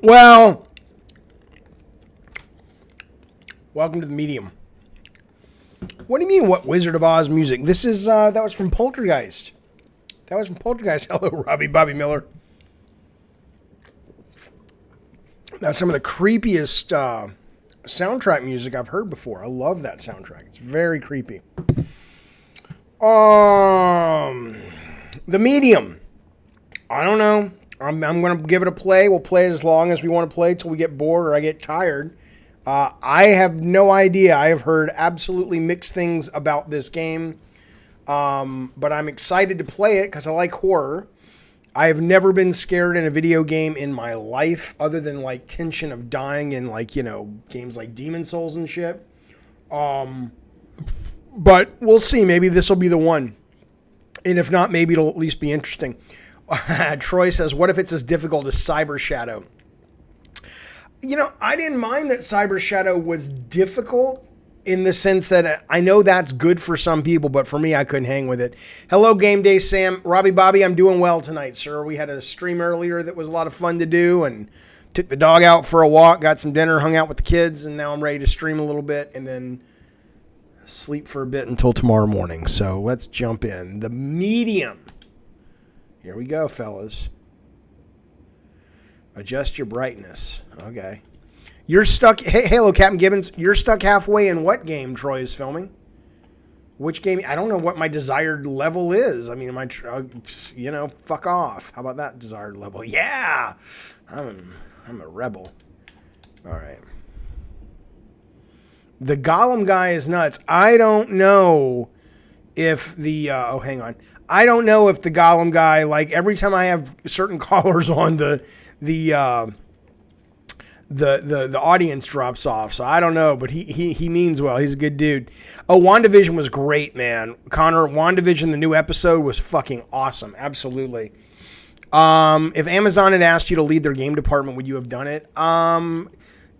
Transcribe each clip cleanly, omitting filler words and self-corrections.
Well, welcome to the medium. What do you mean, what Wizard of Oz music? This is, that was from Poltergeist. That was from Poltergeist. Hello, Bobby Miller. That's some of the creepiest soundtrack music I've heard before. I love that soundtrack. It's very creepy. The medium. I don't know. I'm going to give it a play. We'll play as long as we want to play till we get bored or I get tired. I have no idea. I have heard absolutely mixed things about this game. But I'm excited to play it because I like horror. I have never been scared in a video game in my life other than like tension of dying in like, you know, games like Demon Souls and shit. But we'll see. Maybe this will be the one. And if not, maybe it'll at least be interesting. Troy says, what if it's as difficult as Cyber Shadow? You know, I didn't mind that Cyber Shadow was difficult in the sense that I know that's good for some people, but for me, I couldn't hang with it. Hello, Game Day Sam. Robbie Bobby, I'm doing well tonight, sir. We had a stream earlier that was a lot of fun to do and took the dog out for a walk, got some dinner, hung out with the kids, and now I'm ready to stream a little bit and then sleep for a bit until tomorrow morning. So let's jump in. The medium. Here we go, fellas. Adjust your brightness. Okay. You're stuck. Hey, hello, Captain Gibbons. You're stuck halfway in what game Troy is filming? Which game? I don't know what my desired level is. I mean, am I, you know, fuck off. How about that desired level? Yeah. I'm a rebel. All right. The Gollum guy is nuts. I don't know if the, oh, hang on. I don't know if the Gollum guy, like every time I have certain callers on, the audience drops off. So I don't know, but he means well. He's a good dude. Oh, WandaVision was great, man. Connor, WandaVision, the new episode was fucking awesome. Absolutely. If Amazon had asked you to lead their game department, would you have done it?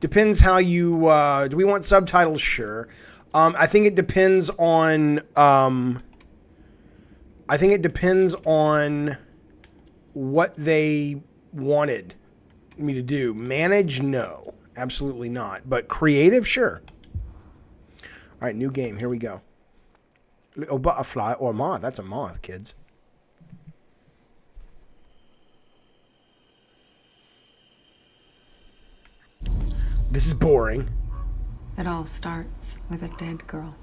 Depends how you, do we want subtitles? Sure. I think it depends on, what they wanted me to do. Manage? No, absolutely not. But creative? Sure. All right, new game. Here we go. Little butterfly or moth. That's a moth, kids. This is boring. It all starts with a dead girl.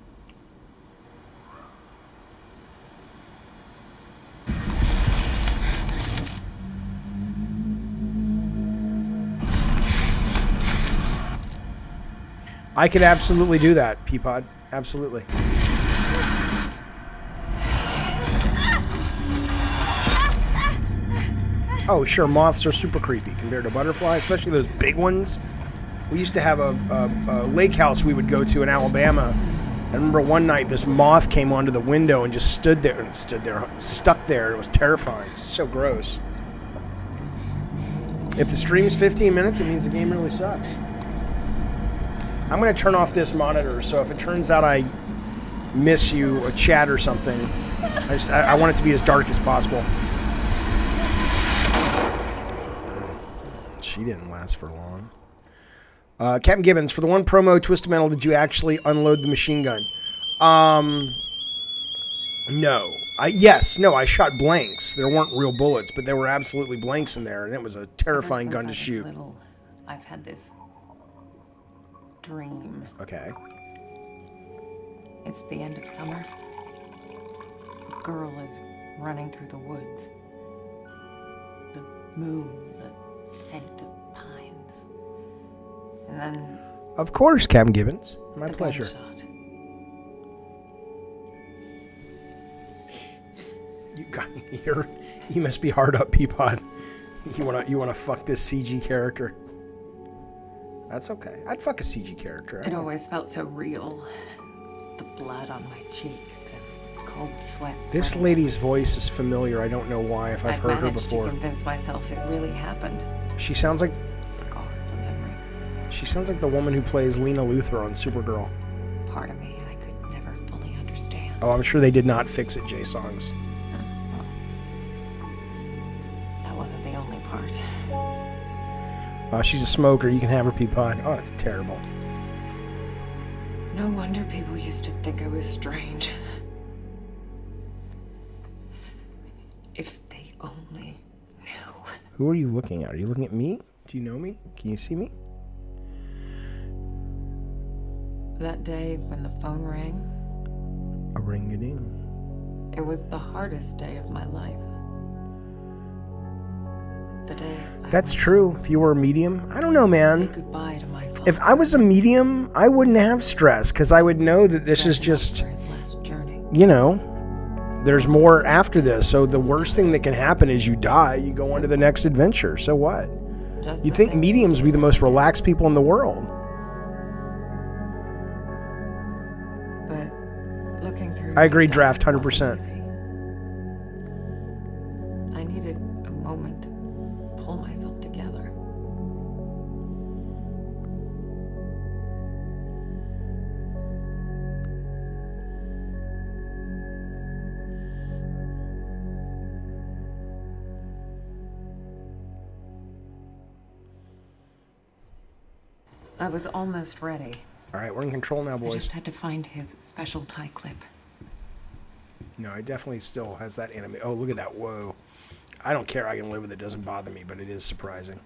I could absolutely do that, Peapod. Absolutely. Oh, sure, moths are super creepy compared to butterflies, especially those big ones. We used to have a lake house we would go to in Alabama. I remember one night this moth came onto the window and just stuck there. It was terrifying. It was so gross. If the stream's 15 minutes, it means the game really sucks. I'm going to turn off this monitor, so if it turns out I miss you a chat or something, I want it to be as dark as possible. She didn't last for long. Captain Gibbons, for the one promo Twisted Metal, did you actually unload the machine gun? No. I shot blanks. There weren't real bullets, but there were absolutely blanks in there, and it was a terrifying gun to shoot. Little, I've had this dream. Okay. It's the end of summer. The girl is running through the woods. The moon, the scent of pines. And then... Of course, Captain Gibbons. My pleasure. Gunshot. You must be hard up, Peapod. You wanna fuck this CG character. That's okay. I'd fuck a CG character. It always felt so real. The blood on my cheek, the cold sweat. This lady's voice is familiar. I don't know why, if I've heard her before. I managed to convince myself it really happened. She sounds like... Scarred the memory. She sounds like the woman who plays Lena Luthor on Supergirl. Part of me I could never fully understand. Oh, I'm sure they did not fix it, J-Songs. That wasn't the only part. She's a smoker. You can have her pea pod. Oh, that's terrible. No wonder people used to think I was strange. If they only knew. Who are you looking at? Are you looking at me? Do you know me? Can you see me? That day when the phone rang, A ring-a-ding. it was the hardest day of my life. The day That's true. If you were a medium, I don't know, say man. goodbye to my father. If I was a medium, I wouldn't have stress because I would know that this is Dressing up just, for his last journey. you know, there's more after this. So the worst thing that can happen is you die. You go on to the next adventure. So what? Just You the think things mediums he would be the did. most relaxed people in the world? But looking through I agree, stuff Draft, wasn't 100%. easy. I needed a moment to pull myself together. I was almost ready. All right, we're in control now, I boys. just had to find his special tie clip. No, it definitely still has that anime. Oh, look at that. Whoa. I don't care. I can live with it. It doesn't bother me, but it is surprising.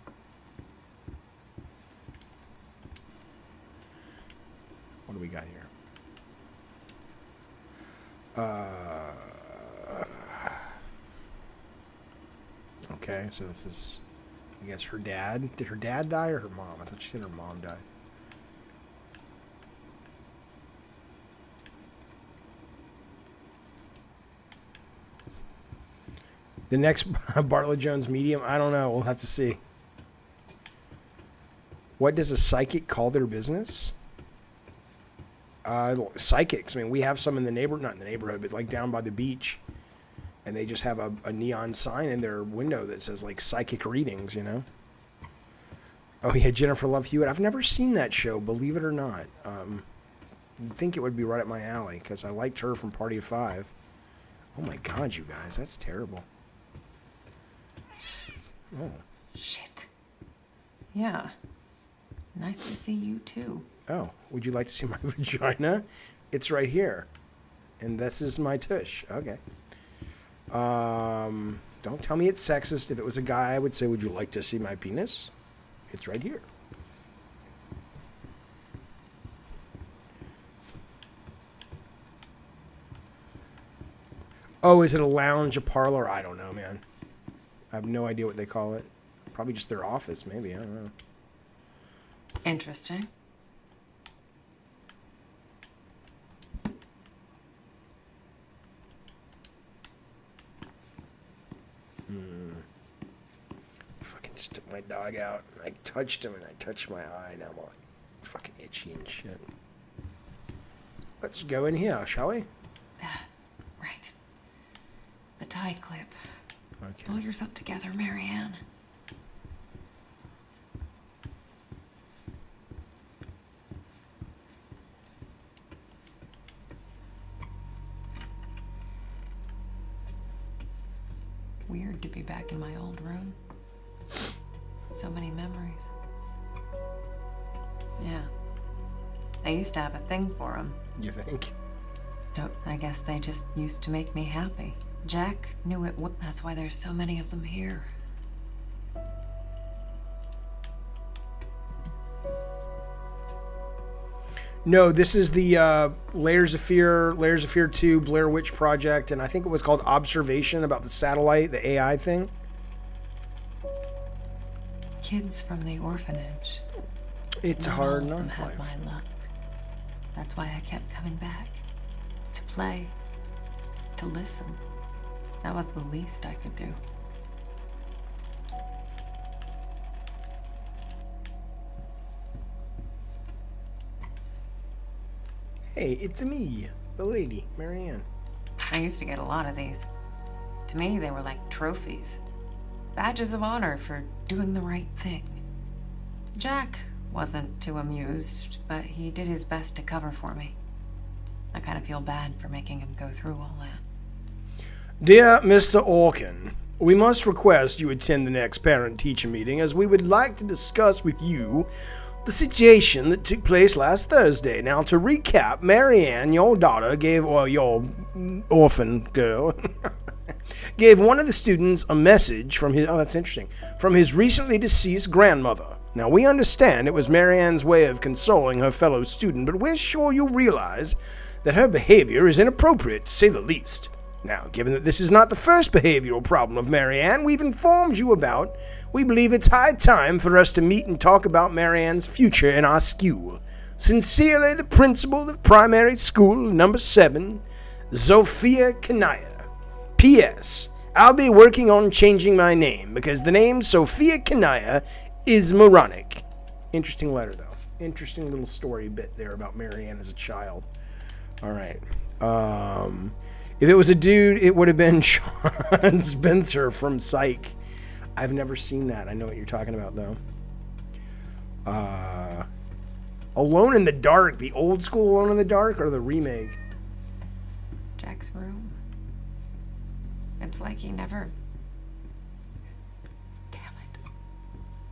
What do we got here? Okay, so this is, I guess, her dad. Did her dad die or her mom? I thought she said her mom died. The next Bartlett Jones medium? I don't know. We'll have to see. What does a psychic call their business? Psychics. I mean, we have some in the neighborhood, not in the neighborhood, but like down by the beach. And they just have a neon sign in their window that says like psychic readings, you know? Oh, yeah, Jennifer Love Hewitt. I've never seen that show, believe it or not. You'd think it would be right up my alley because I liked her from Party of Five. Oh my God, you guys, that's terrible. Oh. Shit. Yeah. Nice to see you too. Oh, would you like to see my vagina? It's right here. And this is my tush. Okay. Don't tell me it's sexist. If it was a guy, I would say, would you like to see my penis? It's right here. Oh, is it a lounge, a parlor? I don't know, man. I have no idea what they call it. Probably just their office, maybe. I don't know. Interesting. Fucking just took my dog out. I touched him and I touched my eye. Now I'm all fucking itchy and shit. Let's go in here, shall we? Right. The tie clip. Okay. Pull yourself together, Marianne. Weird to be back in my old room. So many memories. Yeah. I used to have a thing for them. You think? I guess they just used to make me happy. Jack knew it would. That's why there's so many of them here. No, this is the Layers of Fear 2 Blair Witch Project, and I think it was called Observation about the satellite, the AI thing. Kids from the orphanage. It's Not hard all of them not had life. my luck. That's why I kept coming back. To play. To listen. That was the least I could do. Hey, it's me, the lady, Marianne. I used to get a lot of these. To me, they were like trophies. Badges of honor for doing the right thing. Jack wasn't too amused, but he did his best to cover for me. I kind of feel bad for making him go through all that. Dear Mr. Orkin, We must request you attend the next parent-teacher meeting, as we would like to discuss with you the situation that took place last Thursday. Now, to recap, Marianne, your daughter, your orphan girl, gave one of the students a message from his recently deceased grandmother. Now, we understand it was Marianne's way of consoling her fellow student, but we're sure you'll realize that her behavior is inappropriate, to say the least. Now, given that this is not the first behavioral problem of Marianne we've informed you about, we believe it's high time for us to meet and talk about Marianne's future in our school. Sincerely, the principal of primary school number 7, Zofia Kanaya. P.S. I'll be working on changing my name, because the name Sophia Kanaya is moronic. Interesting letter, though. Interesting little story bit there about Marianne as a child. All right. If it was a dude, it would have been Sean Spencer from Psych. I've never seen that. I know what you're talking about, though. Alone in the Dark. The old school Alone in the Dark or the remake? Jack's room. It's like he never... Damn it.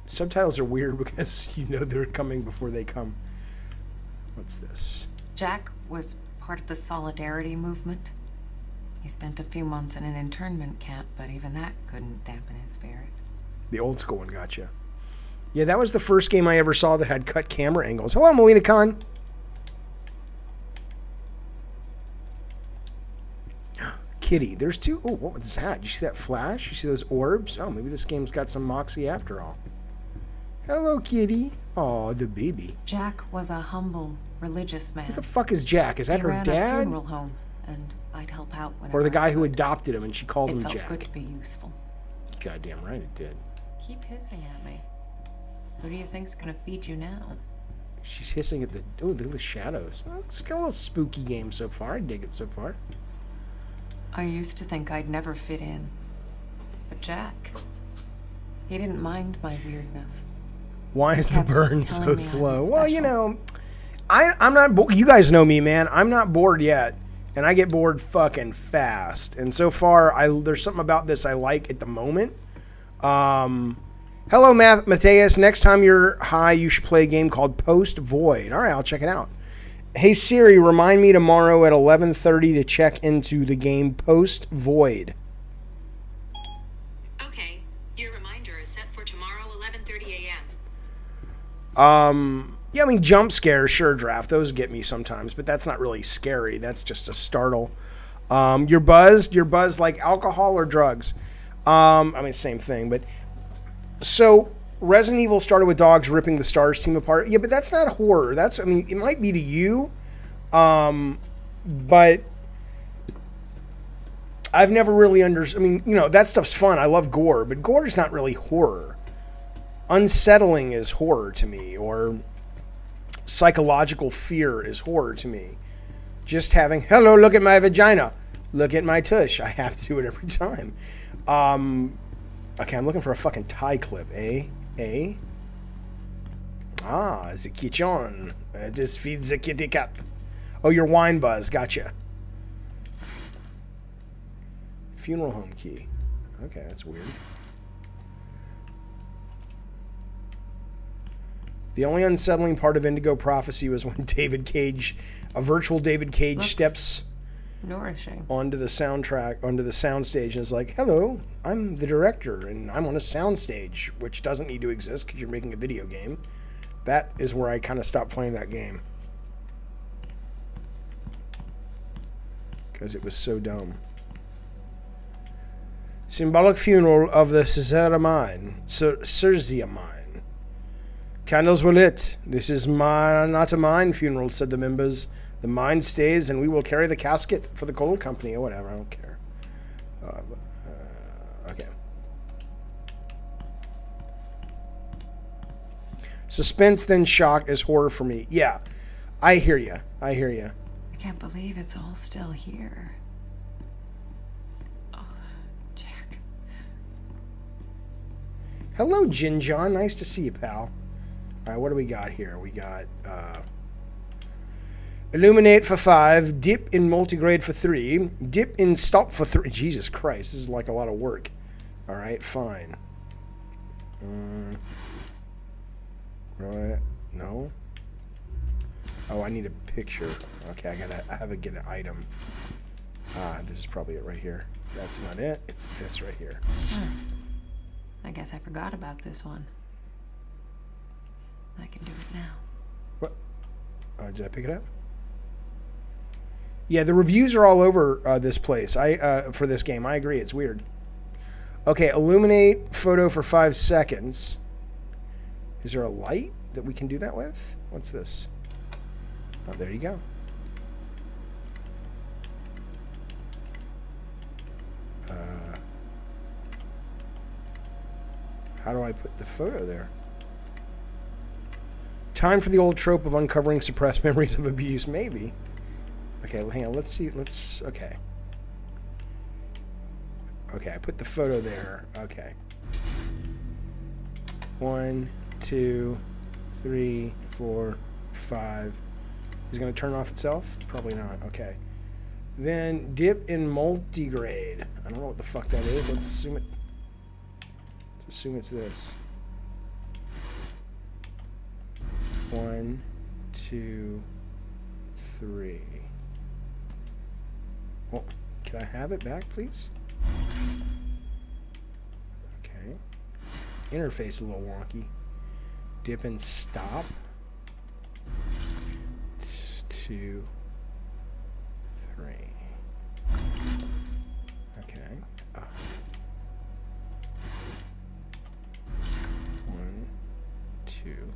Subtitles are weird because you know they're coming before they come. What's this? Jack was part of the Solidarity movement. He spent a few months in an internment camp, but even that couldn't dampen his spirit. The old school one, gotcha. Yeah, that was the first game I ever saw that had cut camera angles. Hello, Melina Khan. Kitty, there's two. Oh, what was that? Did you see that flash? You see those orbs? Oh, maybe this game's got some moxie after all. Hello, Kitty. Oh, the baby. Jack was a humble, religious man. Who the fuck is Jack? Is that her ran dad? A funeral home, and I'd help out whenever Or the guy I who could. adopted him and she called him It Jack? felt good to be useful. Goddamn right it did. Keep hissing at me. Who do you think's gonna feed you now? She's hissing at the... Oh, look at the shadows. Oh, it's got a little spooky game so far. I dig it so far. I used to think I'd never fit in. But Jack, he didn't mind my weirdness. Why is the Kept burn telling so me I was slow? Well, you special. know, I'm not... You guys know me, man. I'm not bored yet. And I get bored fucking fast. And so far, there's something about this I like at the moment. Hello, Matthias. Next time you're high, you should play a game called Post Void. All right, I'll check it out. Hey, Siri, remind me tomorrow at 11:30 to check into the game Post Void. Okay, your reminder is set for tomorrow, 11:30 a.m. Yeah, I mean, jump scares, sure, Draft. Those get me sometimes, but that's not really scary. That's just a startle. You're buzzed like alcohol or drugs. I mean, same thing, but... So, Resident Evil started with dogs ripping the STARS team apart. Yeah, but that's not horror. That's, I mean, it might be to you, but I've never really I mean, you know, that stuff's fun. I love gore, but gore is not really horror. Unsettling is horror to me, or psychological fear is horror to me. Just having, hello, look at my vagina. Look at my tush. I have to do it every time. Okay, I'm looking for a fucking Thai clip, eh? Ah, the kitchen. Just feed the kitty cat. Oh, your wine buzz. Gotcha. Funeral home key. Okay, that's weird. The only unsettling part of Indigo Prophecy was when a virtual David Cage steps Nourishing. onto the soundtrack, onto the soundstage, and is like, hello, I'm the director, and I'm on a soundstage, which doesn't need to exist because you're making a video game. That is where I kind of stopped playing that game. Because it was so dumb. Symbolic funeral of the Caesarea mine. Cerzia mine. Candles were lit. This is not a mine funeral, said the members. The mine stays, and we will carry the casket for the coal company or whatever. I don't care. Okay. Suspense, then shock is horror for me. Yeah, I hear you. I can't believe it's all still here. Oh, Jack. Hello, Jin John. Nice to see you, pal. All right, what do we got here? We got Illuminate for 5, Dip in Multigrade for 3, Dip in Stop for 3. Jesus Christ, this is like a lot of work. All right, fine. Right? No. Oh, I need a picture. Okay, I have to get an item. This is probably it right here. That's not it. It's this right here. I guess I forgot about this one. I can do it now. What? Did I pick it up? Yeah, the reviews are all over this place. For this game, I agree. It's weird. Okay, illuminate photo for 5 seconds. Is there a light that we can do that with? What's this? Oh, there you go. How do I put the photo there? Time for the old trope of uncovering suppressed memories of abuse, maybe. Okay, well, hang on. Let's see. Okay. Okay, I put the photo there. Okay. 1, 2, 3, 4, 5. Is it going to turn off itself? Probably not. Okay. Then dip in multigrade. I don't know what the fuck that is. Let's assume it's this. 1, 2, 3. Well, can I have it back, please? Okay. Interface a little wonky. Dip and stop. 2, 3. Okay. 1, 2,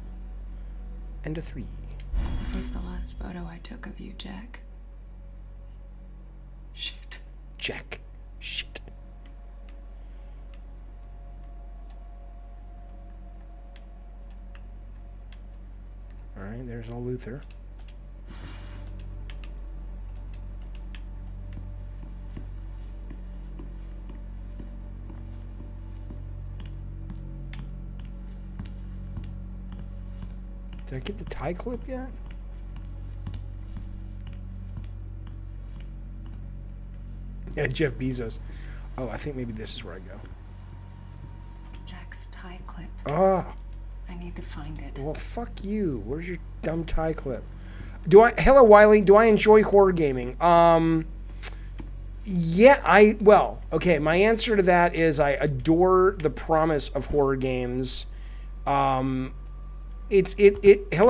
and a 3. What was the last photo I took of you, Jack? Shit. Jack. Shit. Alright, there's old Luther. Did I get the tie clip yet? Yeah, Jeff Bezos. Oh, I think maybe this is where I go. Jack's tie clip. Oh, I need to find it. well, fuck you. Where's your dumb tie clip? Hello, Wiley. Do I enjoy horror gaming? Yeah, okay. My answer to that is I adore the promise of horror games. Hello,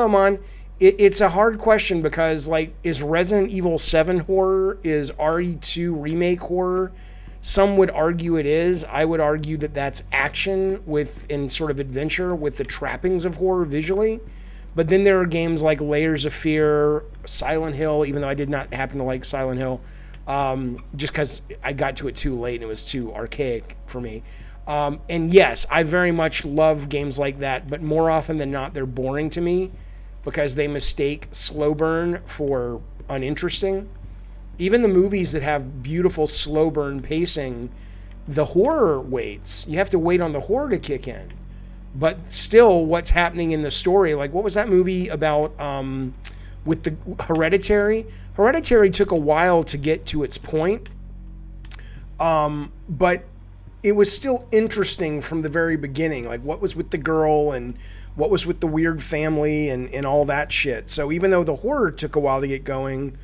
Mon. It's a hard question because, like, is Resident Evil 7 horror? Is RE2 remake horror? Some would argue it is. I would argue that that's action and sort of adventure with the trappings of horror visually. But then there are games like Layers of Fear, Silent Hill, even though I did not happen to like Silent Hill, just because I got to it too late and it was too archaic for me. And yes, I very much love games like that, but more often than not, they're boring to me because they mistake slow burn for uninteresting. Even the movies that have beautiful slow burn pacing, the horror waits. You have to wait on the horror to kick in. But still, what's happening in the story, like what was that movie about with the Hereditary? Hereditary took a while to get to its point, but it was still interesting from the very beginning, like what was with the girl and what was with the weird family and all that shit. So even though the horror took a while to get going,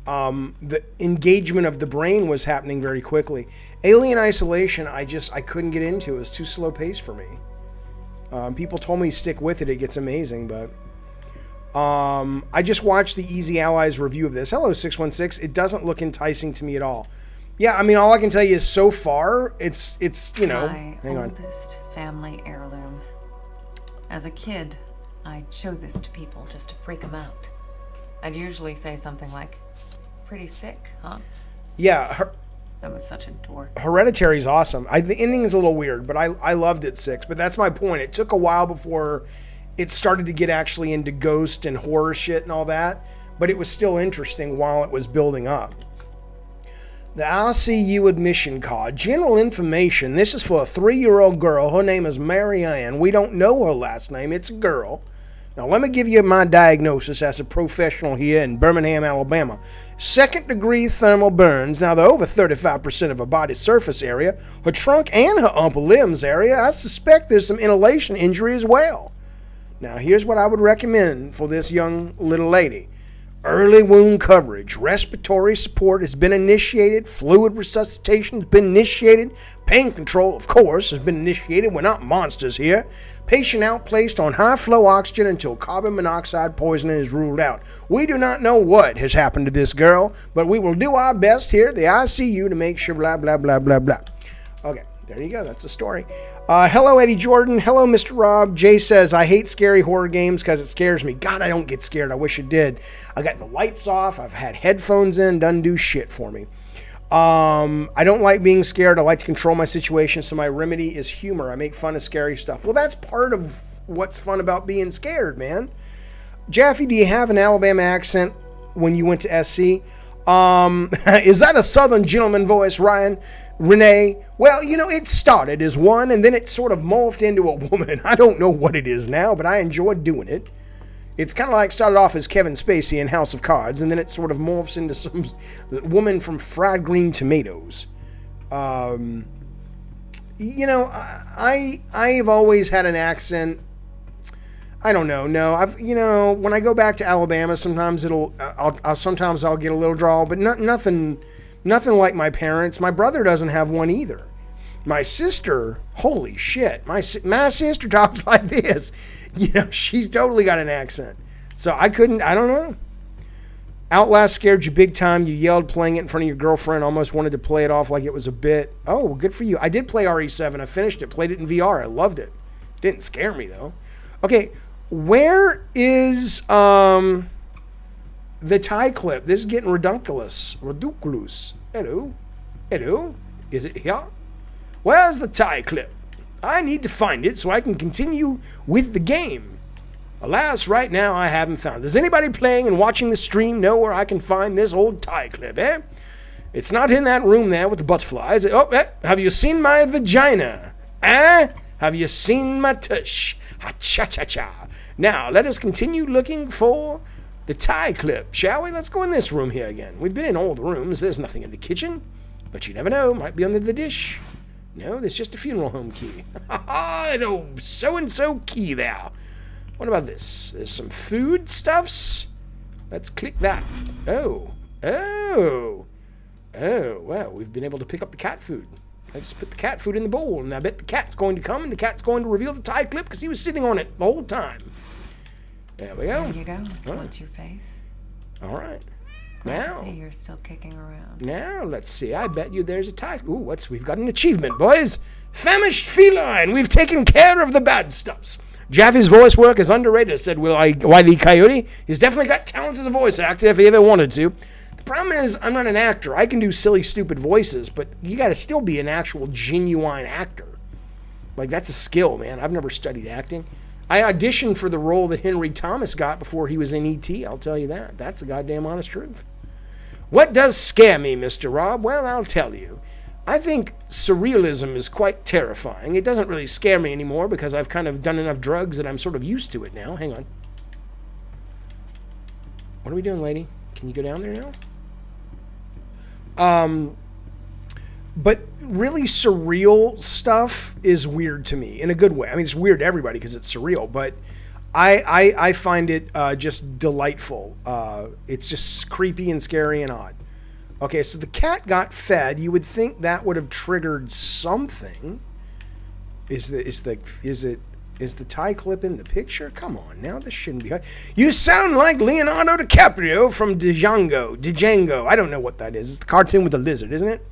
the engagement of the brain was happening very quickly. Alien Isolation, I couldn't get into. It was too slow paced for me. People told me stick with it. It gets amazing, but I just watched the Easy Allies review of this. Hello, 616. It doesn't look enticing to me at all. Yeah, I mean, all I can tell you is so far, it's you know, my oldest family heirloom. As a kid, I'd show this to people just to freak them out. I'd usually say something like, "Pretty sick, huh?" Yeah, That was such a dork. Hereditary's awesome. The ending is a little weird, but I loved it 6. But that's my point. It took a while before it started to get actually into ghost and horror shit and all that, but it was still interesting while it was building up. The ICU admission card. General information. This is for a 3-year-old girl. Her name is Mary Ann. We don't know her last name. It's a girl. Now, let me give you my diagnosis as a professional here in Birmingham, Alabama. Second-degree thermal burns. Now, they're over 35% of her body surface area, her trunk and her upper limbs area. I suspect there's some inhalation injury as well. Now, here's what I would recommend for this young little lady. Early wound coverage, respiratory support has been initiated, fluid resuscitation has been initiated, pain control, of course, has been initiated. We're not monsters here. Patient outplaced on high-flow oxygen until carbon monoxide poisoning is ruled out. We do not know what has happened to this girl, but we will do our best here at the ICU to make sure blah, blah, blah, blah, blah. Okay, there you go. That's the story. Hello, Eddie Jordan. Hello, Mr. Rob. Jay says, I hate scary horror games because it scares me. God, I don't get scared. I wish it did. I got the lights off. I've had headphones in. Doesn't do shit for me. I don't like being scared. I like to control my situation, so my remedy is humor. I make fun of scary stuff. Well, that's part of what's fun about being scared, man. Jaffe, do you have an Alabama accent when you went to SC? Is that a Southern gentleman voice, Ryan? Renee? Well, you know, it started as one, and then it sort of morphed into a woman. I don't know what it is now, but I enjoyed doing it. It's kind of like started off as Kevin Spacey in House of Cards, and then it sort of morphs into some woman from Fried Green Tomatoes. You know, I've always had an accent. I don't know. No, when I go back to Alabama, sometimes I'll get a little drawl, but nothing like my parents. My brother doesn't have one either. My sister, holy shit, my sister talks like this. You know, she's totally got an accent. So I don't know. Outlast scared you big time. You yelled playing it in front of your girlfriend, almost wanted to play it off like it was a bit. Oh, well, good for you. I did play RE7. I finished it, played it in VR. I loved it. Didn't scare me, though. Okay, where is the tie clip? This is getting ridiculous. Hello? Is it here? Where's the tie clip? I need to find it so I can continue with the game. Alas, right now I haven't found it. Does anybody playing and watching the stream know where I can find this old tie clip, eh? It's not in that room there with the butterflies. Have you seen my vagina? Have you seen my tush? Ha-cha-cha-cha. Now, let us continue looking for the tie clip, shall we? Let's go in this room here again. We've been in all the rooms. There's nothing in the kitchen, but you never know. Might be under the dish. No, there's just a funeral home key. No, so-and-so key there. What about this? There's some food stuffs. Let's click that. Oh, well, we've been able to pick up the cat food. Let's put the cat food in the bowl, and I bet the cat's going to come, and the cat's going to reveal the tie clip because he was sitting on it the whole time. There we go. There you go. Oh. What's your face? All right. Glad Now, to see you're still kicking around. now let's see. I bet you there's a tie. Ooh, we've got an achievement, boys. Famished feline. We've taken care of the bad stuffs. Jaffe's voice work is underrated, said Wile E. Coyote. He's definitely got talent as a voice actor if he ever wanted to. The problem is, I'm not an actor. I can do silly, stupid voices, but you got to still be an actual, genuine actor. Like, that's a skill, man. I've never studied acting. I auditioned for the role that Henry Thomas got before he was in E.T., I'll tell you that. That's the goddamn honest truth. What does scare me, Mr. Rob? Well, I'll tell you. I think surrealism is quite terrifying. It doesn't really scare me anymore because I've kind of done enough drugs that I'm sort of used to it now. Hang on. What are we doing, lady? Can you go down there now? But really surreal stuff is weird to me in a good way. I mean, it's weird to everybody because it's surreal, but I find it just delightful. It's just creepy and scary and odd. Okay, so the cat got fed. You would think that would have triggered something. Is the tie clip in the picture? Come on, now this shouldn't be hard. You sound like Leonardo DiCaprio from Django. I don't know what that is. It's the cartoon with the lizard, isn't it?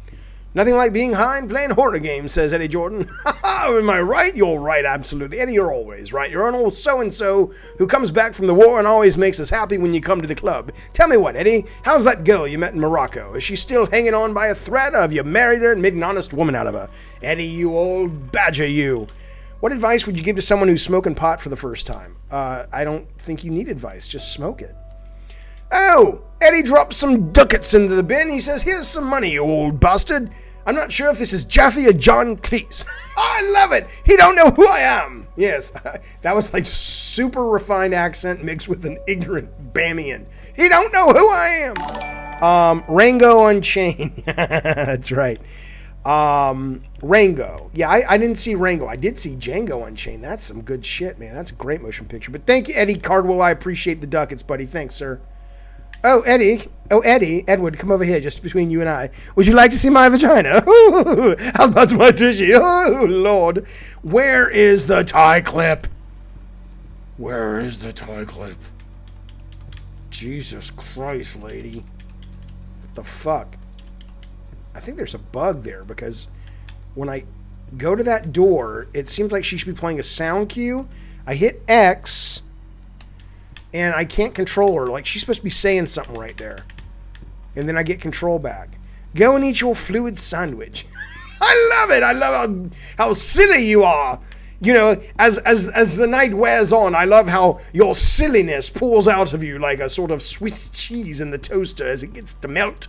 Nothing like being high and playing horror games, says Eddie Jordan. Am I right? You're right, absolutely. Eddie, you're always right. You're an old so-and-so who comes back from the war and always makes us happy when you come to the club. Tell me what, Eddie, how's that girl you met in Morocco? Is she still hanging on by a thread, or have you married her and made an honest woman out of her? Eddie, you old badger, you. What advice would you give to someone who's smoking pot for the first time? I don't think you need advice. Just smoke it. Oh, Eddie dropped some ducats into the bin. He says, here's some money, you old bastard. I'm not sure if this is Jaffe or John Cleese. I love it. He don't know who I am. Yes, that was like super refined accent mixed with an ignorant Bamian. He don't know who I am. Rango Unchained. That's right. Rango. Yeah, I didn't see Rango. I did see Django Unchained. That's some good shit, man. That's a great motion picture. But thank you, Eddie Cardwell. I appreciate the ducats, buddy. Thanks, sir. Oh, Eddie. Oh, Eddie. Edward, come over here, just between you and I. Would you like to see my vagina? Ooh, how about my tushy? Oh, Lord. Where is the tie clip? Where is the tie clip? Jesus Christ, lady. What the fuck? I think there's a bug there because when I go to that door, it seems like she should be playing a sound cue. I hit X, and I can't control her. Like, she's supposed to be saying something right there. And then I get control back. Go and eat your fluid sandwich. I love it. I love how silly you are. You know, as the night wears on, I love how your silliness pours out of you like a sort of Swiss cheese in the toaster as it gets to melt,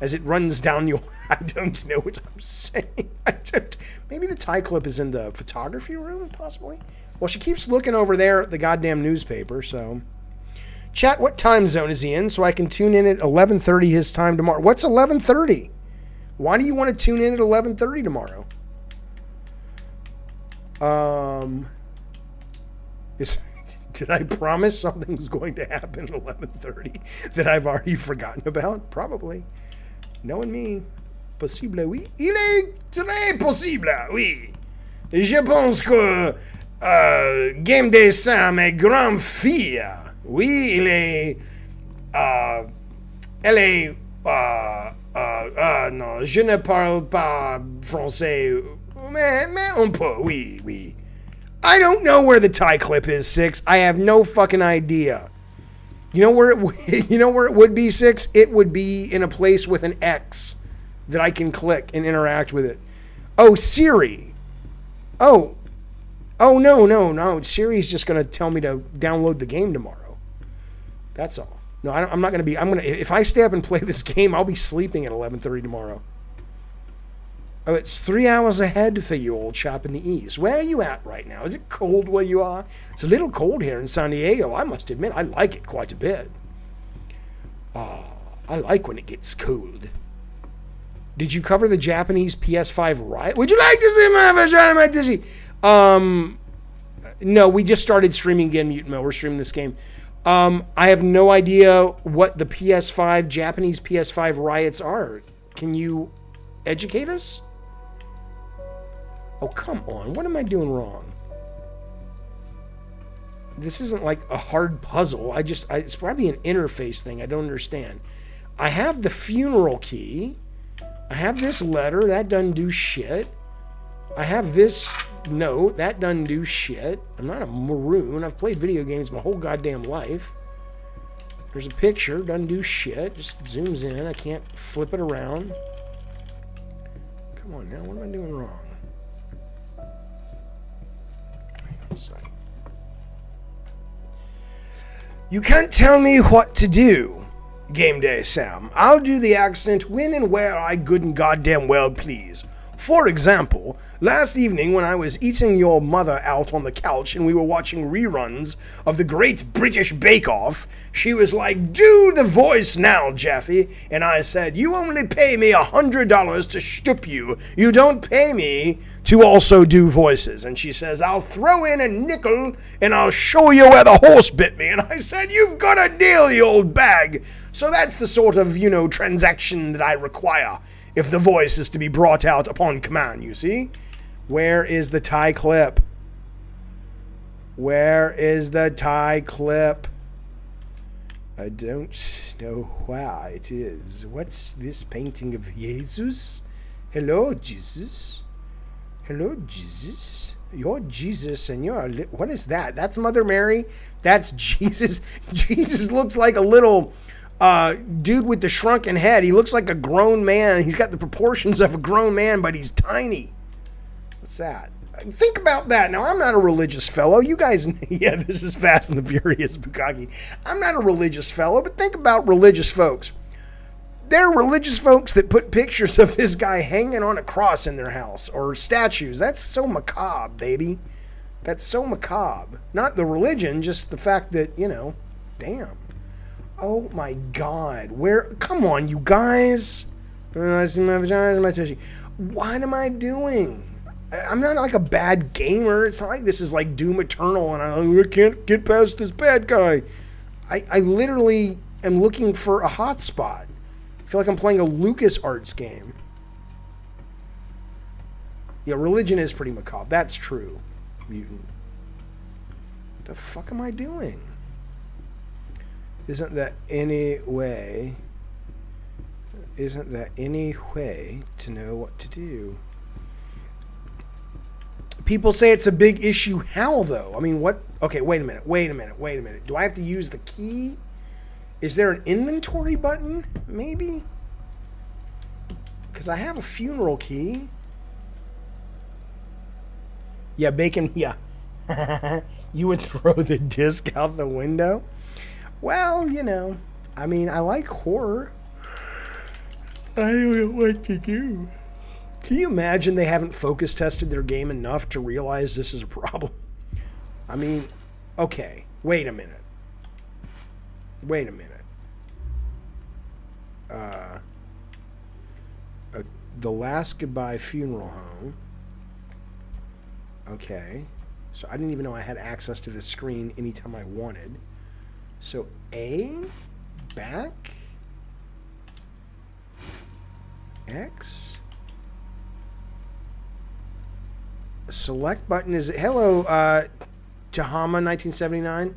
as it runs down your... I don't know what I'm saying. Maybe the tie clip is in the photography room, possibly? Well, she keeps looking over there at the goddamn newspaper, so... Chat, what time zone is he in so I can tune in at 11:30 his time tomorrow? What's 11:30? Why do you want to tune in at 11:30 tomorrow? Did I promise something was going to happen at 11:30 that I've already forgotten about? Probably. Knowing me. Possible, oui. Il est très possible, oui. Je pense que Game Day Sam est grande fille. Oui, il est... elle est... non, je ne parle pas français. Mais un peu, oui, oui. I don't know where the tie clip is, Six. I have no fucking idea. You know where it would be, Six? It would be in a place with an X that I can click and interact with it. Oh, Siri. Oh, no. Siri's just going to tell me to download the game tomorrow. That's all. No, I'm not going to be... If I stay up and play this game, I'll be sleeping at 11:30 tomorrow. Oh, it's 3 hours ahead for you, old chap in the east. Where are you at right now? Is it cold where you are? It's a little cold here in San Diego. I must admit, I like it quite a bit. I like when it gets cold. Did you cover the Japanese PS5 riot? Would you like to see my vagina, my tissy? No, we just started streaming again, Mutant Mill. We're streaming this game. I have no idea what the Japanese PS5 riots are. Can you educate us? Oh, come on. What am I doing wrong? This isn't like a hard puzzle. It's probably an interface thing. I don't understand. I have the funeral key. I have this letter. That doesn't do shit. I have this note. That doesn't do shit. I'm not a maroon. I've played video games my whole goddamn life. There's a picture. Doesn't do shit. Just zooms in. I can't flip it around. Come on now. What am I doing wrong? Hang on a second. You can't tell me what to do, Game Day Sam. I'll do the accent when and where I good and goddamn well please. For example, last evening when I was eating your mother out on the couch and we were watching reruns of the Great British Bake Off, she was like, do the voice now, Jaffe. And I said, you only pay me $100 to shtup you. You don't pay me to also do voices. And she says, I'll throw in a nickel and I'll show you where the horse bit me. And I said, you've got a deal, you old bag. So that's the sort of, transaction that I require if the voice is to be brought out upon command, you see? Where is the tie clip? Where is the tie clip? I don't know where it is. What's this painting of Jesus? Hello, Jesus. Hello, Jesus. You're Jesus and you're... What is that? That's Mother Mary? That's Jesus? Jesus looks like a little... dude with the shrunken head. He looks like a grown man. He's got the proportions of a grown man, but he's tiny. What's that? Think about that. Now, I'm not a religious fellow. You guys, yeah, this is Fast and the Furious, Bukaki. I'm not a religious fellow, but think about religious folks. There are religious folks that put pictures of this guy hanging on a cross in their house or statues. That's so macabre, baby. That's so macabre. Not the religion, just the fact that, you know, damn. Oh my God. Come on, you guys. I see my vagina and my tushy. What am I doing? I'm not like a bad gamer. It's not like this is like Doom Eternal and I can't get past this bad guy. I literally am looking for a hotspot. I feel like I'm playing a LucasArts game. Yeah, religion is pretty macabre. That's true, mutant. What the fuck am I doing? Isn't that any way to know what to do? People say it's a big issue. How, though? I mean, what? Okay, wait a minute. Do I have to use the key? Is there an inventory button? Maybe? Because I have a funeral key. Yeah, bacon, yeah. You would throw the disc out the window? Well, you know, I mean, I like horror. I don't know what to do. Can you imagine they haven't focus tested their game enough to realize this is a problem? I mean, okay, wait a minute. The Last Goodbye Funeral Home. Okay, so I didn't even know I had access to this screen anytime I wanted. So A, back, X, select button is, hello, Tahama 1979.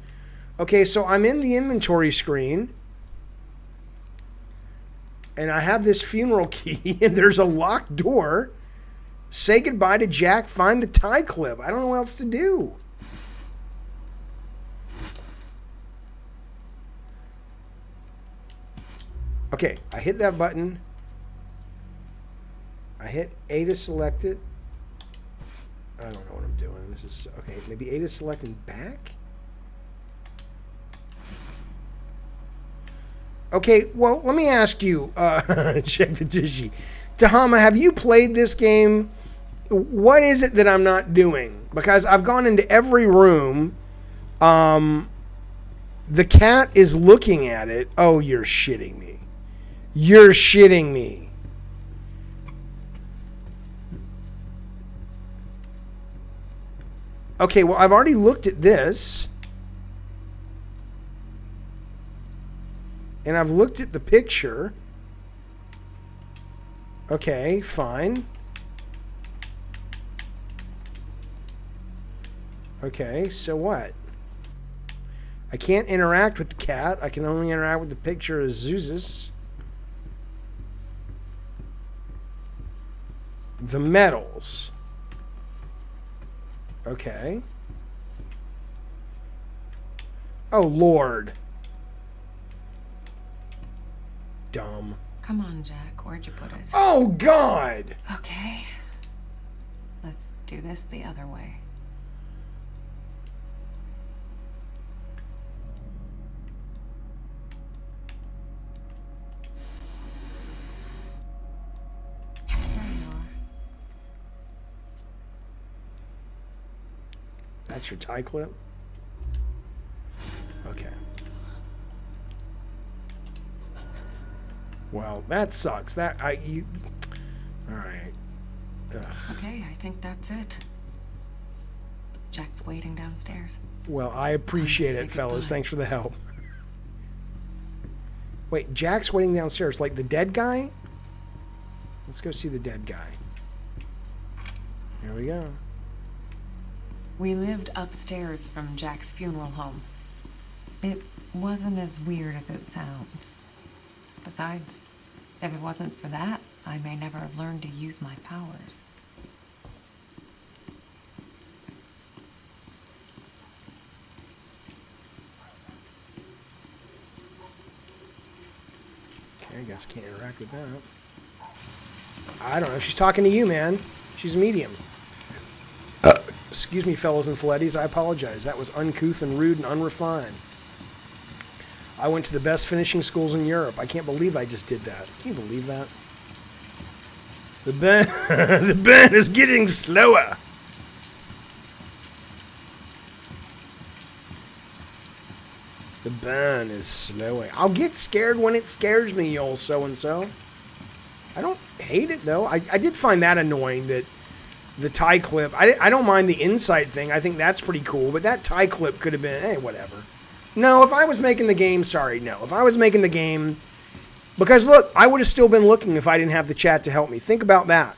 Okay, so I'm in the inventory screen, and I have this funeral key, and there's a locked door. Say goodbye to Jack, find the tie clip. I don't know what else to do. Okay, I hit that button. I hit A to select it. I don't know what I'm doing. This is, okay, maybe A to select and back? Okay, well, let me ask you, check the tishy. Tahama, have you played this game? What is it that I'm not doing? Because I've gone into every room. The cat is looking at it. Oh, you're shitting me. You're shitting me. Okay, well, I've already looked at this. And I've looked at the picture. Okay, fine. Okay, so what? I can't interact with the cat. I can only interact with the picture of Zeus. The medals. Okay. Oh, Lord. Dumb. Come on, Jack. Where'd you put it? Oh, God! Okay. Let's do this the other way. There you are. That's your tie clip? Okay. Well, that sucks. All right. Ugh. Okay, I think that's it. Jack's waiting downstairs. Well, I appreciate Say it, fellas. goodbye. Thanks for the help. Wait, Jack's waiting downstairs. Like the dead guy? Let's go see the dead guy. Here we go. We lived upstairs from Jack's funeral home. It wasn't as weird as it sounds. Besides, if it wasn't for that, I may never have learned to use my powers. Okay, I guess can't interact with that. I don't know. She's talking to you, man. She's a medium. Excuse me, fellows and Filettis. I apologize. That was uncouth and rude and unrefined. I went to the best finishing schools in Europe. I can't believe I just did that. Can you believe that? The burn, the burn is getting slower. The burn is slower. I'll get scared when it scares me, you old so-and-so. I don't hate it, though. I did find that annoying, that the tie clip. I don't mind the insight thing. I think that's pretty cool. But that tie clip could have been, hey, whatever. No, if I was making the game, sorry, no. If I was making the game, because look, I would have still been looking if I didn't have the chat to help me. Think about that.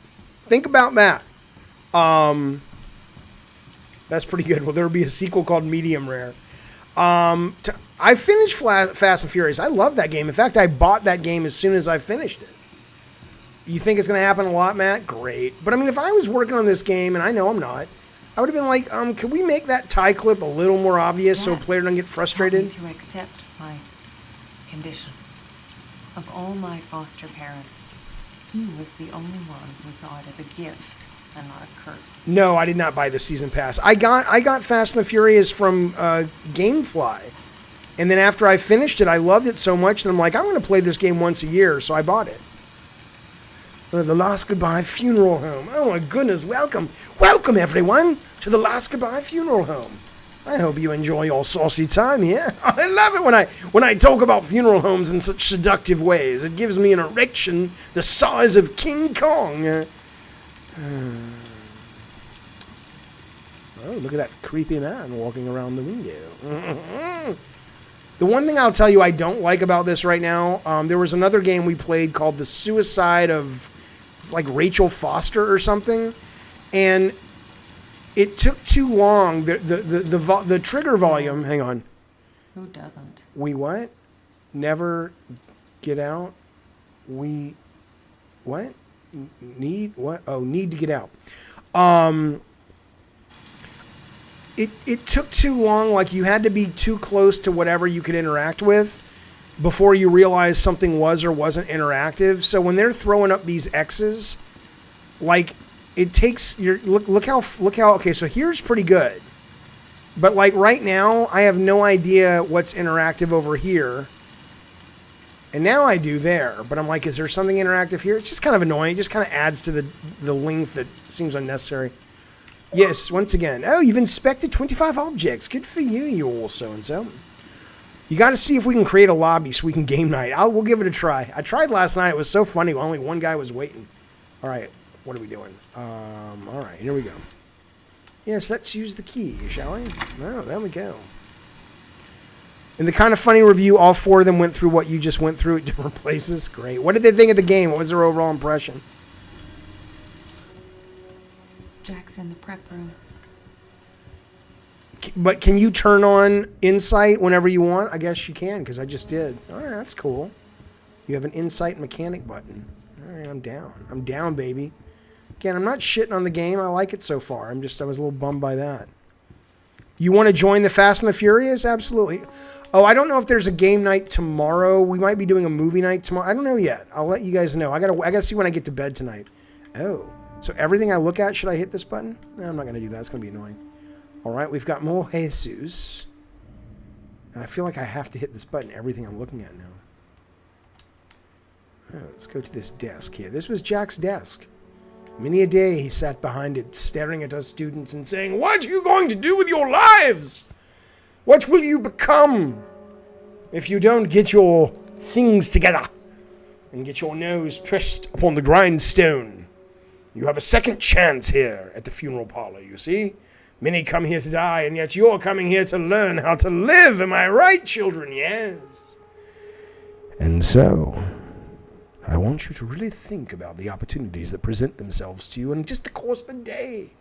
Think about that. That's pretty good. Well, there will be a sequel called Medium Rare. I finished Fast and Furious. I love that game. In fact, I bought that game as soon as I finished it. You think it's going to happen a lot, Matt? Great. But I mean, if I was working on this game, and I know I'm not, I would have been like, can we make that tie clip a little more obvious so a player doesn't get frustrated? To accept my condition. Of all my foster parents, he was the only one who saw it as a gift and not a curse. No, I did not buy the season pass. I got Fast and the Furious from GameFly. And then after I finished it, I loved it so much that I'm like, I'm going to play this game once a year, so I bought it. The Last Goodbye Funeral Home. Oh my goodness, welcome. Welcome everyone to the Last Goodbye Funeral Home. I hope you enjoy your saucy time here. I love it when I talk about funeral homes in such seductive ways. It gives me an erection the size of King Kong. Oh, look at that creepy man walking around the window. The one thing I'll tell you I don't like about this right now, there was another game we played called The Suicide of, it's like Rachel Foster or something, and it took too long. The trigger volume, hang on. Who doesn't? We what? Never get out? We, what? Need, what? Oh, need to get out. It took too long, like you had to be too close to whatever you could interact with before you realized something was or wasn't interactive. So when they're throwing up these X's, like it takes your look how okay, so here's pretty good. But like right now, I have no idea what's interactive over here. And now I do there, but I'm like, is there something interactive here? It's just kind of annoying. It just kind of adds to the length that seems unnecessary. Yes, once again. Oh, you've inspected 25 objects. Good for you, you old so-and-so. You got to see if we can create a lobby so we can game night. We'll give it a try. I tried last night. It was so funny. Only one guy was waiting. All right, what are we doing? All right, here we go. Yes, let's use the key, shall we? Oh, there we go. In the kind of funny review, all four of them went through what you just went through at different places. Great. What did they think of the game? What was their overall impression? Jack's in the prep room. But can you turn on Insight whenever you want? I guess you can, because I just did. All right, that's cool. You have an Insight mechanic button. All right, I'm down. I'm down, baby. Again, I'm not shitting on the game. I like it so far. I was a little bummed by that. You want to join the Fast and the Furious? Absolutely. Oh, I don't know if there's a game night tomorrow. We might be doing a movie night tomorrow. I don't know yet. I'll let you guys know. I gotta see when I get to bed tonight. Oh, so everything I look at, should I hit this button? No, I'm not gonna do that. It's gonna be annoying. All right, we've got more Jesus. And I feel like I have to hit this button. Everything I'm looking at now. Oh, let's go to this desk here. This was Jack's desk. Many a day he sat behind it, staring at us students and saying, "What are you going to do with your lives? What will you become if you don't get your things together and get your nose pressed upon the grindstone? You have a second chance here at the funeral parlor, you see? Many come here to die, and yet you're coming here to learn how to live. Am I right, children? Yes. And so, I want you to really think about the opportunities that present themselves to you in just the course of a day.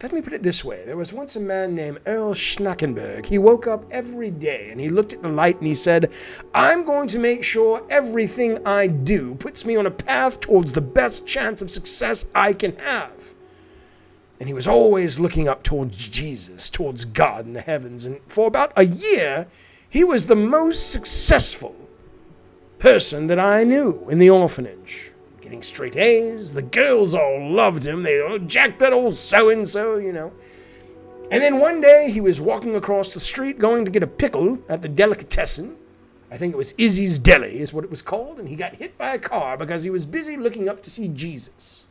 Let me put it this way. There was once a man named Earl Schnackenberg. He woke up every day and he looked at the light and he said, I'm going to make sure everything I do puts me on a path towards the best chance of success I can have. And he was always looking up towards Jesus, towards God in the heavens. And for about a year, he was the most successful person that I knew in the orphanage. Getting straight A's. The girls all loved him. They, Jack, that old so-and-so, you know. And then one day he was walking across the street going to get a pickle at the delicatessen. I think it was Izzy's Deli is what it was called, and he got hit by a car because he was busy looking up to see Jesus.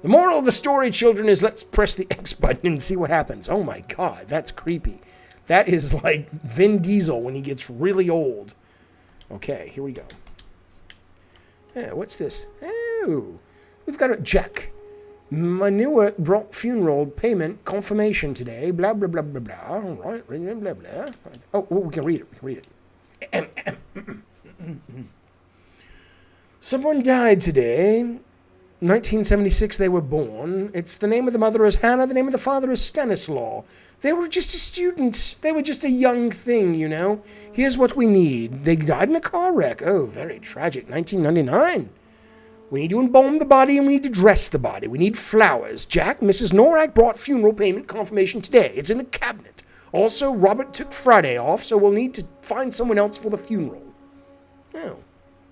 The moral of the story, children, is let's press the X button and see what happens. Oh my God, that's creepy. That is like Vin Diesel when he gets really old. Okay, here we go. Yeah, what's this? Oh, we've got a Jack. My new work brought funeral payment confirmation today. Blah, blah, blah, blah, blah. All right, blah, blah, blah. Oh, we can read it. We can read it. Someone died today. 1976 they were born. It's the name of the mother is Hannah. The name of the father is Stanislaw. They were just a student. They were just a young thing, you know. Here's what we need. They died in a car wreck. Oh, very tragic. 1999. We need to embalm the body and we need to dress the body. We need flowers. Jack, Mrs. Norak brought funeral payment confirmation today. It's in the cabinet. Also, Robert took Friday off, so we'll need to find someone else for the funeral. Oh,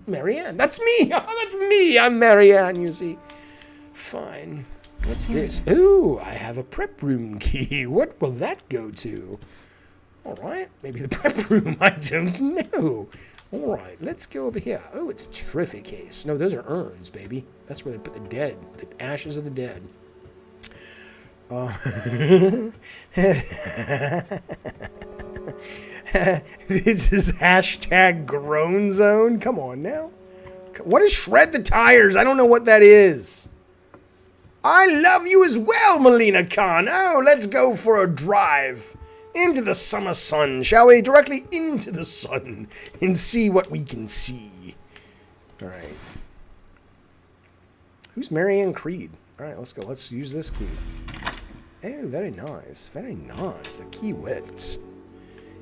Marianne. That's me. Oh, that's me. I'm Marianne, you see. Fine. What's this? Ooh, I have a prep room key. What will that go to? All right. Maybe the prep room. I don't know. All right. Let's go over here. Oh, it's a trophy case. No, those are urns, baby. That's where they put the dead. The ashes of the dead. This is hashtag groan zone. Come on now. What is shred the tires? I don't know what that is. I love you as well, Melina Khan. Oh, let's go for a drive into the summer sun, shall we? Directly into the sun and see what we can see. All right. Who's Marianne Creed? All right, let's go. Let's use this key. Oh, very nice. Very nice. The key works.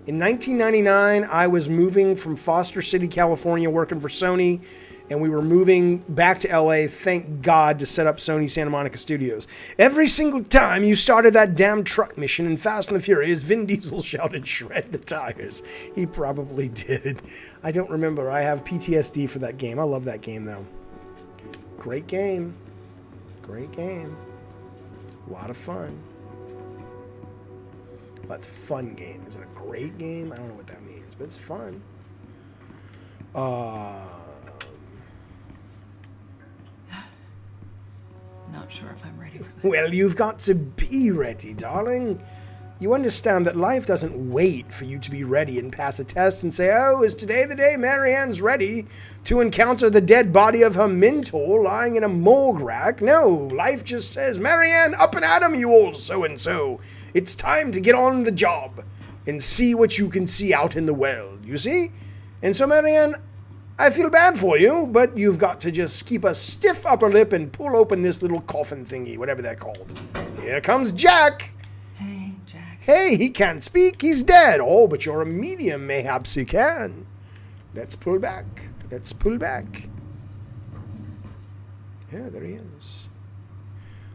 In 1999, I was moving from Foster City, California, working for Sony, and we were moving back to LA, thank God, to set up Sony Santa Monica Studios. Every single time you started that damn truck mission in Fast and the Furious, Vin Diesel shouted, shred the tires. He probably did. I don't remember. I have PTSD for that game. I love that game, though. Great game. Great game. A lot of fun. Well, it's a fun game. Is it a great game? I don't know what that means, but it's fun. Not sure if I'm ready for this. Well, you've got to be ready, darling. You understand that life doesn't wait for you to be ready and pass a test and say, oh, is today the day Marianne's ready to encounter the dead body of her mentor lying in a morgue rack? No, life just says, Marianne, up and at 'em, you old so-and-so. It's time to get on the job and see what you can see out in the world, you see? And so, Marianne, I feel bad for you, but you've got to just keep a stiff upper lip and pull open this little coffin thingy, whatever they're called. Here comes Jack. Hey, Jack. Hey, he can't speak. He's dead. Oh, but you're a medium. Mayhaps he can. Let's pull back. Let's pull back. Yeah, there he is.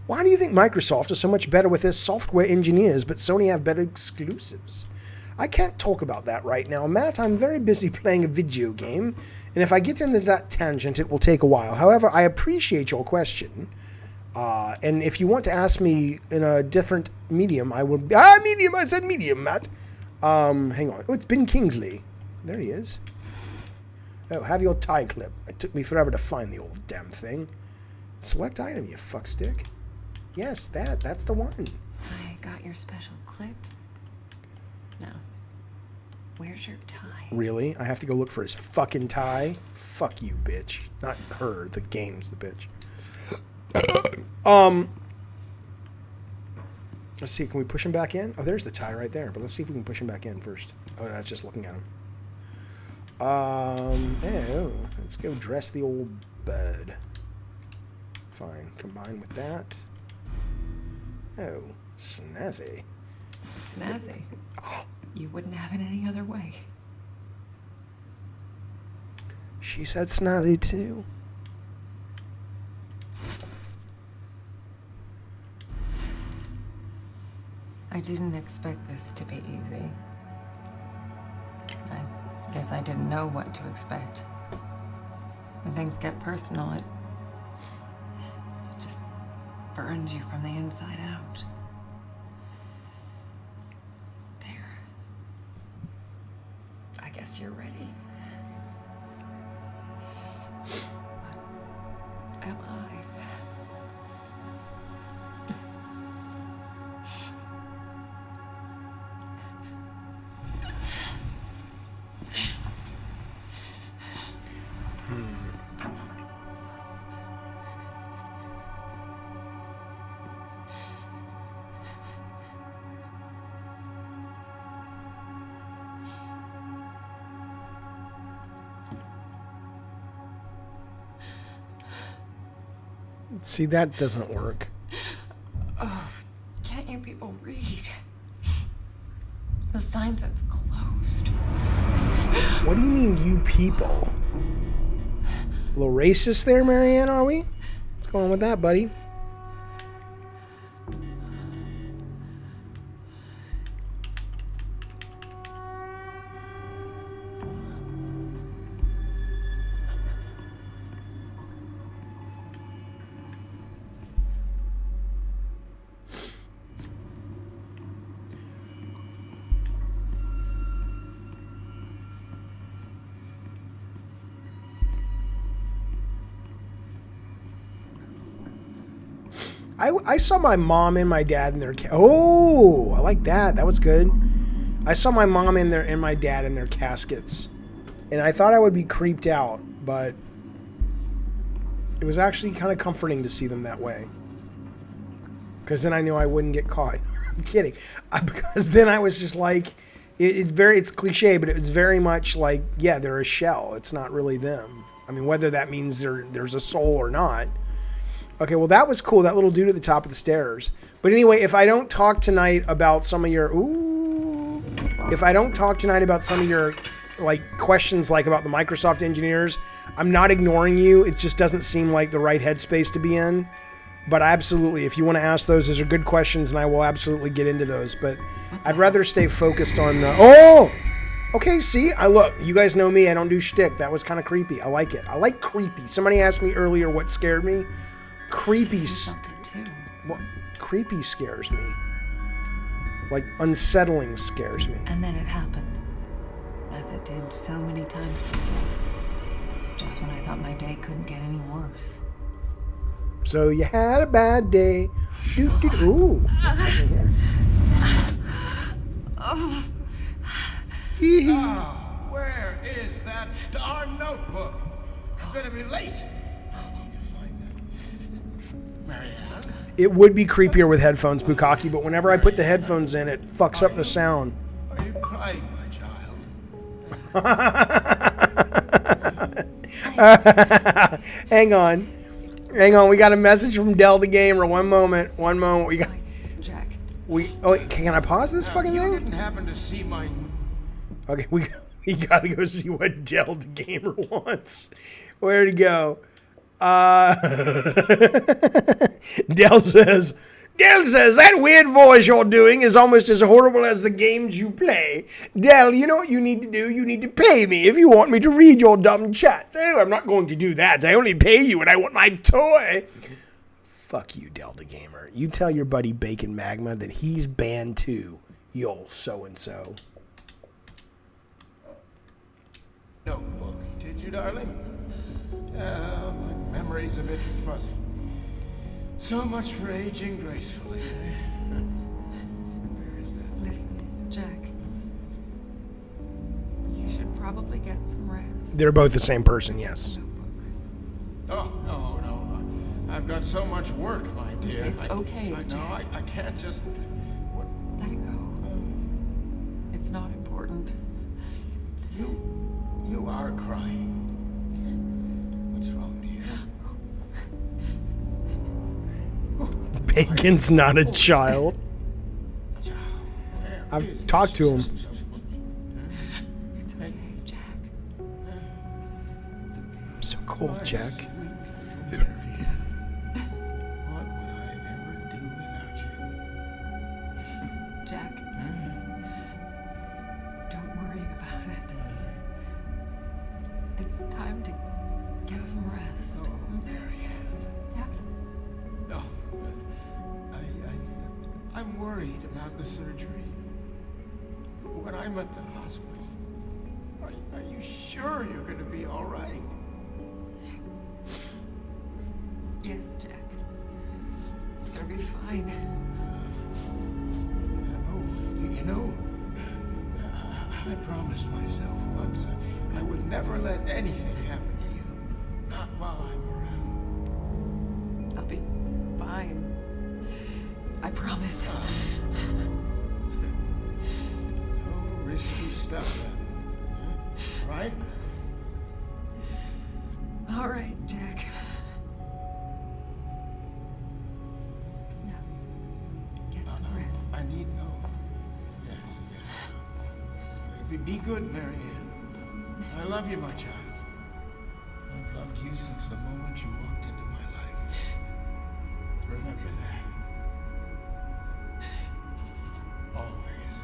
Why do you think Microsoft is so much better with their software engineers, but Sony have better exclusives? I can't talk about that right now, Matt. I'm very busy playing a video game, and if I get into that tangent, it will take a while. However, I appreciate your question. And if you want to ask me in a different medium, I will... medium! I said medium, Matt. Hang on. Oh, it's Ben Kingsley. There he is. Oh, have your tie clip. It took me forever to find the old damn thing. Select item, you fuckstick. Yes, that's the one. I got your special clip. No. Where's your tie? Really? I have to go look for his fucking tie? Fuck you, bitch. Not her. The game's the bitch. Let's see. Can we push him back in? Oh, there's the tie right there. But let's see if we can push him back in first. Oh, that's just looking at him. Oh, let's go dress the old bird. Fine. Combine with that. Oh, snazzy. Snazzy. You wouldn't have it any other way. She said snazzy too. I didn't expect this to be easy. I guess I didn't know what to expect. When things get personal, it just burns you from the inside out. There. I guess you're ready. But am I? See, that doesn't work. Oh, can't you people read? The sign says closed. What do you mean, you people? A little racist there, Marianne, are we? What's going on with that, buddy? I saw my mom and my dad in their oh, I like that. That was good. I saw my mom in their and my dad in their caskets, and I thought I would be creeped out, but it was actually kind of comforting to see them that way. Because then I knew I wouldn't get caught. I'm kidding. Because then I was just like, it's cliche, but it was very much like, yeah, they're a shell. It's not really them. I mean, whether that means there's a soul or not. Okay, well, that was cool. That little dude at the top of the stairs. But anyway, if I don't talk tonight about some of your... if I don't talk tonight about some of your, like, questions, like, about the Microsoft engineers, I'm not ignoring you. It just doesn't seem like the right headspace to be in. But absolutely, if you want to ask those are good questions, and I will absolutely get into those. But I'd rather stay focused on the... Oh! Okay, see? Look, you guys know me. I don't do shtick. That was kind of creepy. I like it. I like creepy. Somebody asked me earlier what scared me. Creepy. What? Creepy scares me. Like, unsettling scares me. And then it happened, as it did so many times before. Just when I thought my day couldn't get any worse. So you had a bad day. Ooh. What's in here? Oh, where is that darn notebook? I'm gonna be late. Marianne? It would be creepier with headphones, Bukaki, but whenever I put the headphones in, it fucks up the sound. Are you crying, my child? Hang on. We got a message from Delta Gamer. One moment. We got. Jack. Can I pause this fucking You thing? didn't happen to see my... Okay, we gotta go see what Delta Gamer wants. Where'd he go? Dell says, that weird voice you're doing is almost as horrible as the games you play. Dell, you know what you need to do? You need to pay me if you want me to read your dumb chat. Oh, I'm not going to do that. I only pay you when I want my toy. Fuck you, Delta Gamer. You tell your buddy Bacon Magma that he's banned too, you'll so-and-so. Notebook, did you, darling? My memory's a bit fuzzy. So much for aging gracefully. Where is that? Listen, Jack. You should probably get some rest. They're both the same person, yes. Oh, no. I've got so much work, my dear. It's okay, Jack. I can't just... What? Let it go. It's not important. You are crying. What's wrong, dear? Bacon's not a child. I've talked to him. It's okay, Jack. It's okay. I'm so cold, Jack. What would I ever do without you? Jack. Don't worry about it. It's time to get some rest. Oh, Marianne. Yeah. Oh, I'm worried about the surgery. When I'm at the hospital, I Are you sure you're going to be all right? Yes, Jack. It's gonna be fine. You know, I promised myself once I would never let anything happen to you. Not while I'm around. I'll be fine. I promise. No risky stuff then. Huh? Right? All right, Jack. Now, get some rest. I need no. Yes. Be good, Marianne. I love you, my child. I've loved you since the moment you walked into my life. Remember that. Always.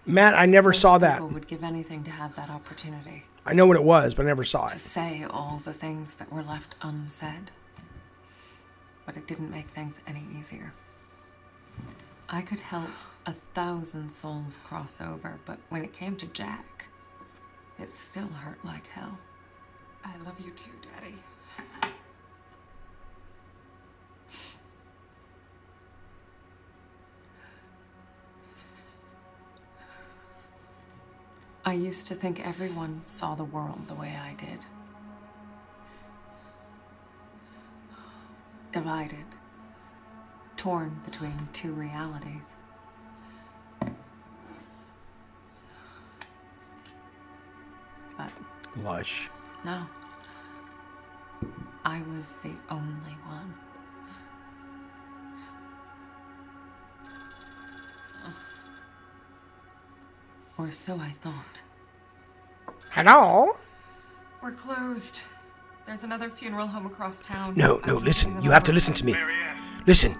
Matt, I never Most saw that. people would give anything to have that opportunity. I know what it was, but I never saw To it. say all the things that were left unsaid. But it didn't make things any easier. I could help 1,000 souls cross over, but when it came to Jack, it still hurt like hell. I love you too, Daddy. I used to think everyone saw the world the way I did. Divided. Torn between two realities. But Lush. no. I was the only one. Or so I thought. Hello? We're closed. There's another funeral home across town. No, I can't listen. even You have to offer- listen to me. Marianne, Listen.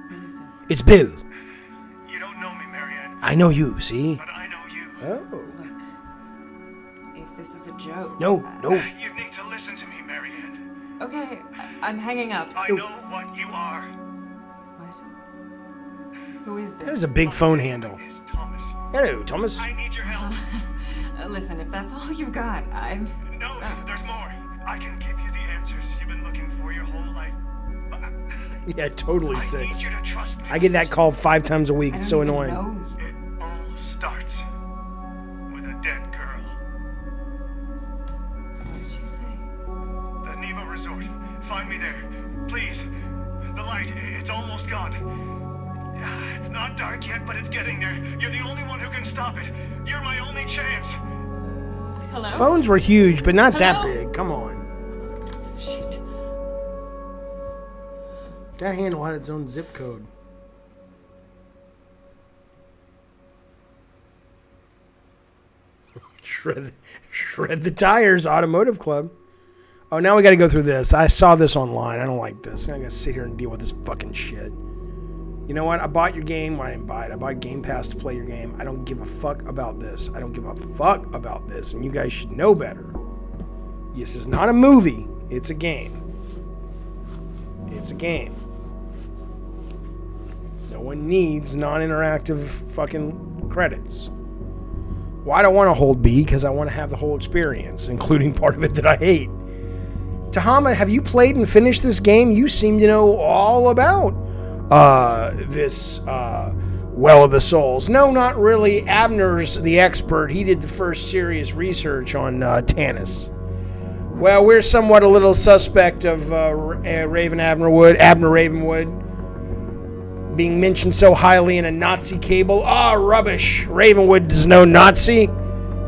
Who is this? It's Bill. you don't know me, Marianne, I know you, see? but I know you. Oh. Look, if this is a joke. No. You need to listen to me, Marianne. Okay, I'm hanging up. I know what you are. What? Who is this? That is a big phone handle. Is Thomas. Hello, Thomas. I need your help. Listen, if that's all you've got, I'm. No, there's more. I can give you the answers you've been looking for your whole life. But Yeah, totally I six. need you to trust me. I get that call 5 times a week. I It's don't so even annoying. know you. It all starts with a dead girl. What did you say? The Neva Resort. Find me there. Please. The light, it's almost gone. It's not dark yet, but it's getting there. You're the only one who can stop it. You're my only chance. Hello? Phones were huge, but not that Hello? big. Come on. Shit. That handle had its own zip code. Shred the tires, Automotive Club. Oh, now we got to go through this. I saw this online. I don't like this. I got to sit here and deal with this fucking shit. You know what? I bought your game. Well, I didn't buy it. I bought Game Pass to play your game. I don't give a fuck about this. I don't give a fuck about this. And you guys should know better. This is not a movie. It's a game. It's a game. No one needs non-interactive fucking credits. Well, I don't want to hold B because I want to have the whole experience, including part of it that I hate. Tahama, have you played and finished this game? You seem to know all about this Well of the Souls. No, not really. Abner's the expert. He did the first serious research on Tanis. Well, we're somewhat a little suspect of Abner Ravenwood being mentioned so highly in a Nazi cable. Rubbish. Ravenwood is no Nazi.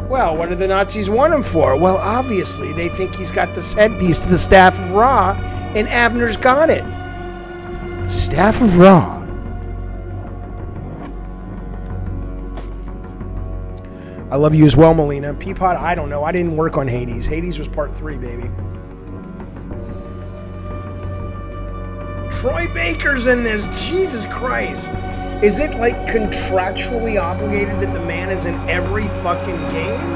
Well, what do the Nazis want him for? Well, obviously, they think he's got this headpiece to the Staff of Ra, and Abner's got it. Staff of Ra. I love you as well, Melina. Peapod, I don't know. I didn't work on Hades. Hades was part 3, baby. Troy Baker's in this. Jesus Christ. Is it like contractually obligated that the man is in every fucking game?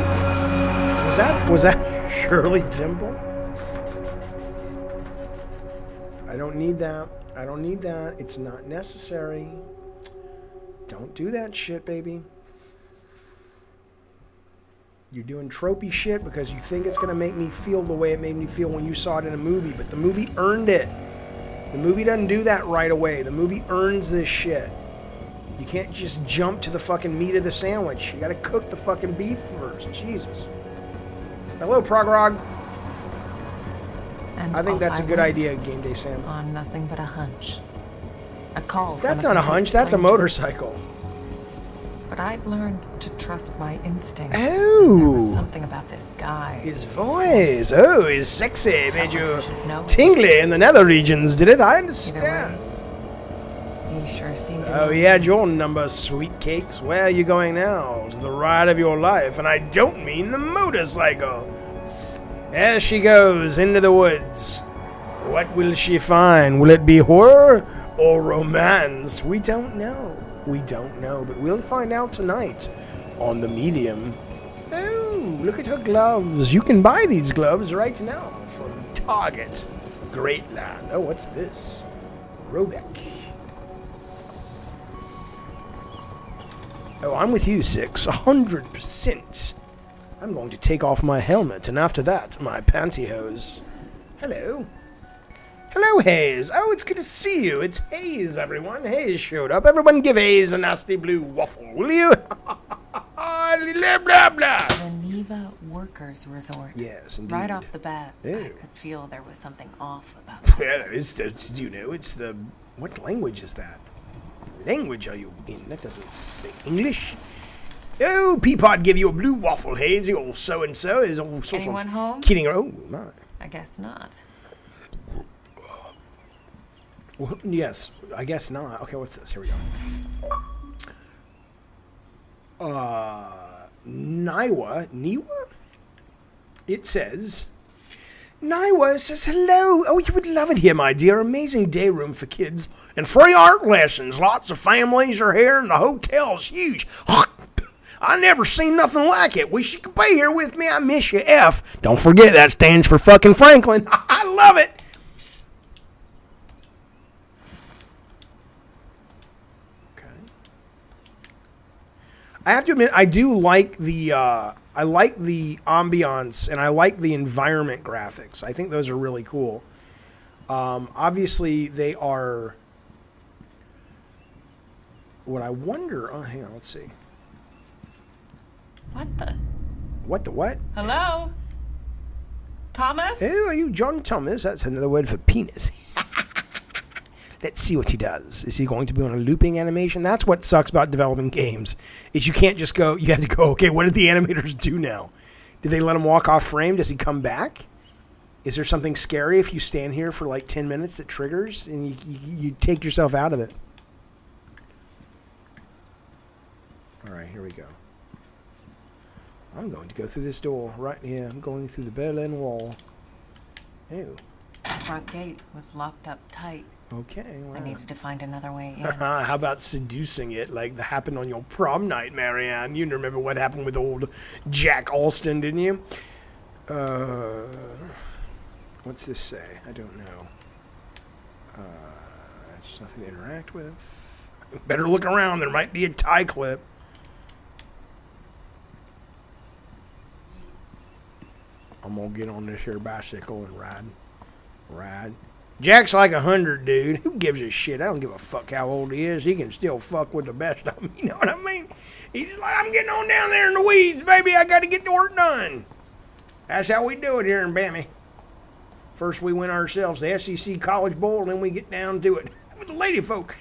Was that Shirley Temple? I don't need that. I don't need that. It's not necessary. Don't do that shit, baby. You're doing tropey shit because you think it's going to make me feel the way it made me feel when you saw it in a movie, but the movie earned it. The movie doesn't do that right away. The movie earns this shit. You can't just jump to the fucking meat of the sandwich. You got to cook the fucking beef first. Jesus. Hello, Prog-Rog. And I think off that's a I good went idea, Game Day Sam. On nothing but a hunch. A call. from That's not a hunch. That's a stranger. motorcycle. But I'd learned to trust my instincts. Oh. There was something about this guy. His voice. Oh, his sexy. Made Felt like you I should know. tingly in the nether regions, did it? I Either understand. way, he sure seemed to Oh, know he had your number, sweet cakes. Where are you going now? To the ride of your life. And I don't mean the motorcycle. As she goes into the woods, what will she find? Will it be horror or romance? We don't know. We don't know, but we'll find out tonight on The Medium. Oh, look at her gloves. You can buy these gloves right now from Target. Great land. Oh, what's this? Robeck. Oh, I'm with you, Six. 100%. I'm going to take off my helmet, and after that, my pantyhose. Hello. Hello, Hayes. Oh, it's good to see you. It's Hayes, everyone. Hayes showed up. Everyone give Hayes a nasty blue waffle, will you? Blah, blah, blah. The Neva Workers Resort. Yes, indeed. Right off the bat, I Ew. could feel there was something off about that. Yeah, it's the, you know, it's the... What language is that? Language are you in? That doesn't say English. Oh, Peapod give you a blue waffle, Hayes. You old so-and-so is all sorts Anyone of home? kidding. Oh, my. I guess not. Well, yes, I guess not. Okay, what's this? Here we go. Niwa? It says... Niwa says hello. Oh, you would love it here, my dear. Amazing day room for kids and free art lessons. Lots of families are here and the hotel's huge. I never seen nothing like it. Wish you could be here with me. I miss you, F. Don't forget that stands for fucking Franklin. I love it. Okay. I have to admit, I do like the ambiance and I like the environment graphics. I think those are really cool. Obviously, they are. What I wonder. Oh, hang on. Let's see. What the? What the what? Hello? Thomas? Oh, are you John Thomas? That's another word for penis. Let's see what he does. Is he going to be on a looping animation? That's what sucks about developing games, is you can't just go, you have to go, okay, what did the animators do now? Did they let him walk off frame? Does he come back? Is there something scary if you stand here for like 10 minutes that triggers and you take yourself out of it? All right, here we go. I'm going to go through this door right here. I'm going through the Berlin Wall. Ew. The front gate was locked up tight. Okay, well. I needed to find another way in. How about seducing it like that happened on your prom night, Marianne? You remember what happened with old Jack Alston, didn't you? What's this say? I don't know. It's nothing to interact with. Better look around. There might be a tie clip. I'm gonna get on this here bicycle and ride. Jack's like 100, dude. Who gives a shit? I don't give a fuck how old he is. He can still fuck with the best of them. You know what I mean? He's like, I'm getting on down there in the weeds, baby. I got to get the work done. That's how we do it here in Bammy. First we win ourselves the SEC College Bowl, and then we get down to it with the lady folk.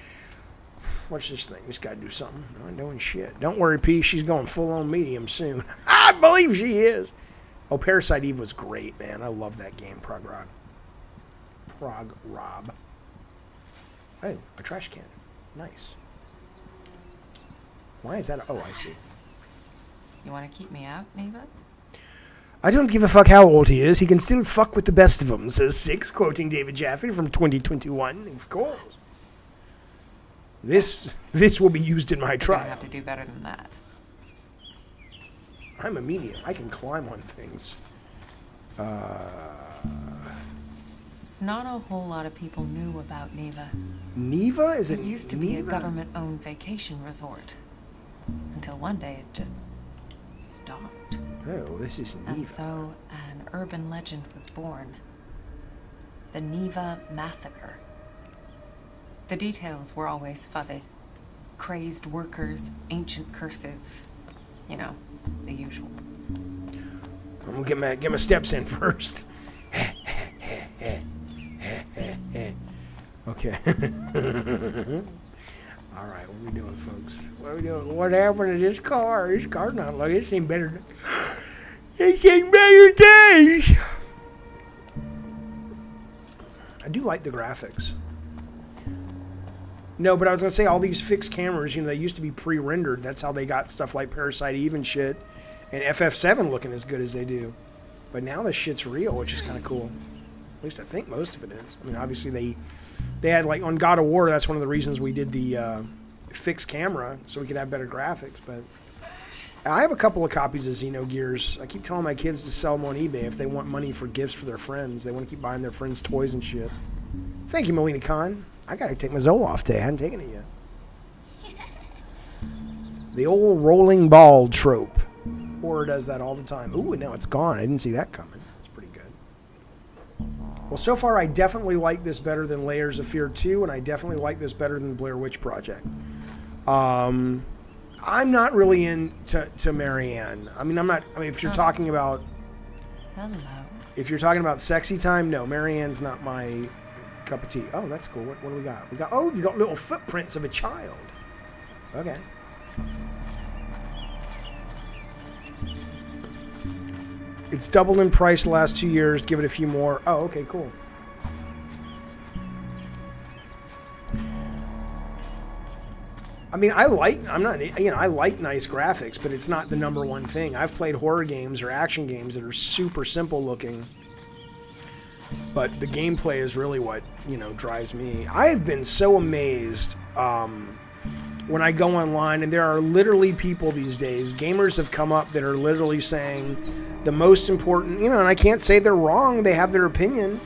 What's this thing? Just got to do something. I'm doing shit. Don't worry, P. She's going full-on medium soon. I believe she is. Oh, Parasite Eve was great, man. I love that game, Prog Rob. Oh, a trash can. Nice. Why is that? Oh, I see. You want to keep me out, Neva? I don't give a fuck how old he is. He can still fuck with the best of them, says Six, quoting David Jaffe from 2021. Of course. This will be used in my You're gonna trial. have to do better than that. I'm a medium. I can climb on things. Not a whole lot of people knew about Neva. Neva? Is it It used to be a Neva? government-owned vacation resort. Until one day it just stopped. Oh, this is And Neva. so an urban legend was born. The Neva Massacre. The details were always fuzzy. Crazed workers, ancient curses. You know, the usual. I'm gonna get my steps in first. Okay. All right, what are we doing, folks? What are we doing? What happened to this car? This car's not like it's seen better. It's seen better days. I do like the graphics. No, but I was gonna say all these fixed cameras, you know, they used to be pre-rendered. That's how they got stuff like Parasite Eve and shit, and FF7 looking as good as they do. But now this shit's real, which is kind of cool. At least I think most of it is. I mean, obviously they had, like, on God of War, that's one of the reasons we did the fixed camera, so we could have better graphics. But I have a couple of copies of Xenogears. I keep telling my kids to sell them on eBay if they want money for gifts for their friends. They want to keep buying their friends toys and shit. Thank you, Melina Khan. I got to take my Zoloft today. I hadn't taken it yet. The old rolling ball trope. Horror does that all the time. Ooh, and now it's gone. I didn't see that coming. It's pretty good. Well, so far, I definitely like this better than Layers of Fear 2, and I definitely like this better than the Blair Witch Project. I'm not really into Marianne. I mean, if you're talking about... Hello. If you're talking about sexy time, no, Marianne's not my cup of tea. Oh, that's cool. What do we got? You've got little footprints of a child. Okay. It's doubled in price the last 2 years. Give it a few more. Oh, okay, cool. I mean, I like nice graphics, but it's not the number one thing. I've played horror games or action games that are super simple looking, but the gameplay is really what, drives me. I have been so amazed when I go online, and there are literally people these days, gamers have come up that are literally saying the most important, and I can't say they're wrong, they have their opinion,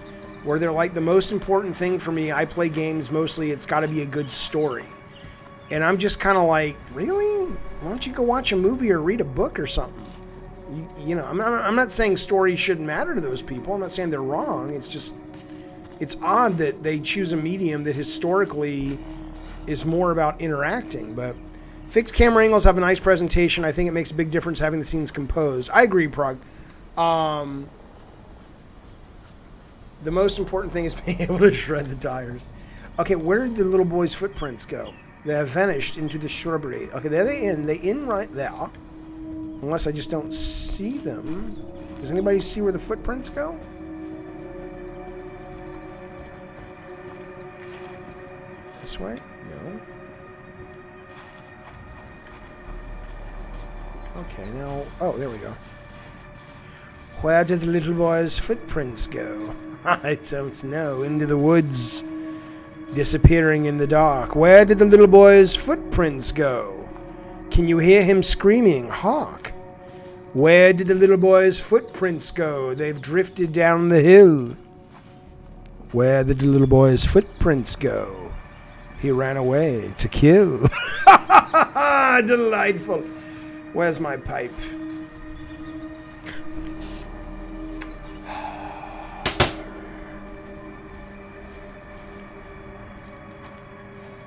where they're like, the most important thing for me, I play games mostly, it's got to be a good story. And I'm just kind of like, really? Why don't you go watch a movie or read a book or something? I'm not saying stories shouldn't matter to those people. I'm not saying they're wrong. It's just, it's odd that they choose a medium that historically is more about interacting. But fixed camera angles have a nice presentation. I think it makes a big difference having the scenes composed. I agree, Prog. The most important thing is being able to shred the tires. Okay, where did the little boy's footprints go? They have vanished into the shrubbery. Okay, there they in. They in right there. Unless I just don't see them. Does anybody see where the footprints go? This way? No. Okay, now... Oh, there we go. Where did the little boy's footprints go? I don't know. Into the woods. Disappearing in the dark. Where did the little boy's footprints go? Can you hear him screaming? Hark! Where did the little boy's footprints go? They've drifted down the hill. Where did the little boy's footprints go? He ran away to kill. Delightful. Where's my pipe?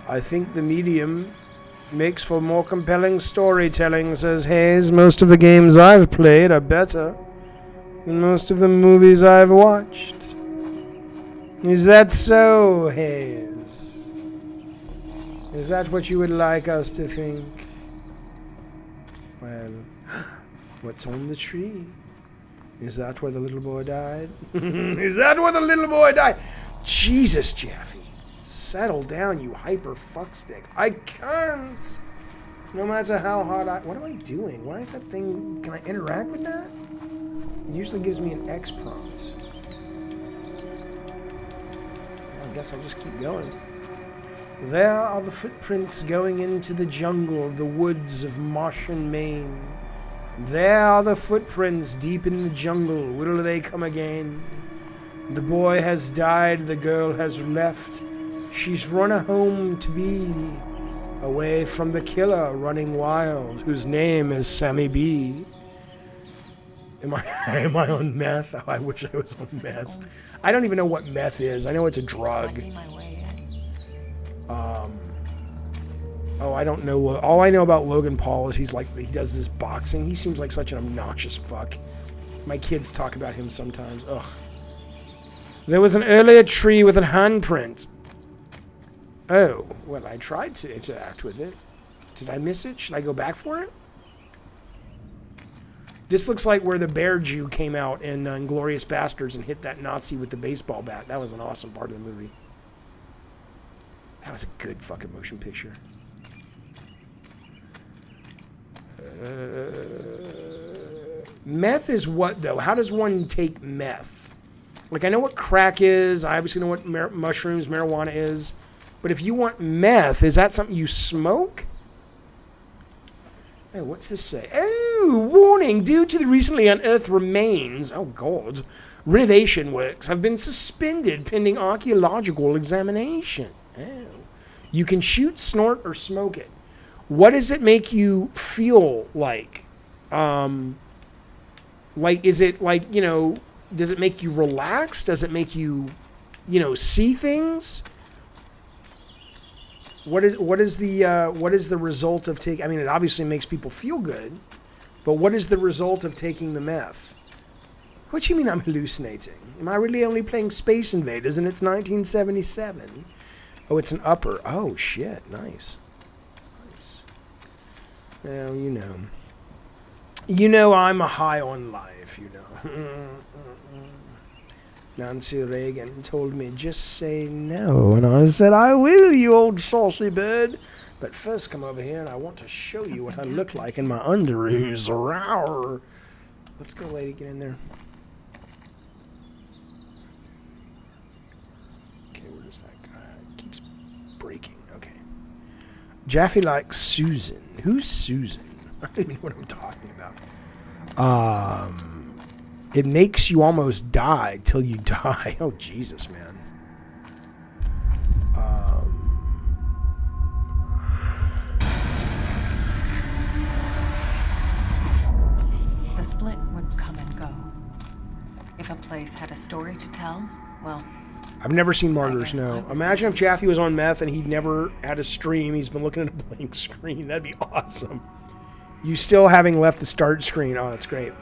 I think the medium makes for more compelling storytelling, says Hayes. Most of the games I've played are better than most of the movies I've watched. Is that so, Hayes? Is that what you would like us to think? Well, what's on the tree? Is that where the little boy died? Is that where the little boy died? Jesus, Jaffe. Settle down, you hyper fuckstick. I can't. No matter how hard What am I doing? Why is that thing... Can I interact with that? It usually gives me an X prompt. I guess I'll just keep going. There are the footprints going into the jungle of the woods of Martian Maine. There are the footprints deep in the jungle. Will they come again? The boy has died, the girl has left. She's run home to be away from the killer running wild, whose name is Sammy B. Am I on meth? Oh, I wish I was on meth. I don't even know what meth is. I know it's a drug. My way in. Oh, I don't know. All I know about Logan Paul is he does this boxing. He seems like such an obnoxious fuck. My kids talk about him sometimes. Ugh. There was an earlier tree with a handprint. Oh, well, I tried to interact with it. Did I miss it? Should I go back for it? This looks like where the bear Jew came out in Inglourious Bastards and hit that Nazi with the baseball bat. That was an awesome part of the movie. That was a good fucking motion picture. Meth is what, though? How does one take meth? Like, I know what crack is. I obviously know what mushrooms, marijuana is. But if you want meth, is that something you smoke? Oh, what's this say? Oh, warning. Due to the recently unearthed remains, oh, God, renovation works have been suspended pending archaeological examination. Oh. You can shoot, snort, or smoke it. What does it make you feel like? Like, is it like, you know, does it make you relax? Does it make you, you know, see things? What is the result of taking? I mean, it obviously makes people feel good, but what is the result of taking the meth? What do you mean I'm hallucinating? Am I really only playing Space Invaders and it's 1977? Oh, it's an upper. Oh shit, nice. Well, you know I'm a high on life, you know. Nancy Reagan told me, just say no. And I said, I will, you old saucy bird. But first come over here and I want to show you what I look like in my underoos. Rawr. Let's go, lady, get in there. Okay, where's that guy? It keeps breaking. Okay. Jaffe likes Susan. Who's Susan? I don't even know what I'm talking about. It makes you almost die till you die. Oh, Jesus, man. The split would come and go. If a place had a story to tell, well... I've never seen Martyrs, no. Imagine if Jaffe was on meth and he'd never had a stream. He's been looking at a blank screen. That'd be awesome. You still having left the start screen. Oh, that's great.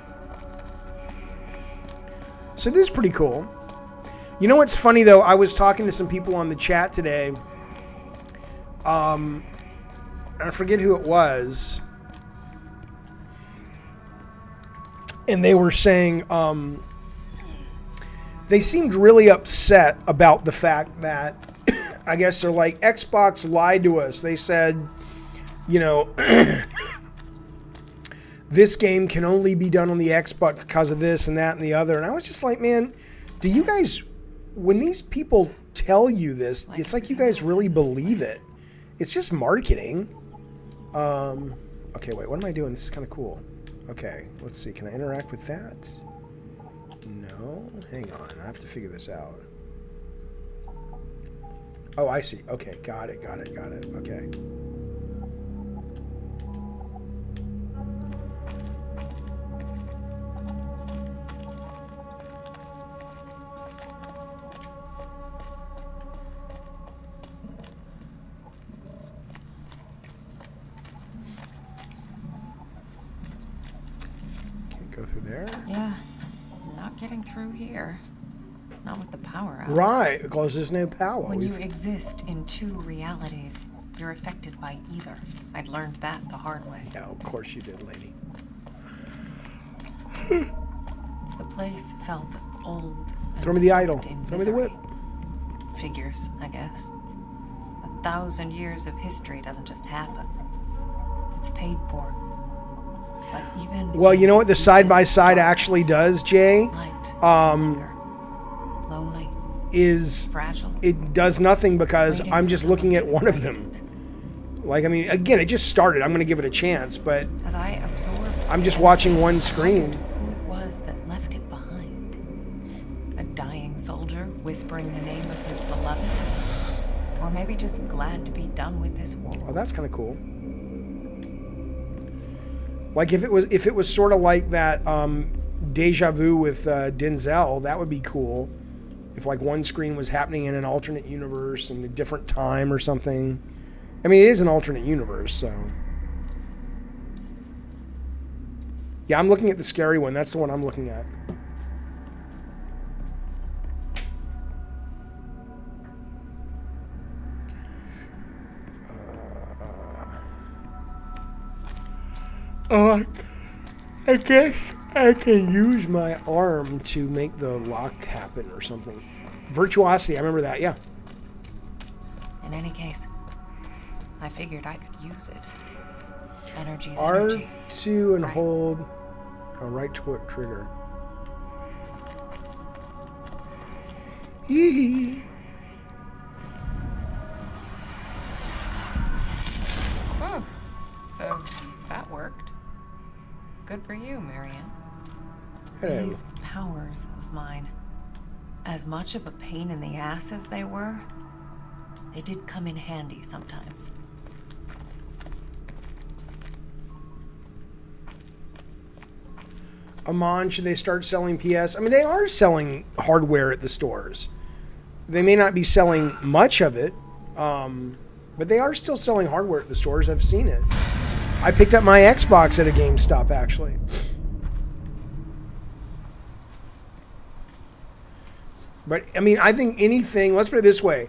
So this is pretty cool. You know what's funny, though? I was talking to some people on the chat today. I forget who it was. And they were saying... they seemed really upset about the fact that, I guess they're like, Xbox lied to us. They said, you know, this game can only be done on the Xbox because of this and that and the other. And I was just like, man, do you guys, when these people tell you this, it's like you guys really believe it. It's just marketing. Okay, wait, what am I doing? This is kind of cool. Okay, let's see. Can I interact with that? No, hang on. I have to figure this out. Oh, I see. Okay, got it. Okay. Can't go through there? Yeah. Not getting through here. Not with the power out. Right, because there's no power. When you exist in two realities, you're affected by either. I'd learned that the hard way. No, of course you did, lady. The place felt old. Throw me the idol. Throw me the whip. Figures, I guess. 1,000 years of history doesn't just happen. It's paid for. But even well, you know what the side by side actually does, Jay? Light, anger, lonely. is fragile. it does nothing because Waiting I'm for just looking at someone one to of them. fix it. Like, I mean, again, it just started. I'm going to give it a chance, but As I absorbed I'm just it, watching one I screen. wondered who it was that left it behind. A dying soldier whispering the name of his beloved? Or maybe just glad to be done with this world. Oh, that's kind of cool. Like if it was sort of like that Deja Vu with Denzel, that would be cool. If like one screen was happening in an alternate universe and a different time or something. I mean, it is an alternate universe, so. Yeah, I'm looking at the scary one. That's the one I'm looking at. Oh, I guess I can use my arm to make the lock happen or something. Virtuosity, I remember that, yeah. In any case, I figured I could use it. Energy's R2 energy. and Right. hold a right trigger. Hee. Oh, so that worked. Good for you, Marianne. Hello. These powers of mine, as much of a pain in the ass as they were, they did come in handy sometimes. Amon, should they start selling PS? I mean, they are selling hardware at the stores. They may not be selling much of it, but they are still selling hardware at the stores. I've seen it. I picked up my Xbox at a GameStop, actually. But, I mean, I think anything, let's put it this way.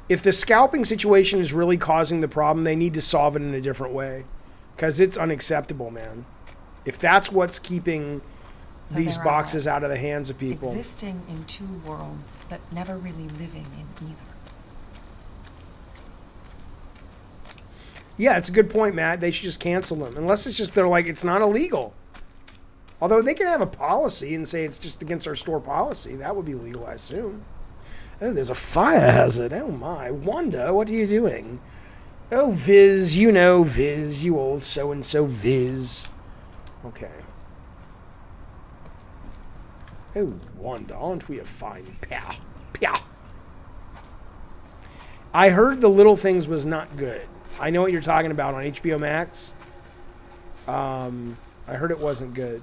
If the scalping situation is really causing the problem, they need to solve it in a different way. Because it's unacceptable, man. If that's what's keeping So these there are boxes us, out of the hands of people. existing in two worlds, but never really living in either. Yeah, it's a good point, Matt. They should just cancel them. Unless it's just, they're like, it's not illegal. Although they can have a policy and say it's just against our store policy. That would be legal, I assume. Oh, there's a fire hazard. Oh my. Wanda, what are you doing? Oh, Viz, you know Viz, you old so-and-so Viz. Okay. Oh, Wanda, aren't we a fine pair? Pia. I heard The Little Things was not good. I know what you're talking about on HBO Max. I heard it wasn't good.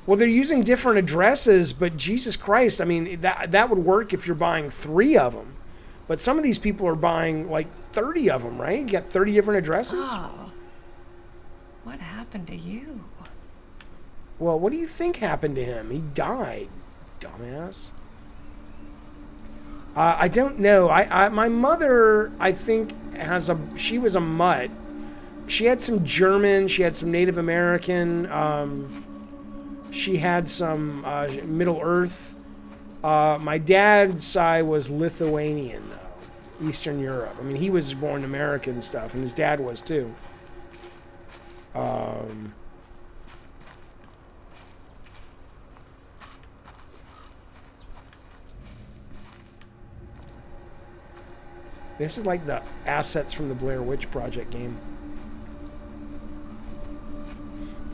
Well, they're using different addresses, but Jesus Christ, I mean, that would work if you're buying 3 of them. But some of these people are buying like 30 of them, right? You got 30 different addresses? Oh, what happened to you? Well, what do you think happened to him? He died, dumbass. I don't know. My mother, I think, she was a mutt. She had some German, she had some Native American, she had some Middle Earth. My dad's side was Lithuanian, though. Eastern Europe. I mean, he was born American and stuff, and his dad was too. This is like the assets from the Blair Witch Project game.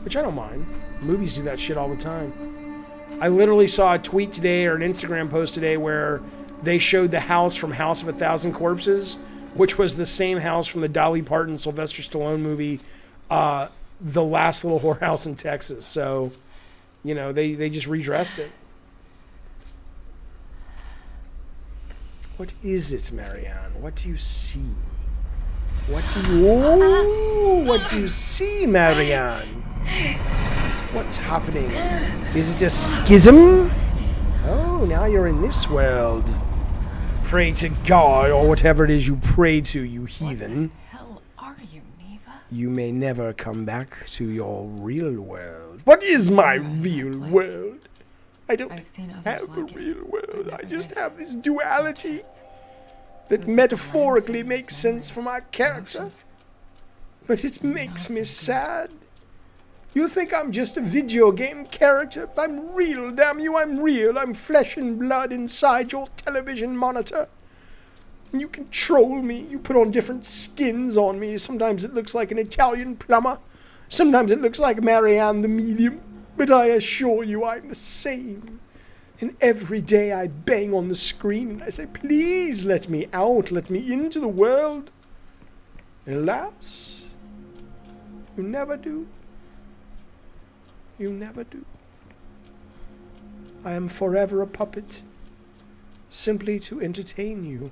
Which I don't mind. Movies do that shit all the time. I literally saw a tweet today or an Instagram post today where they showed the house from House of a Thousand Corpses, which was the same house from the Dolly Parton Sylvester Stallone movie, The Last Little Whorehouse in Texas. So, you know, they just redressed it. What is it, Marianne? What do you see? What do you see, Marianne? What's happening? Is it a schism? Oh, now you're in this world. Pray to God, or whatever it is you pray to, you heathen. What the hell are you, Neva? You may never come back to your real world. What is my real place. world? I don't I've seen others have a like it, real world. but I never just this have this duality intense. that Those metaphorically random makes sense for my memories, character. emotions. But it makes me Nothing good. sad. You think I'm just a video game character? I'm real, damn you, I'm real. I'm flesh and blood inside your television monitor. And you control me. You put on different skins on me. Sometimes it looks like an Italian plumber. Sometimes it looks like Marianne the medium. But I assure you I'm the same. And every day I bang on the screen and I say, please let me out. Let me into the world. And alas, you never do. You never do. I am forever a puppet, simply to entertain you.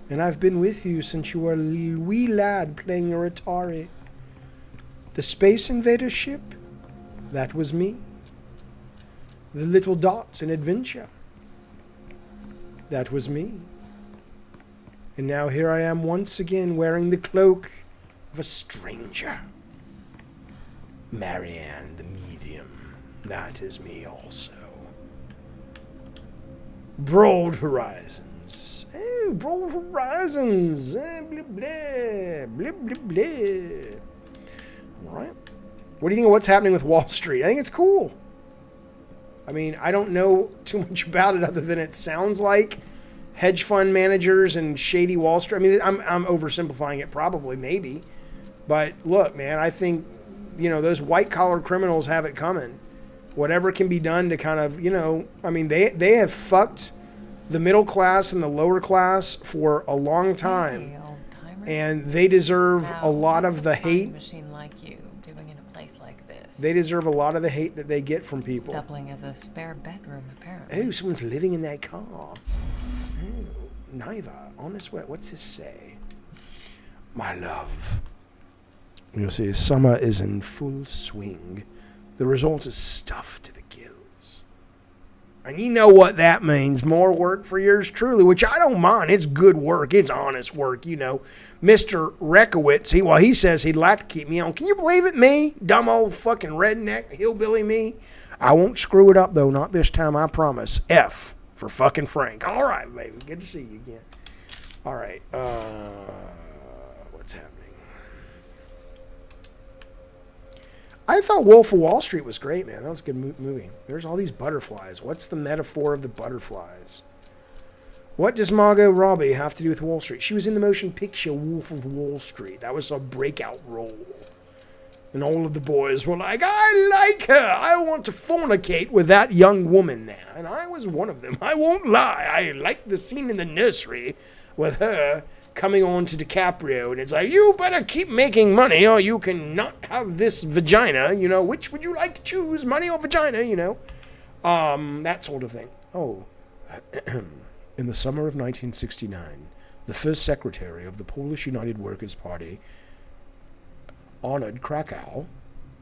And I've been with you since you were a wee lad playing your Atari. The Space Invader ship, that was me. The little dots in Adventure, that was me. And now here I am once again wearing the cloak of a stranger. Marianne the medium, that is me also. Broad Horizons. Oh, Broad Horizons. Blah, blah, blah, blah, blah. All right. What do you think of what's happening with Wall Street? I think it's cool. I mean, I don't know too much about it other than it sounds like hedge fund managers and shady Wall Street. I mean, I'm oversimplifying it probably, maybe. But look, man, I think, you know, those white-collar criminals have it coming. Whatever can be done to kind of, you know, I mean, they have fucked the middle class and the lower class for a long time. Hey, old-timer. And they deserve Now, a lot what's of the a flying hate. machine like you doing in a place like this? They deserve a lot of the hate that they get from people. Doubling as a spare bedroom, apparently. Oh, someone's living in that car. Oh, Niva, honest way. What's this say? My love. You'll see, summer is in full swing. The result is stuffed to the gills. And you know what that means. More work for yours truly, which I don't mind. It's good work. It's honest work, you know. Mr. Rekowitz, he says he'd like to keep me on. Can you believe it? Me? Dumb old fucking redneck hillbilly me? I won't screw it up, though. Not this time, I promise. F for fucking Frank. All right, baby. Good to see you again. All right. What's happening? I thought Wolf of Wall Street was great, man. That was a good movie. There's all these butterflies. What's the metaphor of the butterflies? What does Margot Robbie have to do with Wall Street? She was in the motion picture Wolf of Wall Street. That was a breakout role. And all of the boys were like, I like her. I want to fornicate with that young woman there. And I was one of them. I won't lie. I liked the scene in the nursery with her coming on to DiCaprio. And it's like, you better keep making money or you can not have this vagina. You know, which would you like to choose, money or vagina, you know? That sort of thing. Oh. In the summer of 1969, the first secretary of the Polish United Workers' Party honored Krakow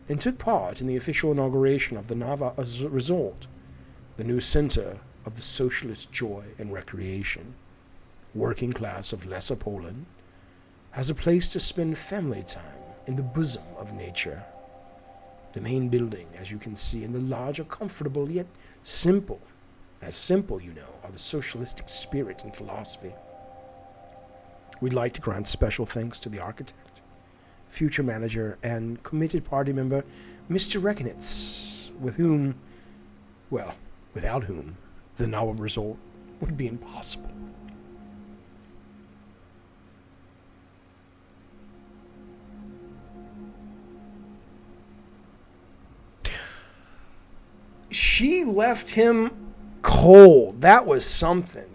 and took part in the official inauguration of the Nava Resort, the new center of the socialist joy and recreation. Working class of Lesser Poland has a place to spend family time in the bosom of nature. The main building, as you can see, and the large are comfortable yet simple. As simple, you know, are the socialistic spirit and philosophy. We'd like to grant special thanks to the architect, future manager, and committed party member, Mr. Rekonitz, without whom the Nava Resort would be impossible. She left him cold. That was something.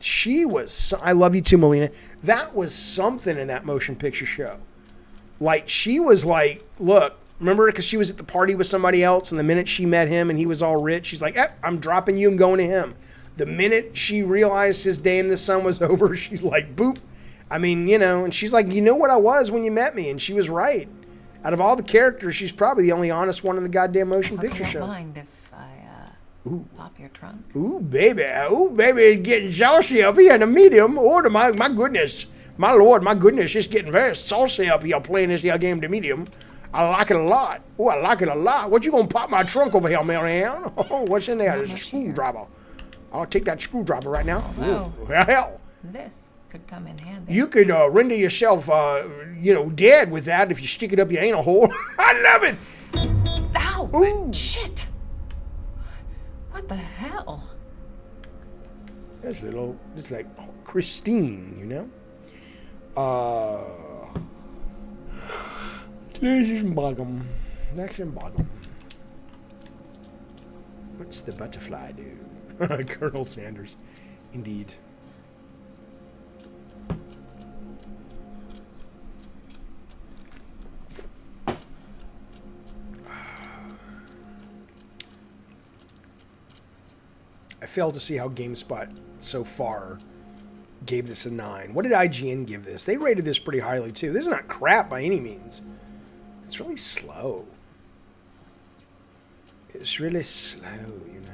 I love you too, Melina. That was something in that motion picture show. Like, she was like, look, remember, because she was at the party with somebody else, and the minute she met him and he was all rich, she's like, I'm dropping you and going to him. The minute she realized his day in the sun was over, she's like, boop. I mean, you know, and she's like, you know what I was when you met me, and she was right. Out of all the characters, she's probably the only honest one in the goddamn motion picture show. Mind if I pop your trunk? Ooh, baby, it's getting saucy up here in the medium. Oh, my goodness. My lord, my goodness, it's getting very saucy up here playing this here game, the medium. I like it a lot. Oh, I like it a lot. What you gonna pop my trunk over here, Marianne? Oh, what's in there? There's a screwdriver. I'll take that screwdriver right now. Oh, Hell. this could come in handy. You could render yourself, dead with that if you stick it up your anal hole. I love it. Ooh. Shit! What the hell? That's little, it's like Christine, you know? Action bottom. Action bottom. What's the butterfly do? Colonel Sanders. Indeed. I failed to see how GameSpot so far gave this a 9. What did IGN give this? They rated this pretty highly too. This is not crap by any means. It's really slow. It's really slow, you know.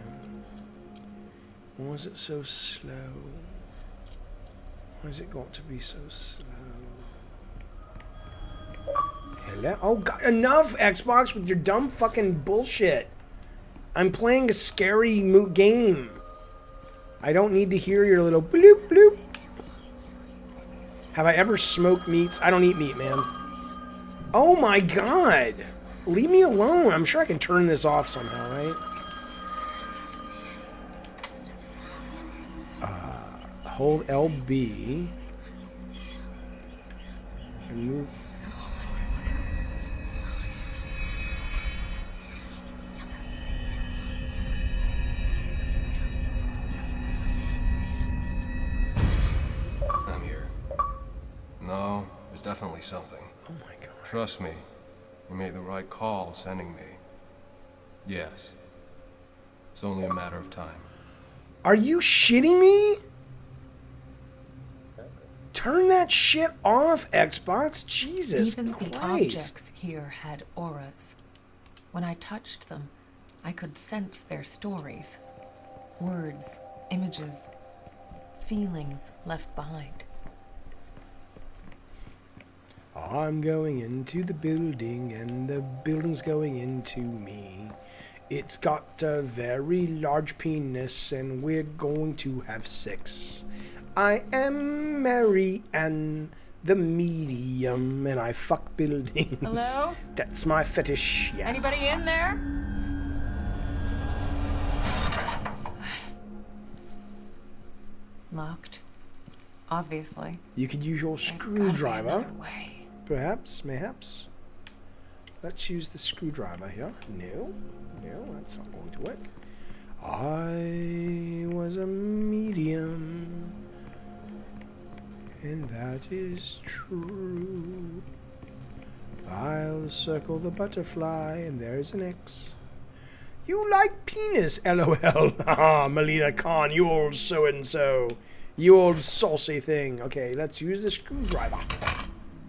Why is it so slow? Why has it got to be so slow? Hello? Oh God, enough, Xbox, with your dumb fucking bullshit. I'm playing a scary game. I don't need to hear your little bloop bloop. Have I ever smoked meats? I don't eat meat, man. Oh my God. Leave me alone. I'm sure I can turn this off somehow, right? Hold LB. And move. I'm here. No, there's definitely something. Oh my God. Trust me, you made the right call sending me. Yes. It's only a matter of time. Are you shitting me? Turn that shit off, Xbox. Jesus Even Christ. the objects here had auras. When I touched them, I could sense their stories. Words, images, feelings left behind. I'm going into the building and the building's going into me. It's got a very large penis and we're going to have sex. I am Mary Ann, the medium, and I fuck buildings. Hello? That's my fetish. Yeah. Anybody in there? Locked. Obviously. You could use your There's gotta be screwdriver. another way. Perhaps, mayhaps. Let's use the screwdriver here. No, that's not going to work. I was a medium, and that is true. I'll circle the butterfly, and there's an X. You like penis, LOL. Ah, Melina Khan, you old so-and-so. You old saucy thing. Okay, let's use the screwdriver.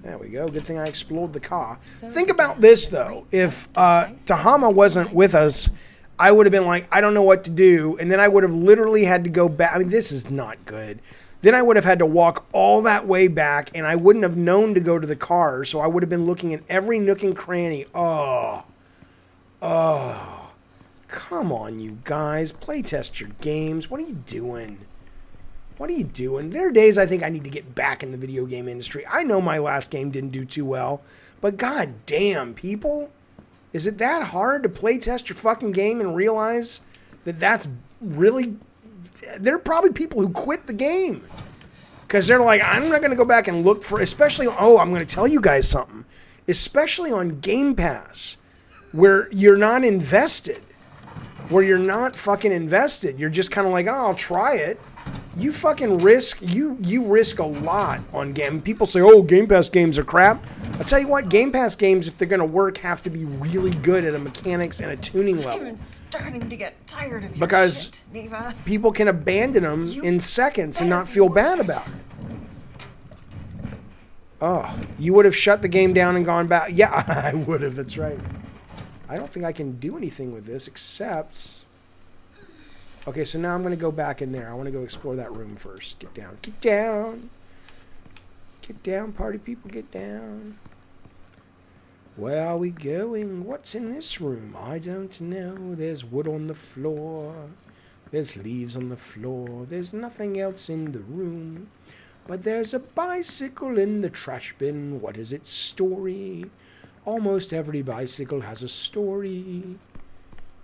There we go. Good thing I explored the car. Think about this, though. If Tahama wasn't with us, I would have been like, I don't know what to do. And then I would have literally had to go back. I mean, this is not good. Then I would have had to walk all that way back, and I wouldn't have known to go to the car. So I would have been looking at every nook and cranny. Oh. Come on, you guys. Play test your games. What are you doing? What are you doing? There are days I think I need to get back in the video game industry. I know my last game didn't do too well, but god damn, people. Is it that hard to play test your fucking game and realize that that's really... There are probably people who quit the game because they're like, I'm not going to go back and look for... Especially... Oh, I'm going to tell you guys something. Especially on Game Pass, where you're not invested. Where you're not fucking invested. You're just kind of like, oh, I'll try it. You fucking risk, you risk a lot on game. People say, oh, Game Pass games are crap. I'll tell you what, Game Pass games, if they're going to work, have to be really good at a mechanics and a tuning level. I'm starting to get tired of your Because shit, Neva. people can abandon them in seconds and not feel bad about it. Oh, you would have shut the game down and gone back. Yeah, I would have, that's right. I don't think I can do anything with this except... Okay, so now I'm going to go back in there. I want to go explore that room first. Get down. Get down. Get down, party people. Get down. Where are we going? What's in this room? I don't know. There's wood on the floor. There's leaves on the floor. There's nothing else in the room. But there's a bicycle in the trash bin. What is its story? Almost every bicycle has a story.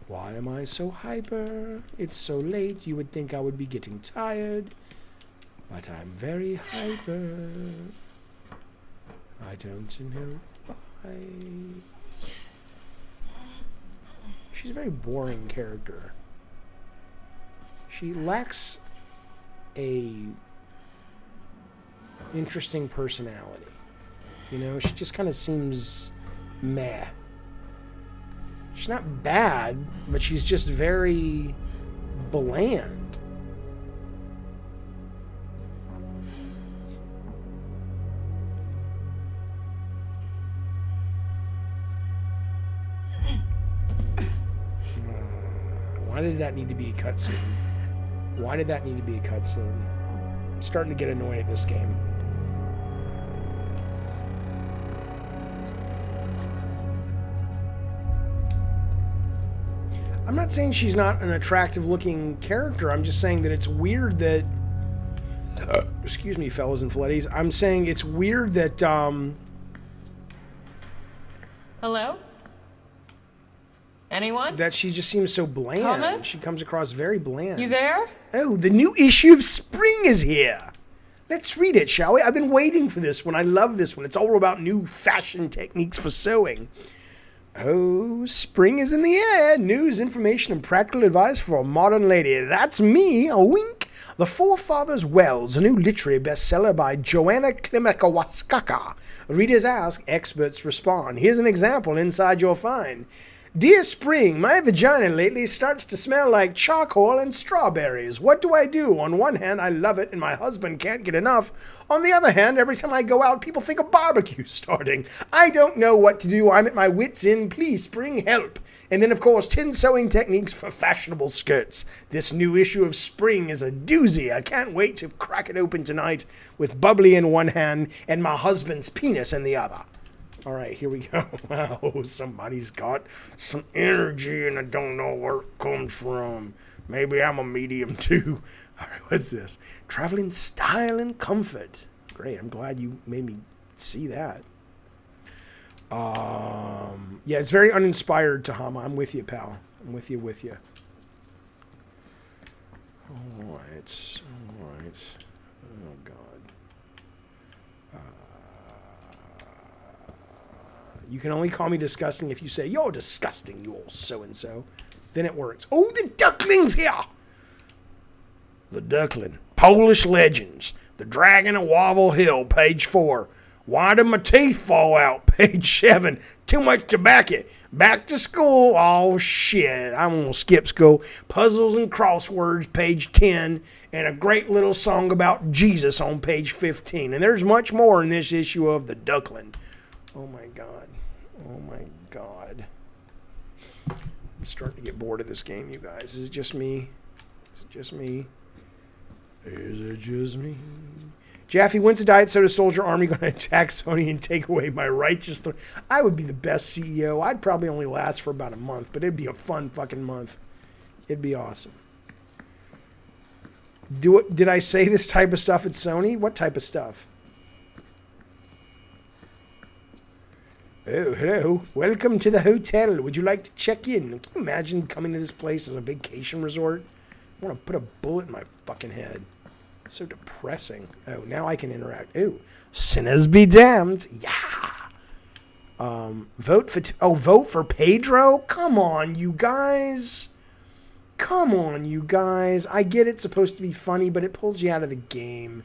Why am I so hyper? It's so late, you would think I would be getting tired. But I'm very hyper. I don't know why. She's a very boring character. She lacks a interesting personality. You know, she just kind of seems meh. She's not bad, but she's just very bland. Why did that need to be a cutscene? Why did that need to be a cutscene? I'm starting to get annoyed at this game. I'm not saying she's not an attractive looking character. I'm just saying that it's weird that... excuse me, fellas and filleties. I'm saying it's weird that... Hello? Anyone? that she just seems so bland. Thomas? She comes across very bland. You there? Oh, the new issue of Spring is here. Let's read it, shall we? I've been waiting for this one. I love this one. It's all about new fashion techniques for sewing. Oh, spring is in the air. News, information, and practical advice for a modern lady. That's me, a wink. The Forefathers' Wells, a new literary bestseller by Joanna Klimakawaskaka. Readers ask, experts respond. Here's an example inside you'll find. Dear Spring, my vagina lately starts to smell like charcoal and strawberries. What do I do? On one hand, I love it and my husband can't get enough. On the other hand, every time I go out, people think a barbecue starting. I don't know what to do. I'm at my wit's end. Please, Spring, help. And then, of course, 10 sewing techniques for fashionable skirts. This new issue of Spring is a doozy. I can't wait to crack it open tonight with bubbly in one hand and my husband's penis in the other. All right, here we go. Wow, somebody's got some energy and I don't know where it comes from. Maybe I'm a medium too. All right, what's this? Traveling style and comfort. Great, I'm glad you made me see that. Yeah, it's very uninspired, Tahama. I'm with you, pal. I'm with you. All right. Oh, God. You can only call me disgusting if you say, you're disgusting, you old so-and-so. Then it works. Oh, the duckling's here! The duckling. Polish legends. The Dragon of Wobble Hill, page 4. Why did my teeth fall out? Page 7. Too much tobacco. Back to school. Oh, shit. I'm going to skip school. Puzzles and crosswords, page 10. And a great little song about Jesus on page 15. And there's much more in this issue of The Duckling. Oh, my God. I'm starting to get bored of this game, you guys. Is it just me? Jaffe, when's the Diet Soda Soldier Army going to attack Sony and take away my righteous throne? I would be the best CEO. I'd probably only last for about a month, but it'd be a fun fucking month. It'd be awesome. Did I say this type of stuff at Sony? What type of stuff? Oh, hello. Welcome to the hotel. Would you like to check in? Can you imagine coming to this place as a vacation resort? I want to put a bullet in my fucking head. It's so depressing. Oh, now I can interact. Oh, sinners be damned. Yeah. Vote for Pedro? Come on, you guys. I get it's supposed to be funny, but it pulls you out of the game.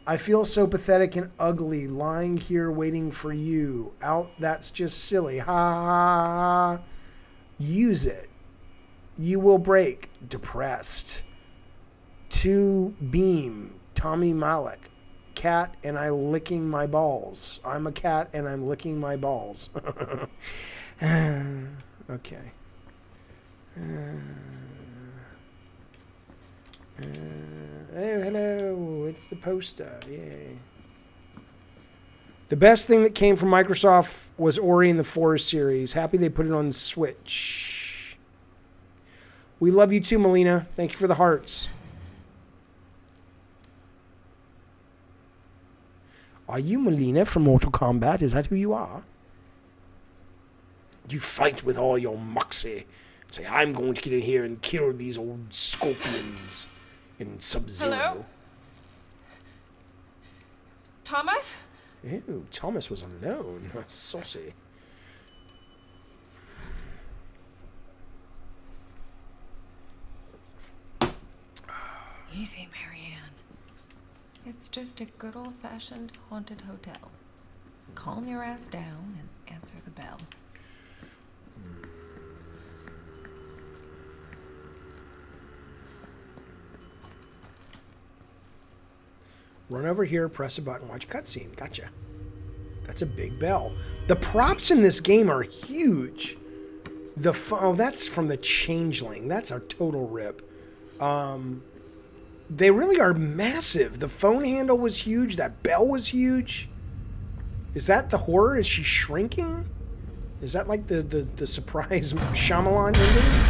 I feel so pathetic and ugly lying here waiting for you. That's just silly. Ha ha ha. Use it. You will break. Depressed. To Beam. Tommy Malik. Cat and I licking my balls. I'm a cat and I'm licking my balls. Okay. Oh, hello. It's the poster. Yay. The best thing that came from Microsoft was Ori and the Forest series. Happy they put it on Switch. We love you too, Melina. Thank you for the hearts. Are you Melina from Mortal Kombat? Is that who you are? You fight with all your moxie. Say, I'm going to get in here and kill these old scorpions in Sub-Zero. Hello? Thomas? Ew, Thomas was alone. Saucy. Easy, Marianne. It's just a good old-fashioned haunted hotel. Calm your ass down and answer the bell. Run over here, press a button, watch cutscene. Gotcha. That's a big bell. The props in this game are huge. Oh, that's from the Changeling. That's a total rip. They really are massive. The phone handle was huge. That bell was huge. Is that the horror? Is she shrinking? Is that like the surprise Shyamalan ending?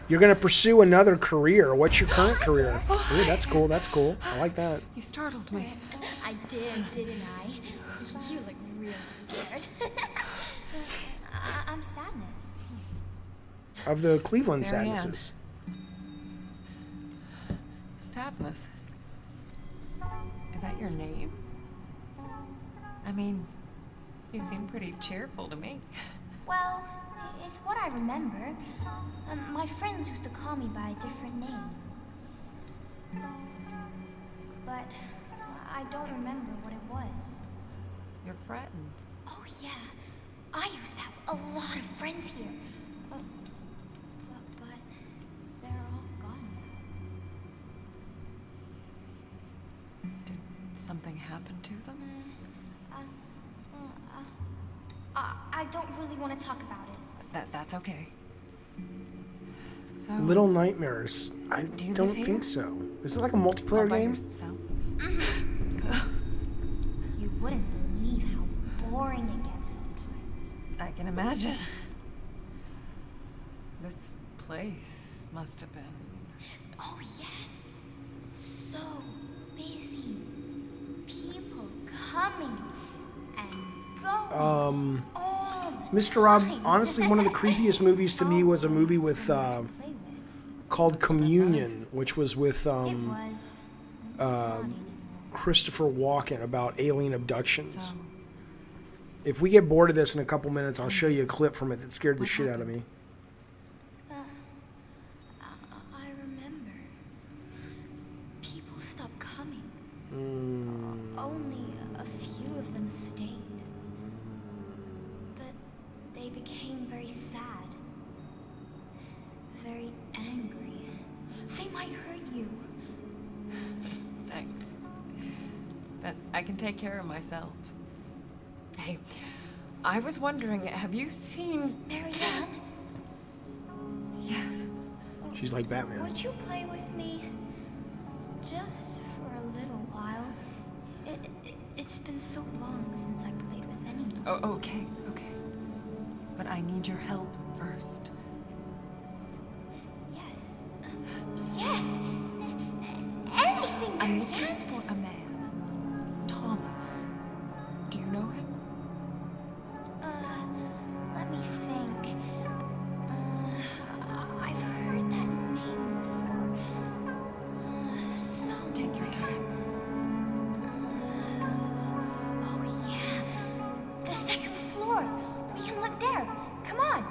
You're going to pursue another career. What's your current career? Ooh, that's cool. That's cool. I like that. You startled me. I did, didn't I? You look real scared. I'm Sadness. Of the Cleveland Marianne. Sadnesses. Sadness. Is that your name? I mean, you seem pretty cheerful to me. Well, it's what I remember. My friends used to call me by a different name. But I don't remember what it was. Your friends. Oh yeah, I used to have a lot of friends here. But they're all gone now. Did something happen to them? I don't really want to talk about it. That's okay. So, Little Nightmares. I Do you don't live here? think so. Is it like a all multiplayer by game? yourself? You wouldn't believe how boring it gets sometimes. I can imagine. This place must have been. Oh yes, so busy. People coming and going. All the Mr. Rob, time. honestly, one of the creepiest movies to me was a movie with Play with. called Communion, which was with It was not anymore. Christopher Walken about alien abductions. So, If we get bored of this in a couple minutes, I'll show you a clip from it that scared the What shit out of me. I remember. People stopped coming. Only a few of them stayed. But they became very sad. Very angry. They might hurt you. thanks. But I can take care of myself. Hey, I was wondering, have you seen... Marianne, Yes. She's like Batman. would you play with me? Just for a little while. It's been so long since I played with anyone. Oh, okay. But I need your help first. Yes. Yes! Anything, I'm Marianne! looking for a man. Thomas. Do you know him? Let me think. I've heard that name before. Take your time. Oh yeah. The second floor. We can look there. Come on.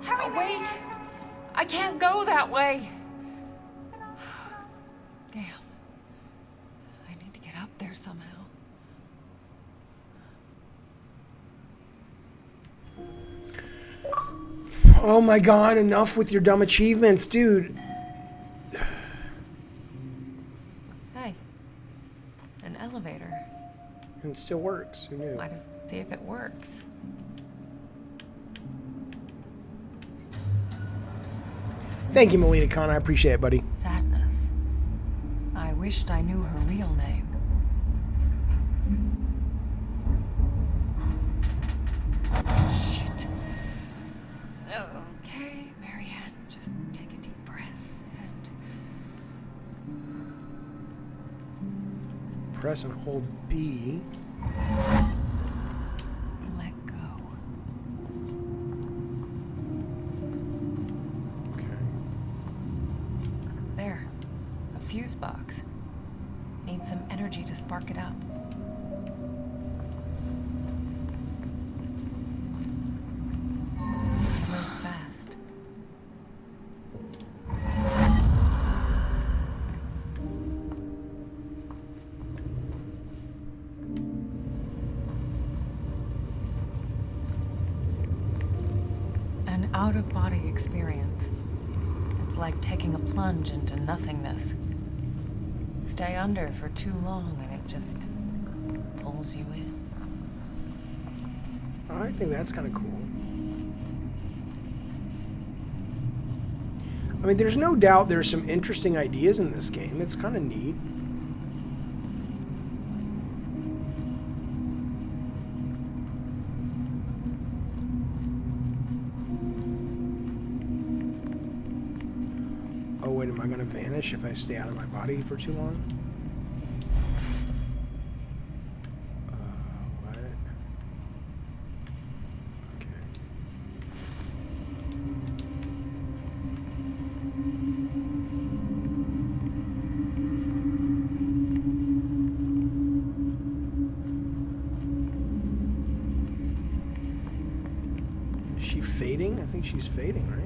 Hurry, Oh, wait! Marianne. I can't go that way! Damn. I need to get up there somehow. Oh my god, enough with your dumb achievements, dude. Hey. An elevator. And it still works. Who knew? Might as well see if it works. Thank you, Melina Khan. I appreciate it, buddy. Sadness. I wished I knew her real name. Shit. Okay, Marianne, just take a deep breath and... Press and hold B. energy to spark it up. Move fast. An out-of-body experience. It's like taking a plunge into nothingness. Stay under for too long and it just pulls you in. I think that's kind of cool. I mean, there's no doubt there's some interesting ideas in this game. It's kind of neat. Oh, wait, am I going to vanish if I stay out of my body for too long? What? Okay. Is she fading? I think she's fading, right?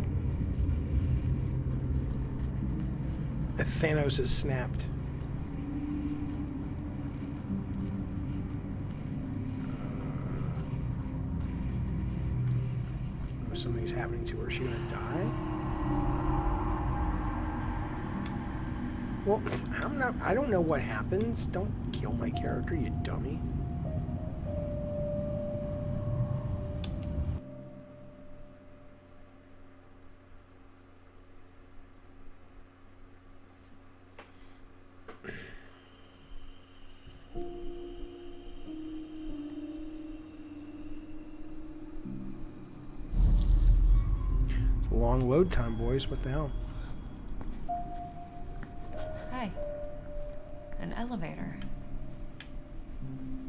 Thanos has snapped. Oh, something's happening to her. Is she gonna die? Well, I don't know what happens. Don't kill my character, you dummy. Long load time, boys. What the hell? Hey, an elevator.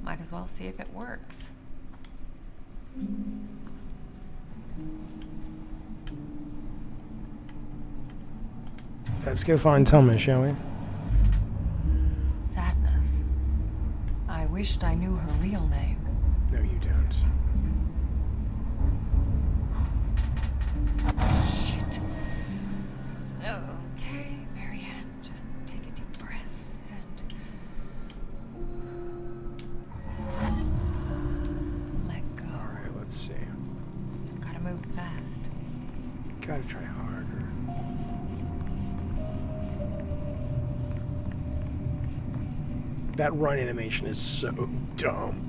Might as well see if it works. Let's go find Thomas, shall we? Sadness. I wished I knew her real name. No, you don't. Shit. Okay, Marianne, just take a deep breath and let go. Alright, let's see. Gotta move fast. Gotta try harder. That run animation is so dumb.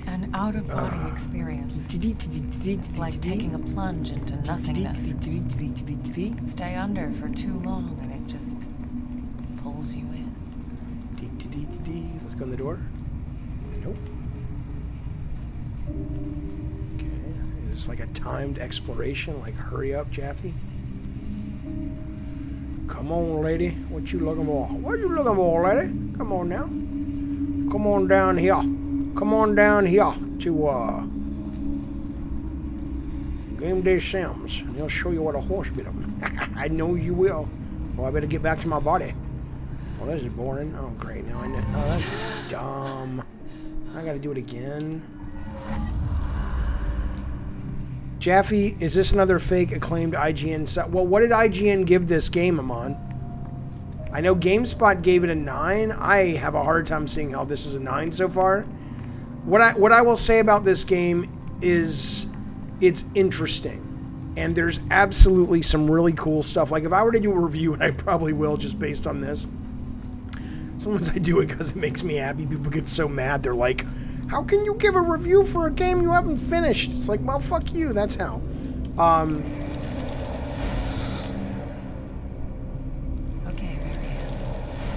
An out-of-body experience. It's like taking a plunge into nothingness. Stay under for too long and it just pulls you in. Let's go in the door. Nope. Okay. It's like a timed exploration, like hurry up, Jaffe. Come on, lady. What you looking for? What you looking for, lady? Come on now. Come on down here. Come on down here to Game Day Sims. And he'll show you what a horse bit him. I know you will. Well, I better get back to my body. Well, this is boring. Oh, great. Now I know. Oh, that's dumb. I gotta do it again. Jaffe, is this another fake acclaimed IGN set? Well, what did IGN give this game, Amon? I know GameSpot gave it a 9. I have a hard time seeing how this is a 9 so far. What I will say about this game is it's interesting. And there's absolutely some really cool stuff. Like if I were to do a review, and I probably will just based on this. Sometimes I do it because it makes me happy. People get so mad. They're like, how can you give a review for a game you haven't finished? It's like, well, fuck you. That's how.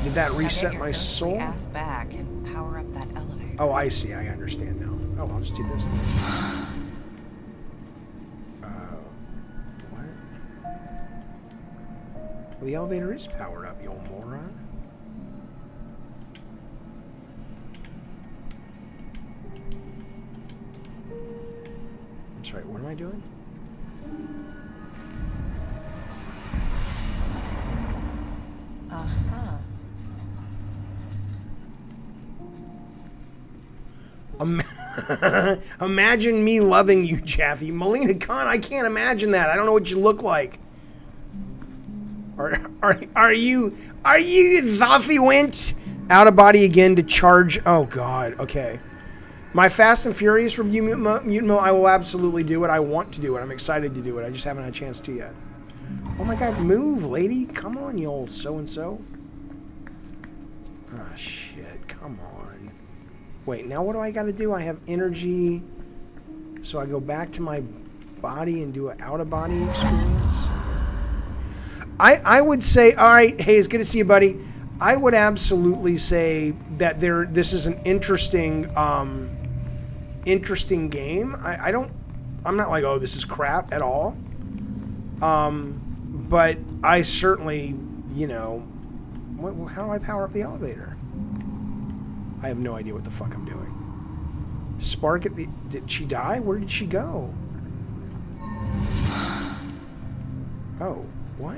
Did that reset my soul? Ass back and power up that elevator. Oh, I see. I understand now. Oh, I'll just do this. What? Well, the elevator is powered up, you old moron. I'm sorry, what am I doing? Imagine me loving you, Jaffe. Melina Khan, I can't imagine that. I don't know what you look like. Are you Jaffe Winch? Out of body again to charge. Oh God. Okay. My Fast and Furious review, Mutant Mo, I will absolutely do it. I want to do it. I'm excited to do it. I just haven't had a chance to yet. Oh my God, move, lady. Come on, you old so-and-so. Ah, shit. Come on. Wait, now what do I got to do? I have energy. So I go back to my body and do an out-of-body experience. I would say, all right, hey, it's good to see you, buddy. I would absolutely say that this is an interesting game. I'm not like, oh, this is crap at all. But I certainly, you know, how do I power up the elevator? I have no idea what the fuck I'm doing. Spark at the, did she die? Where did she go? Oh, what?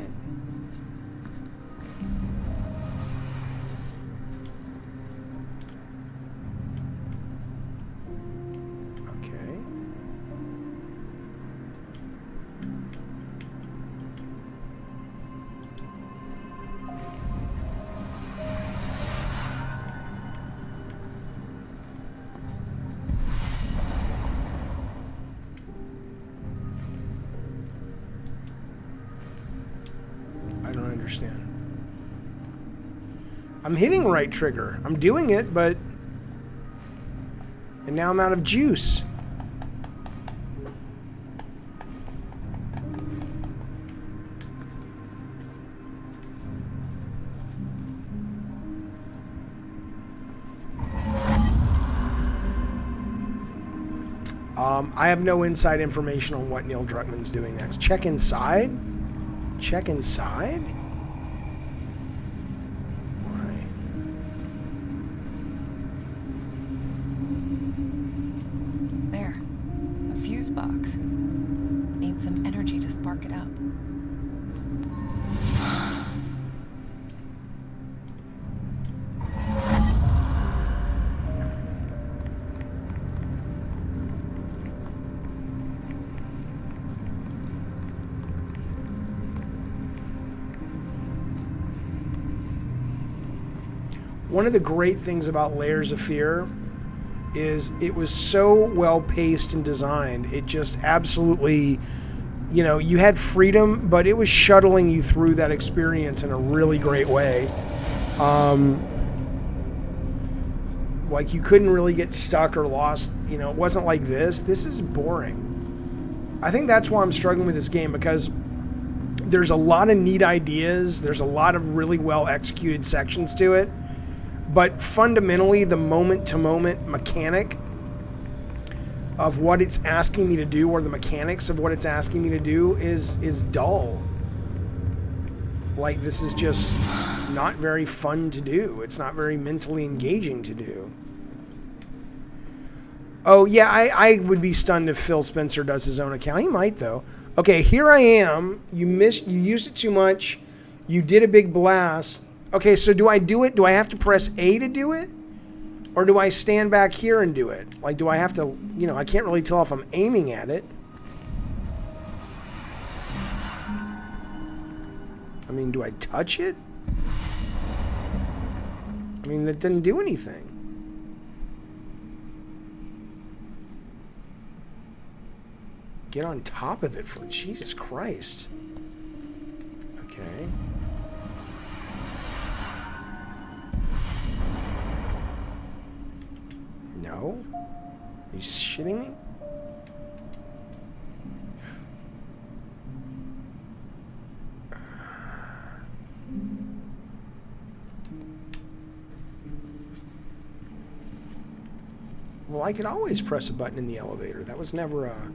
I'm hitting right trigger. I'm doing it, but... And now I'm out of juice. I have no inside information on what Neil Druckmann's doing next. Check inside? Check inside? Box. Need some energy to spark it up. One of the great things about Layers of Fear is it was so well paced and designed. It just absolutely, you know, you had freedom, but it was shuttling you through that experience in a really great way. Like you couldn't really get stuck or lost. You know, it wasn't like this. This is boring. I think that's why I'm struggling with this game, because there's a lot of neat ideas. There's a lot of really well executed sections to it. But fundamentally, the moment-to-moment mechanic of what it's asking me to do, or the mechanics of what it's asking me to do, is dull. Like, this is just not very fun to do. It's not very mentally engaging to do. Oh, yeah, I would be stunned if Phil Spencer does his own account. He might, though. Okay, here I am. You used it too much. You did a big blast. Okay, so do I do it? Do I have to press A to do it? Or do I stand back here and do it? Like, do I have to, you know, I can't really tell if I'm aiming at it. I mean, do I touch it? I mean, that didn't do anything. Get on top of it for Jesus Christ. Okay. No? Are you shitting me? Well, I could always press a button in the elevator. That was never a...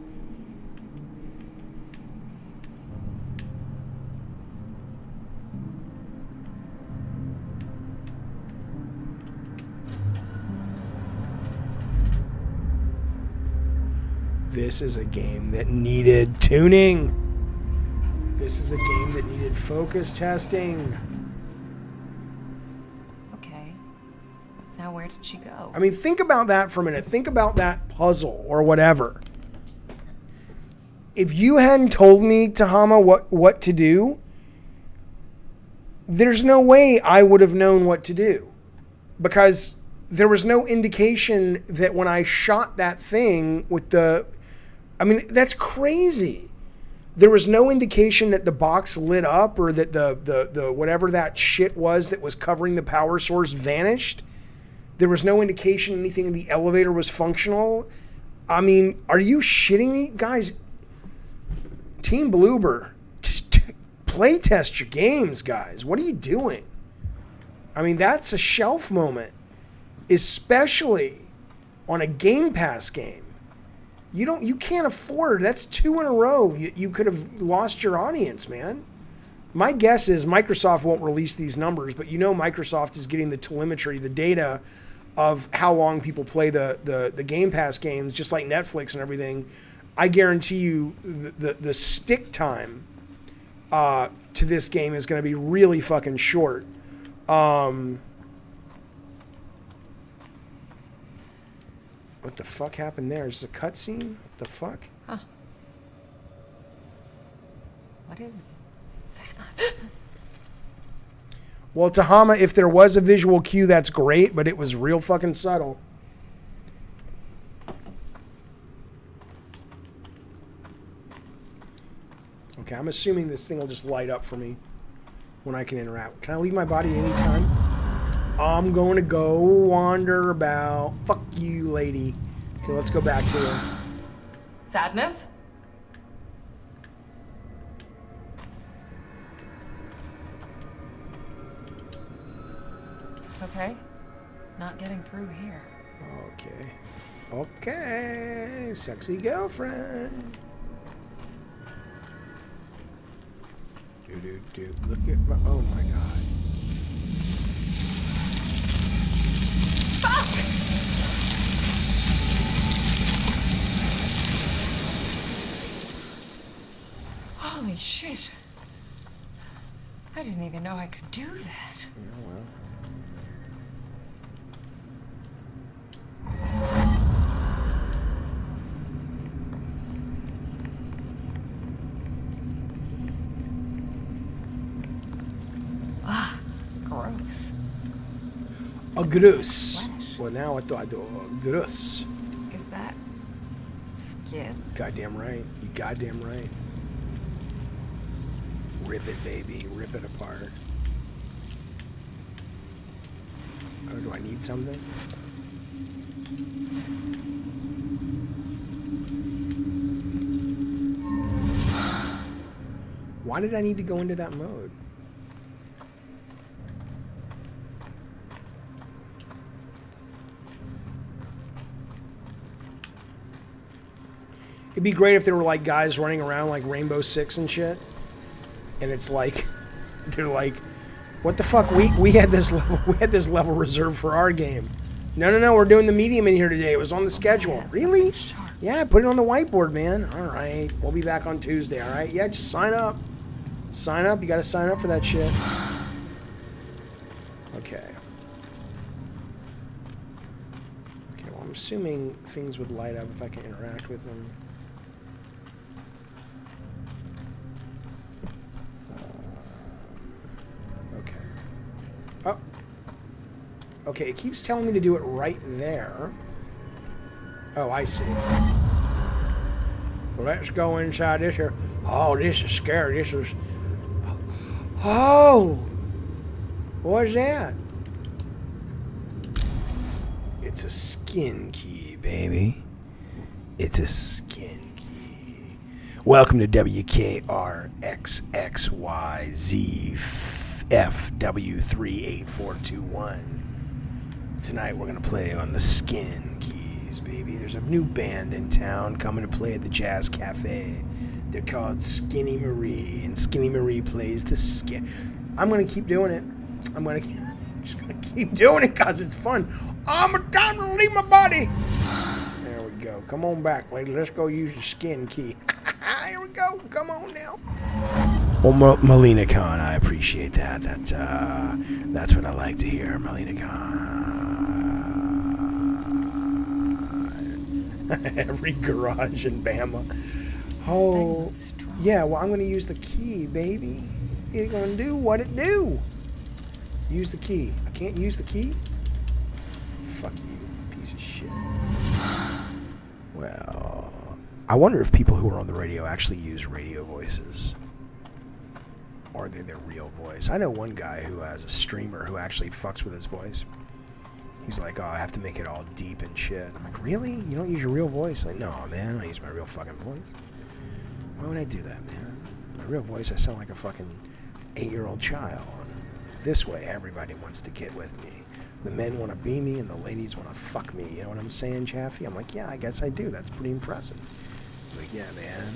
This is a game that needed tuning. This is a game that needed focus testing. Okay. Now where did she go? I mean, think about that for a minute. Think about that puzzle or whatever. If you hadn't told me, Tahama, what to do, there's no way I would have known what to do. Because there was no indication that when I shot that thing with the... I mean, that's crazy. There was no indication that the box lit up or that the whatever that shit was that was covering the power source vanished. There was no indication anything in the elevator was functional. I mean, are you shitting me? Guys, Team Bloober, play test your games, guys. What are you doing? I mean, that's a shelf moment, especially on a Game Pass game. You can't afford, that's 2 in a row. You could have lost your audience, man. My guess is Microsoft won't release these numbers, but Microsoft is getting the telemetry, the data of how long people play the Game Pass games, just like Netflix and everything. I guarantee you the stick time to this game is going to be really fucking short. What the fuck happened there? Is this a cutscene? What the fuck? Huh. What is that? Well, Tahama, if there was a visual cue, that's great, but it was real fucking subtle. Okay, I'm assuming this thing will just light up for me when I can interact. Can I leave my body anytime? I'm going to go wander about. Fuck you, lady. Okay, let's go back to her. Sadness? Okay. Not getting through here. Okay. Okay. Sexy girlfriend. Do. Look at my... Oh, my God. Fuck! Holy shit. I didn't even know I could do that. Yeah, well. Gross. A gross. Well, now I thought I do a gross. Is that skin? Goddamn right. You goddamn right. Rip it, baby. Rip it apart. Oh, do I need something? Why did I need to go into that mode? It'd be great if there were like guys running around like Rainbow Six and shit. And it's like, they're like, what the fuck? We had this level reserved for our game. No, we're doing the medium in here today. It was on the schedule. Really? Yeah, put it on the whiteboard, man. All right, we'll be back on Tuesday. All right, yeah, just sign up. Sign up. You got to sign up for that shit. Okay. Okay. Well, I'm assuming things would light up if I can interact with them. Oh. Okay, it keeps telling me to do it right there. Oh, I see. Well, let's go inside this here. Oh, this is scary. This is... Oh! What's that? It's a skin key, baby. It's a skin key. Welcome to WKRXXYZFW38421. Tonight we're gonna play on the skin keys, baby. There's a new band in town coming to play at the Jazz Cafe. They're called Skinny Marie, and Skinny Marie plays the skin. I'm gonna keep doing it. I'm just gonna keep doing it because it's fun. I'm time to leave my body. There we go. Come on back, lady. Let's go use the skin key. Here we go. Come on now. Well, Melina Khan, I appreciate that. That's what I like to hear, Melina Khan. Every garage in Bama. This Oh, thing looks strong. yeah, well, I'm going to use the key, baby. It's going to do what it do. Use the key. I can't use the key? Fuck you, piece of shit. Well, I wonder if people who are on the radio actually use radio voices. Or are they their real voice? I know one guy who has a streamer who actually fucks with his voice. He's like, oh, I have to make it all deep and shit. I'm like, really? You don't use your real voice? Like, no, man, I use my real fucking voice. Why would I do that, man? My real voice, I sound like a fucking 8-year-old child. This way, everybody wants to get with me. The men want to be me, and the ladies want to fuck me. You know what I'm saying, Jaffe? I'm like, yeah, I guess I do. That's pretty impressive. He's like, yeah, man.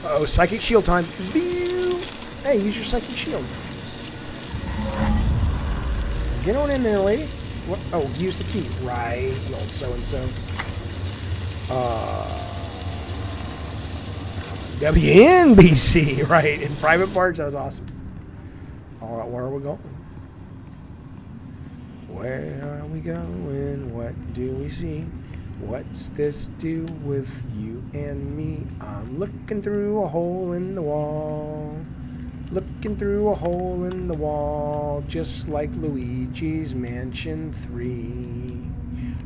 Uh-oh, psychic shield time. Hey, use your psychic shield. Get on in there, lady. What? Oh, use the key. Right, you old so-and-so. WNBC, right, in private parts. That was awesome. All right, where are we going? Where are we going? What do we see? What's this do with you and me? I'm looking through a hole in the wall. Looking through a hole in the wall, just like Luigi's Mansion 3.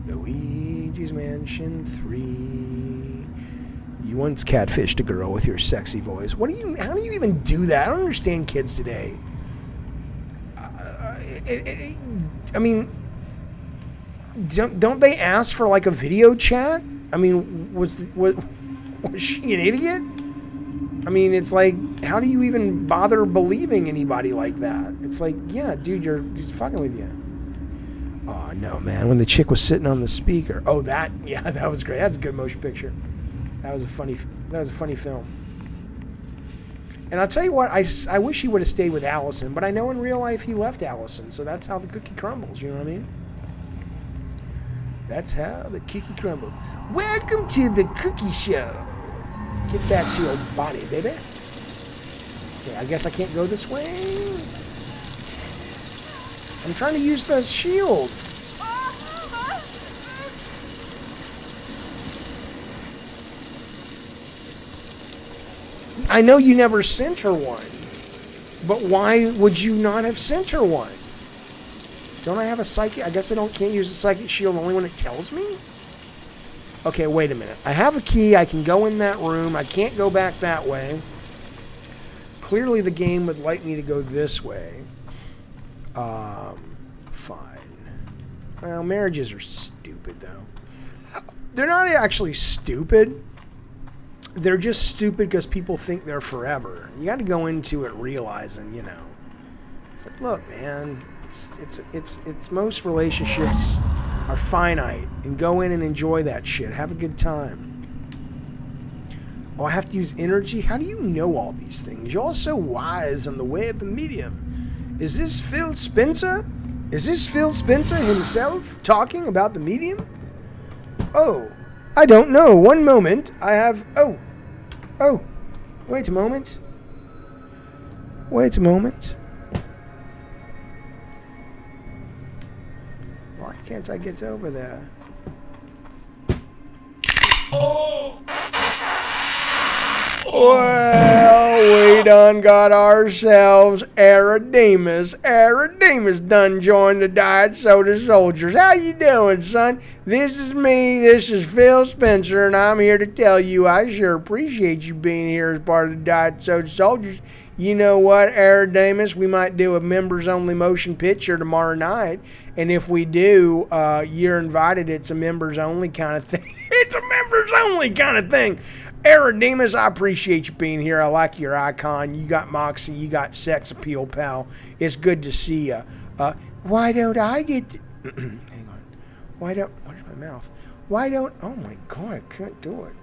Luigi's Mansion 3. You once catfished a girl with your sexy voice. How do you even do that? I don't understand kids today. I mean, don't they ask for like a video chat? I mean, was she an idiot? I mean, it's like, how do you even bother believing anybody like that? It's like, yeah, dude, you're fucking with you. Oh, no, man. When the chick was sitting on the speaker. Oh, that was great. That's a good motion picture. That was a funny film. And I'll tell you what, I wish he would have stayed with Allison, but I know in real life he left Allison, so that's how the cookie crumbles, you know what I mean? That's how the cookie crumbles. Welcome to the cookie show. Get back to your body, baby. Okay, I guess I can't go this way. I'm trying to use the shield. I know you never sent her one, but why would you not have sent her one? Don't I have a psychic? I guess can't use the psychic shield only when it tells me? Okay, wait a minute. I have a key. I can go in that room. I can't go back that way. Clearly the game would like me to go this way. Fine. Well, marriages are stupid, though. They're not actually stupid. They're just stupid because people think they're forever. You got to go into it realizing, you know. It's like, look, man. It's most relationships are finite, and go in and enjoy that shit. Have a good time. Oh, I have to use energy? How do you know all these things? You're all so wise on the way of the medium. Is this Phil Spencer? Is this Phil Spencer himself talking about the medium? Oh, I don't know. One moment. I have... Oh. Wait a moment. Wait a moment. Why can't I get over there? Well, we done got ourselves Arademus. Arademus done joined the Diet Soda Soldiers. How you doing, son? This is me. This is Phil Spencer, and I'm here to tell you I sure appreciate you being here as part of the Diet Soda Soldiers. You know what, Arademus? We might do a members-only motion picture tomorrow night, and if we do, you're invited. It's a members-only kind of thing. It's a members-only kind of thing. Arademus, I appreciate you being here. I like your icon. You got moxie. You got sex appeal, pal. It's good to see you. Why don't I get to... Hang on. Where's my mouth? Oh my God, I can't do it.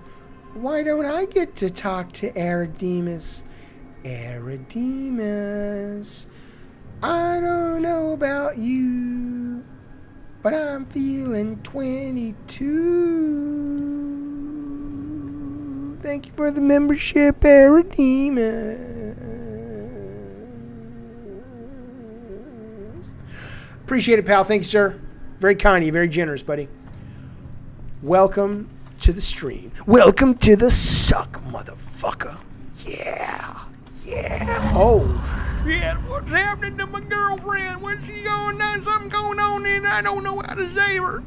Why don't I get to talk to Arademus? Arademus, I don't know about you, but I'm feeling 22. Thank you for the membership, Arademus. Appreciate it, pal. Thank you, sir. Very kind of you. Very generous, buddy. welcome to the stream. Welcome to the suck, motherfucker. Yeah. Oh, shit. What's happening to my girlfriend? What's she going on? Something going on and I don't know how to save her.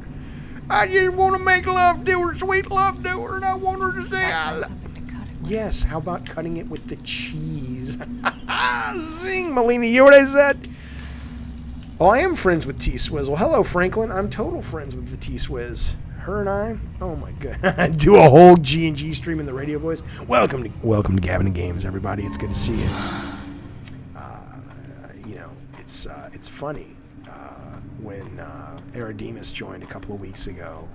I just want to make love to her, sweet love to her, and I want her to say I love. Yes, how about cutting it with the cheese? Zing, Melina, you know what I said? Oh, I am friends with T-Swizzle. Hello, Franklin. I'm total friends with the T-Swizz. Her and I, oh my god, do a whole G&G stream in the radio voice. Welcome to Gavin and Games, everybody. It's good to see you. It's funny when Eridemus joined a couple of weeks ago.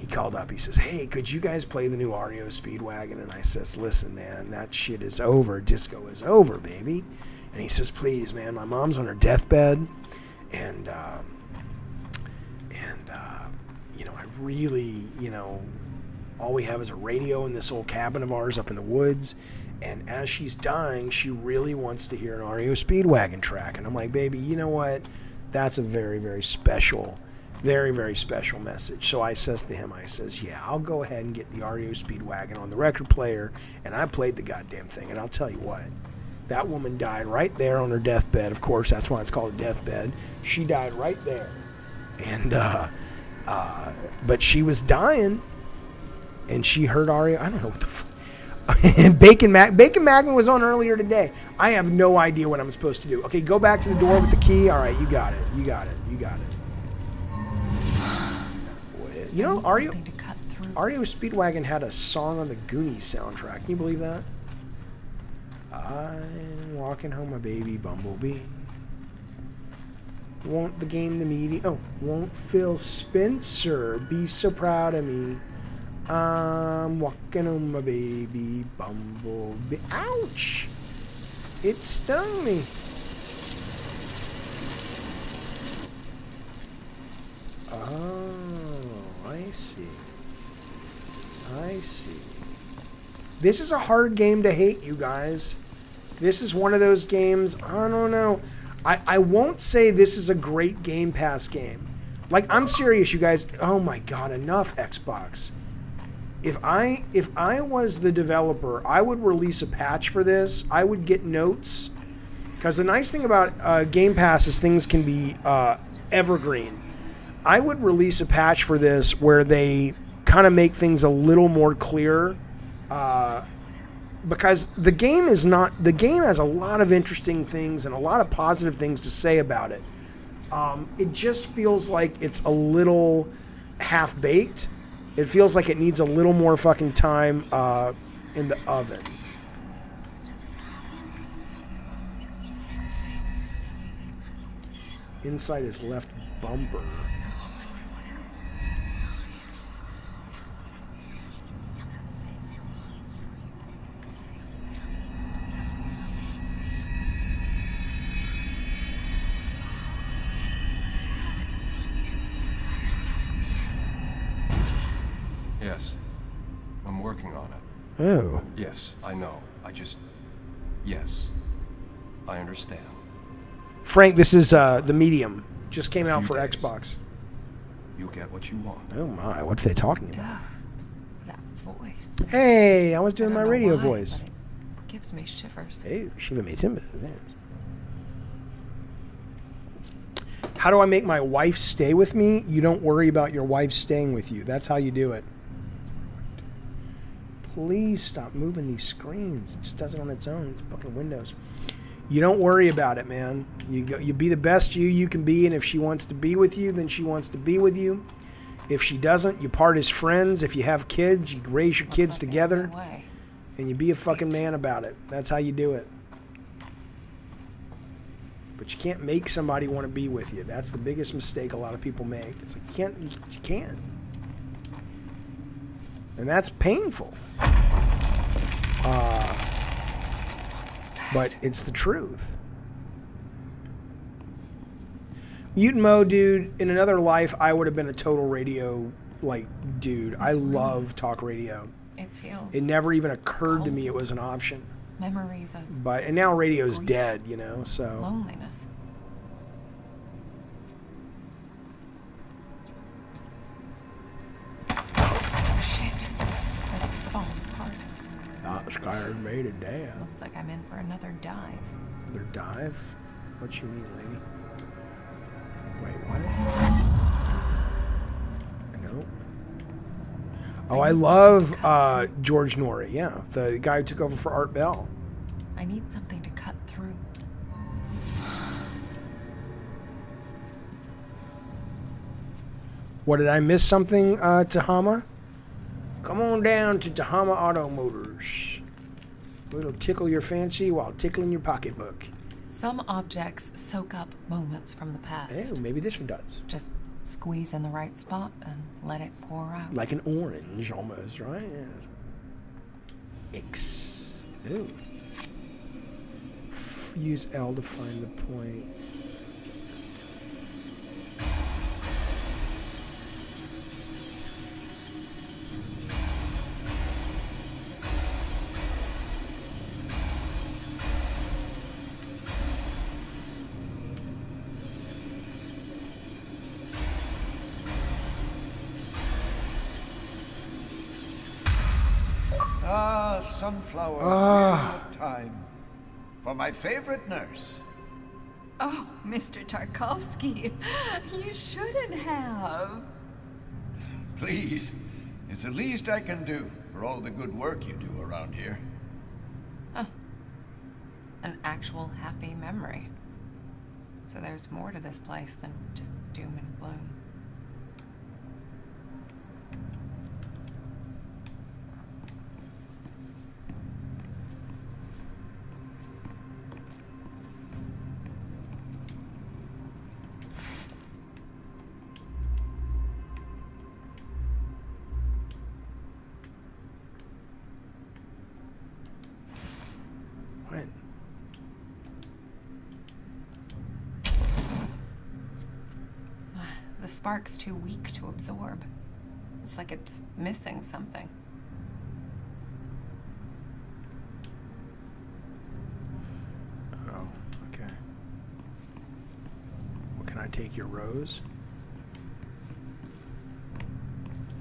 He called up. He says, "Hey, could you guys play the new REO Speedwagon?" And I says, "Listen, man, that shit is over. Disco is over, baby." And he says, "Please, man, my mom's on her deathbed, and I really, all we have is a radio in this old cabin of ours up in the woods. And as she's dying, she really wants to hear an REO Speedwagon track." And I'm like, "Baby, you know what? That's a very, very special." Very, very special message. So I says to him, "Yeah, I'll go ahead and get the REO Speedwagon on the record player." And I played the goddamn thing. And I'll tell you what, that woman died right there on her deathbed. Of course, that's why it's called a deathbed. She died right there. And, but she was dying. And she heard REO. I don't know what the fuck. Bacon Magma was on earlier today. I have no idea what I'm supposed to do. Okay, go back to the door with the key. All right, you got it. You know, REO Speedwagon had a song on the Goonies soundtrack. Can you believe that? I'm walking home, my baby bumblebee. Won't the game the media? Oh, won't Phil Spencer be so proud of me? I'm walking home, my baby bumblebee. Ouch! It stung me. Oh. I see. This is a hard game to hate, you guys. This is one of those games, I don't know. I won't say this is a great Game Pass game. Like, I'm serious, you guys. Oh my god, enough Xbox. If I was the developer, I would release a patch for this. I would get notes. Because the nice thing about Game Pass is things can be evergreen. I would release a patch for this where they kind of make things a little more clear, because the game has a lot of interesting things and a lot of positive things to say about it. It just feels like it's a little half-baked. It feels like it needs a little more fucking time in the oven. Inside his left bumper. Yes. I'm working on it. Oh. Yes, I know. Yes. I understand. Frank, this is the Medium. Just came out for days. Xbox. You'll get what you want. Oh my, what are they talking about? Ugh, that voice. Hey, I was doing I my don't know radio why, voice. but it gives me shivers. Hey, Shiva made him. How do I make my wife stay with me? You don't worry about your wife staying with you. That's how you do it. Please stop moving these screens. It just does it on its own. It's fucking Windows. You don't worry about it, man. You be the best you can be, and if she wants to be with you, then she wants to be with you. If she doesn't, you part as friends. If you have kids, you raise your kids together, and you be a fucking man about it. That's how you do it. But you can't make somebody want to be with you. That's the biggest mistake a lot of people make. It's like, you can't. And that's painful. But it's the truth. Mutant Mo, dude, in another life, I would have been a total radio, dude. I love talk radio. It feels. It never even occurred to me it was an option. Memories of. And now radio's grief, dead, so. Loneliness. never made a dab. Looks like I'm in for another dive. Another dive? What you mean, lady? Wait, what? No. Oh, I love George Norrie. Yeah, the guy who took over for Art Bell. I need something to cut through. What, did I miss something, Tahama? Come on down to Tahama Auto Motors. It'll tickle your fancy while tickling your pocketbook. Some objects soak up moments from the past. Oh, maybe this one does. Just squeeze in the right spot and let it pour out. Like an orange, almost, right? Yes. X. Ooh. Use L to find the point. Ah, sunflower, weary of time. For my favorite nurse. Oh, Mr. Tarkovsky, you shouldn't have. Please, it's the least I can do for all the good work you do around here. An actual happy memory. So there's more to this place than just doom and gloom. When? The spark's too weak to absorb. It's like it's missing something. Oh, okay. Well, can I take your rose?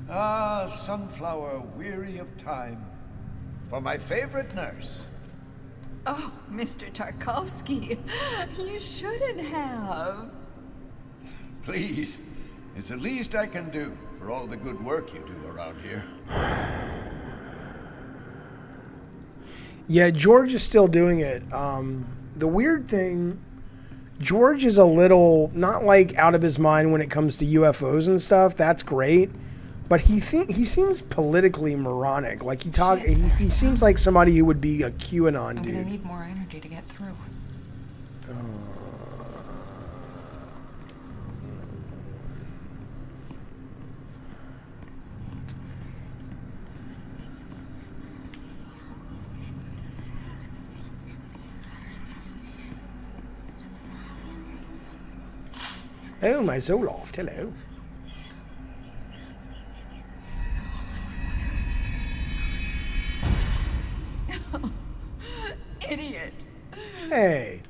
Ah, sunflower, weary of time. For my favorite nurse. Oh, Mr. Tarkovsky, you shouldn't have. Please, it's the least I can do for all the good work you do around here. Yeah, George is still doing it. The weird thing, George is a little, not like out of his mind when it comes to UFOs and stuff. That's great. But he seems politically moronic. Like he seems like somebody who would be a QAnon I'm dude. gonna need more energy to get through. Oh, my Zoloft, hello. Idiot. Hey.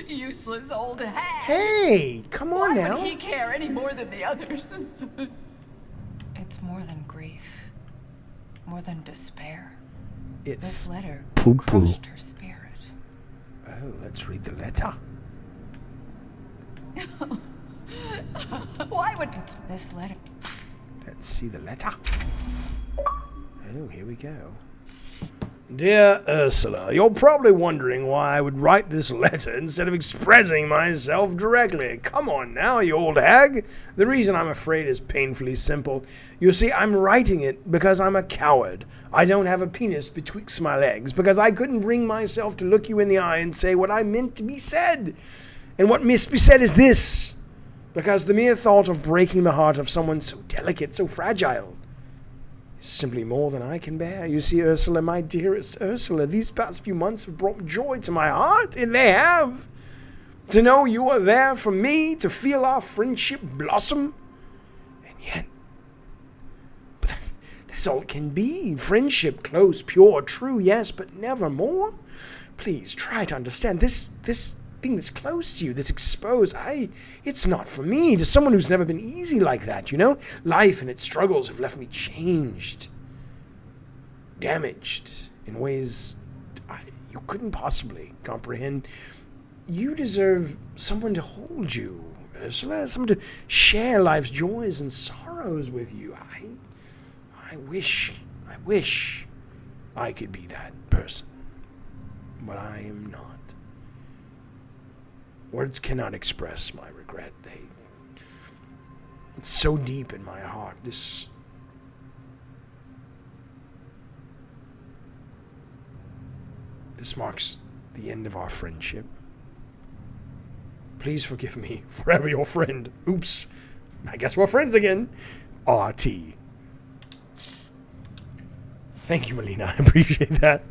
Useless old hag. Hey, come on now. Why would he care any more than the others? It's more than grief. More than despair. It's This letter poo-poo. crushed her spirit. Oh, let's read the letter. Why would it's this letter? Let's see the letter. Oh, here we go. Dear Ursula, you're probably wondering why I would write this letter instead of expressing myself directly. Come on now, you old hag. The reason I'm afraid is painfully simple. You see, I'm writing it because I'm a coward. I don't have a penis betwixt my legs because I couldn't bring myself to look you in the eye and say what I meant to be said. And what must be said is this. Because the mere thought of breaking the heart of someone so delicate, so fragile, is simply more than I can bear. You see, Ursula, my dearest Ursula, these past few months have brought joy to my heart, and they have. To know you are there for me, to feel our friendship blossom. And yet, but that's all it can be. Friendship, close, pure, true, yes, but never more. Please try to understand this thing that's close to you, this exposed, it's not for me, to someone who's never been easy like that, you know? Life and its struggles have left me changed, damaged, in ways you couldn't possibly comprehend. You deserve someone to hold you, someone to share life's joys and sorrows with you. I wish I could be that person, but I am not. Words cannot express my regret. It's so deep in my heart. This marks the end of our friendship. Please forgive me, forever your friend. Oops. I guess we're friends again. R.T. Thank you, Melina. I appreciate that.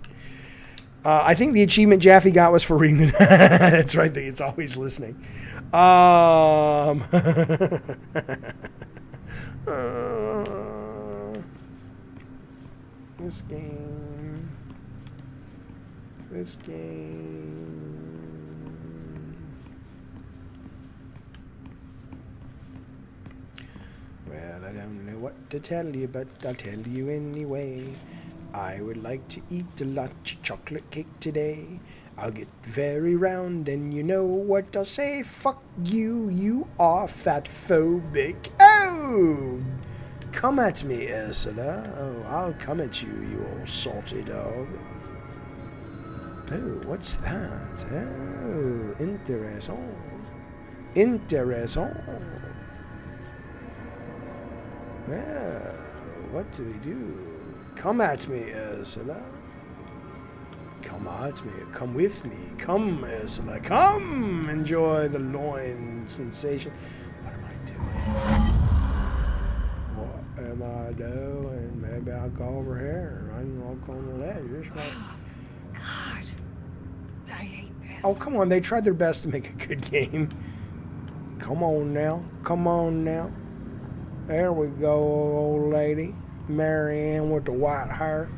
I think the achievement Jaffe got was for reading the... That's right. It's always listening. This game. Well, I don't know what to tell you, but I'll tell you anyway. I would like to eat a lot of chocolate cake today. I'll get very round, and you know what I'll say. Fuck you, you are fat phobic. Oh! Come at me, Ursula. Oh, I'll come at you, you old salty dog. Oh, what's that? Oh, interesting. Well, what do we do? Come at me, Ursula. Come at me. Come with me. Come, Ursula. Come! Enjoy the loin sensation. What am I doing? What am I doing? Maybe I'll go over here. I can walk on the ledge. This way. God, I hate this. Oh, come on. They tried their best to make a good game. Come on now. Come on now. There we go, old lady. Marianne with the white hair.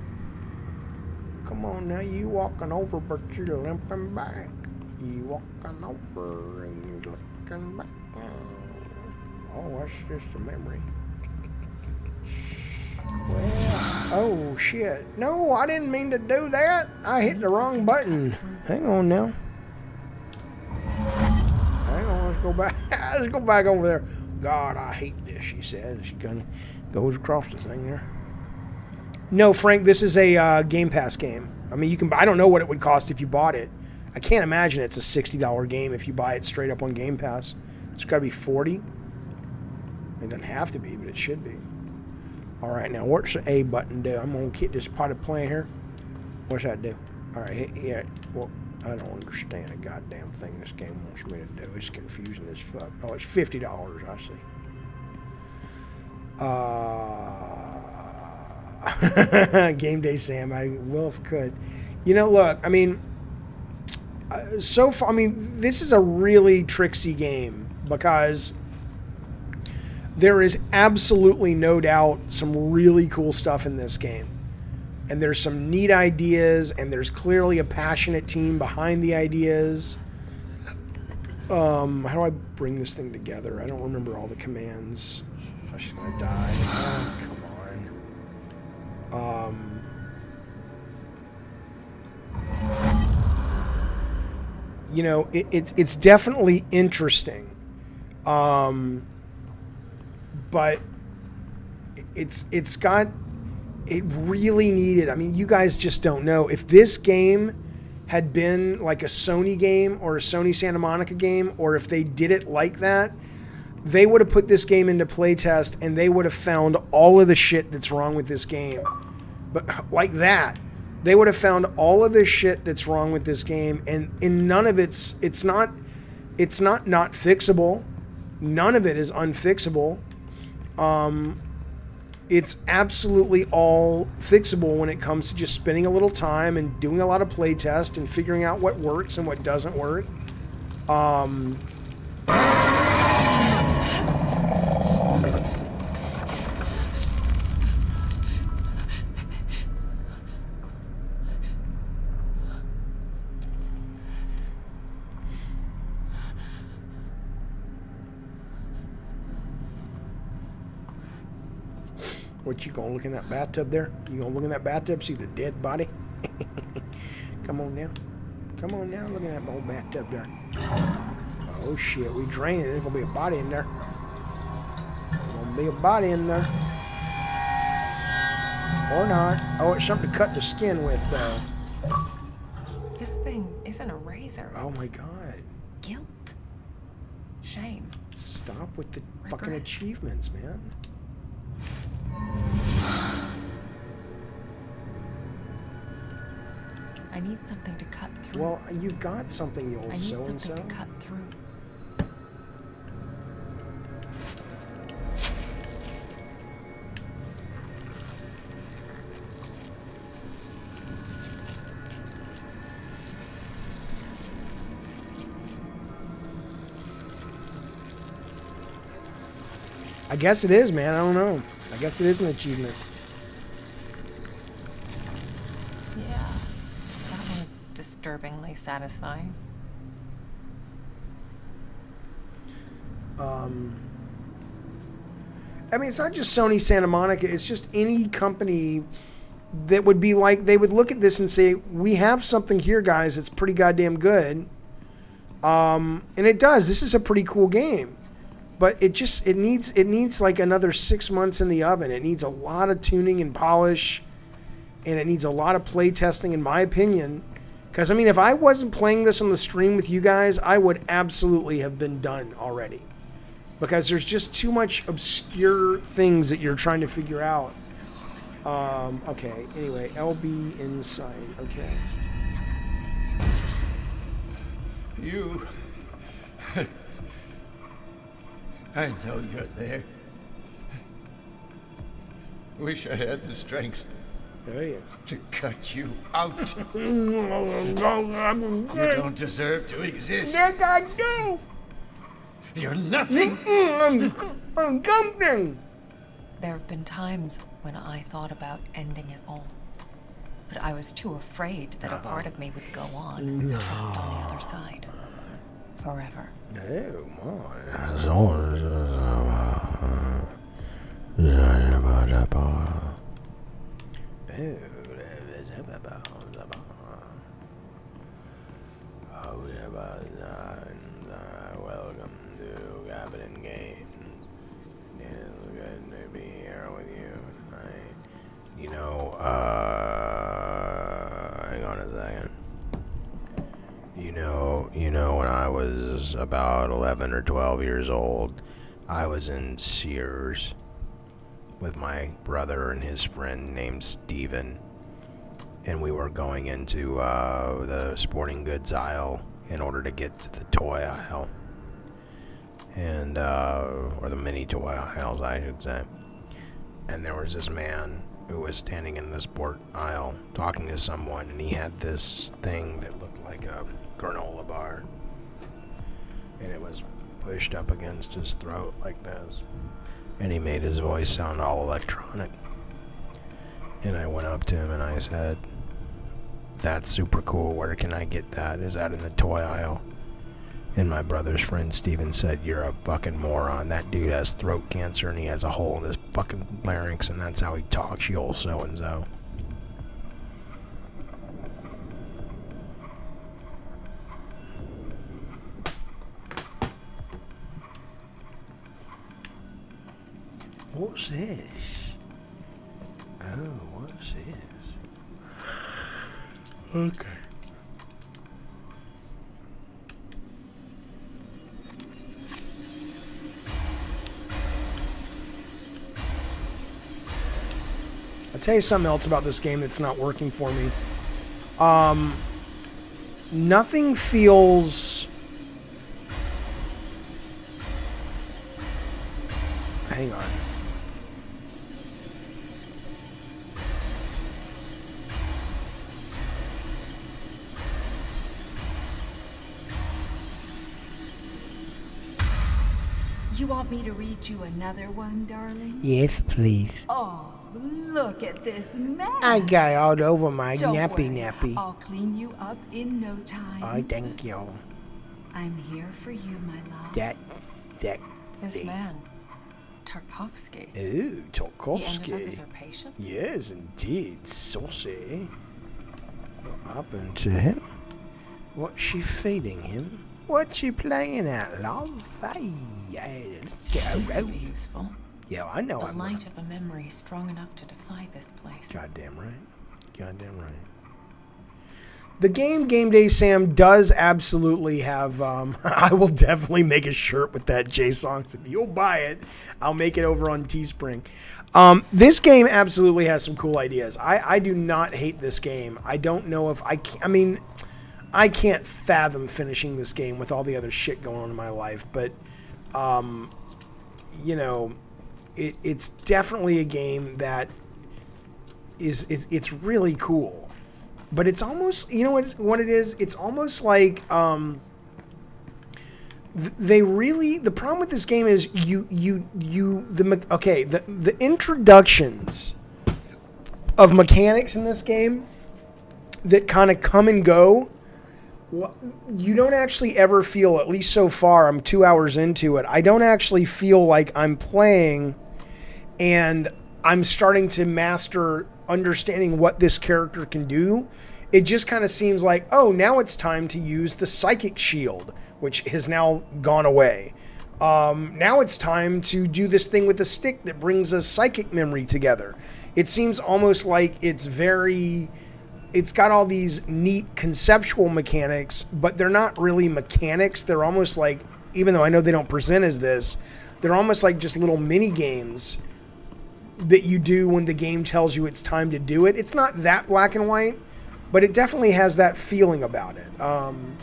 Come on now, you walking over, but you're limping back. You walking over and you're looking back. Oh, that's just a memory. Well, oh shit. No, I didn't mean to do that. I hit the wrong button. Hang on now. Hang on, let's go back. Let's go back over there. God, I hate this, she says. She kind of goes across the thing there. No, Frank, this is a Game Pass game. I mean, you can. I don't know what it would cost if you bought it. I can't imagine it's a $60 game if you buy it straight up on Game Pass. It's got to be $40. It doesn't have to be, but it should be. All right, now what's the A button do? I'm going to get this pot of plant here. What's that do? All right, yeah. Well, I don't understand a goddamn thing this game wants me to do. It's confusing as fuck. Oh, it's $50, I see. Game day, Sam. I will if I could. You know, look, I mean, so far, I mean, this is a really tricksy game because there is absolutely no doubt some really cool stuff in this game. And there's some neat ideas, and there's clearly a passionate team behind the ideas. How do I bring this thing together? I don't remember all the commands. Oh, she's gonna die. Oh, come on. You know, it's definitely interesting. But it's got... It really needed... I mean, you guys just don't know. If this game had been like a Sony game or a Sony Santa Monica game, or if they did it like that, they would have put this game into playtest and they would have found all of the shit that's wrong with this game. But like that, they would have found all of the shit that's wrong with this game, and none of it's not fixable. None of it is unfixable. It's absolutely all fixable when it comes to just spending a little time and doing a lot of playtest and figuring out what works and what doesn't work. What, you gonna look in that bathtub there? You gonna look in that bathtub, see the dead body? Come on now. Come on now. Look at that old bathtub there. Oh shit, we drain it. There's gonna be a body in there. There's gonna be a body in there. Or not. Oh, it's something to cut the skin with, though. This thing isn't a razor. Oh my it's god. Guilt. Shame. Stop with the fucking Regret. achievements, man. I need something to cut through. Well, you've got something, you I old need so-and-so. something to cut through. I guess it is, man. I don't know. I guess it is an achievement. Yeah. That was disturbingly satisfying. I mean, it's not just Sony Santa Monica. It's just any company that would be like, they would look at this and say, we have something here, guys, that's pretty goddamn good. And it does. This is a pretty cool game. But it needs like another 6 months in the oven. It needs a lot of tuning and polish. And it needs a lot of play testing, in my opinion. Because, I mean, if I wasn't playing this on the stream with you guys, I would absolutely have been done already. Because there's just too much obscure things that you're trying to figure out. Okay, anyway, LB inside, okay. You... I know you're there. Wish I had the strength Oh, yeah. to cut you out. You don't deserve to exist. Yes, I do! You're nothing. I'm jumping! There have been times when I thought about ending it all. But I was too afraid that a part of me would go on, trapped on the other side. Forever. Oh, my. Welcome to Cabinet Games. It's good to be here with you tonight. Hang on a second. When I was about 11 or 12 years old, I was in Sears with my brother and his friend named Steven. And we were going into the sporting goods aisle in order to get to the toy aisle. And, or the mini toy aisles, I should say. And there was this man who was standing in the sport aisle talking to someone, and he had this thing that looked like a granola bar. And it was pushed up against his throat like this. And he made his voice sound all electronic. And I went up to him and I said, "That's super cool. Where can I get that? Is that in the toy aisle?" And my brother's friend Steven said, "You're a fucking moron. That dude has throat cancer and he has a hole in his fucking larynx, and that's how he talks, you old so-and-so." What's this? Oh, what's this? Okay. I'll tell you something else about this game that's not working for me. Nothing feels... Hang on. You want me to read you another one, darling? Yes, please. Oh, look at this mess. I got all over my Don't nappy worry, nappy. I'll clean you up in no time. I thank you. I'm here for you, my love. That This sexy. man, Tarkovsky. Ooh, He ended up Tarkovsky. as her patient? Yes, indeed. Saucy. happened to him? What's she feeding him? What's she playing at, love? Hey, let's get This a could rope. be useful. Yeah, I know. The I'm light of a memory strong enough to defy this place. Goddamn right. Goddamn right. The Game Day Sam does absolutely have, I will definitely make a shirt with that J-Songs. If you'll buy it, I'll make it over on Teespring. This game absolutely has some cool ideas. I do not hate this game. I don't know if I mean, I can't fathom finishing this game with all the other shit going on in my life, but, you know, it's definitely a game that it's really cool. But it's almost, you know what it is? It's almost like the problem with this game is the introductions of mechanics in this game that kind of come and go. You don't actually ever feel, at least so far, I'm 2 hours into it, I don't actually feel like I'm playing and I'm starting to master understanding what this character can do. It just kind of seems like, oh, now it's time to use the psychic shield, which has now gone away. Now it's time to do this thing with the stick that brings a psychic memory together. It seems almost like it's got all these neat conceptual mechanics, but they're not really mechanics. They're almost like, even though I know they don't present as this, they're almost like just little mini games that you do when the game tells you it's time to do it. It's not that black and white, but it definitely has that feeling about it. And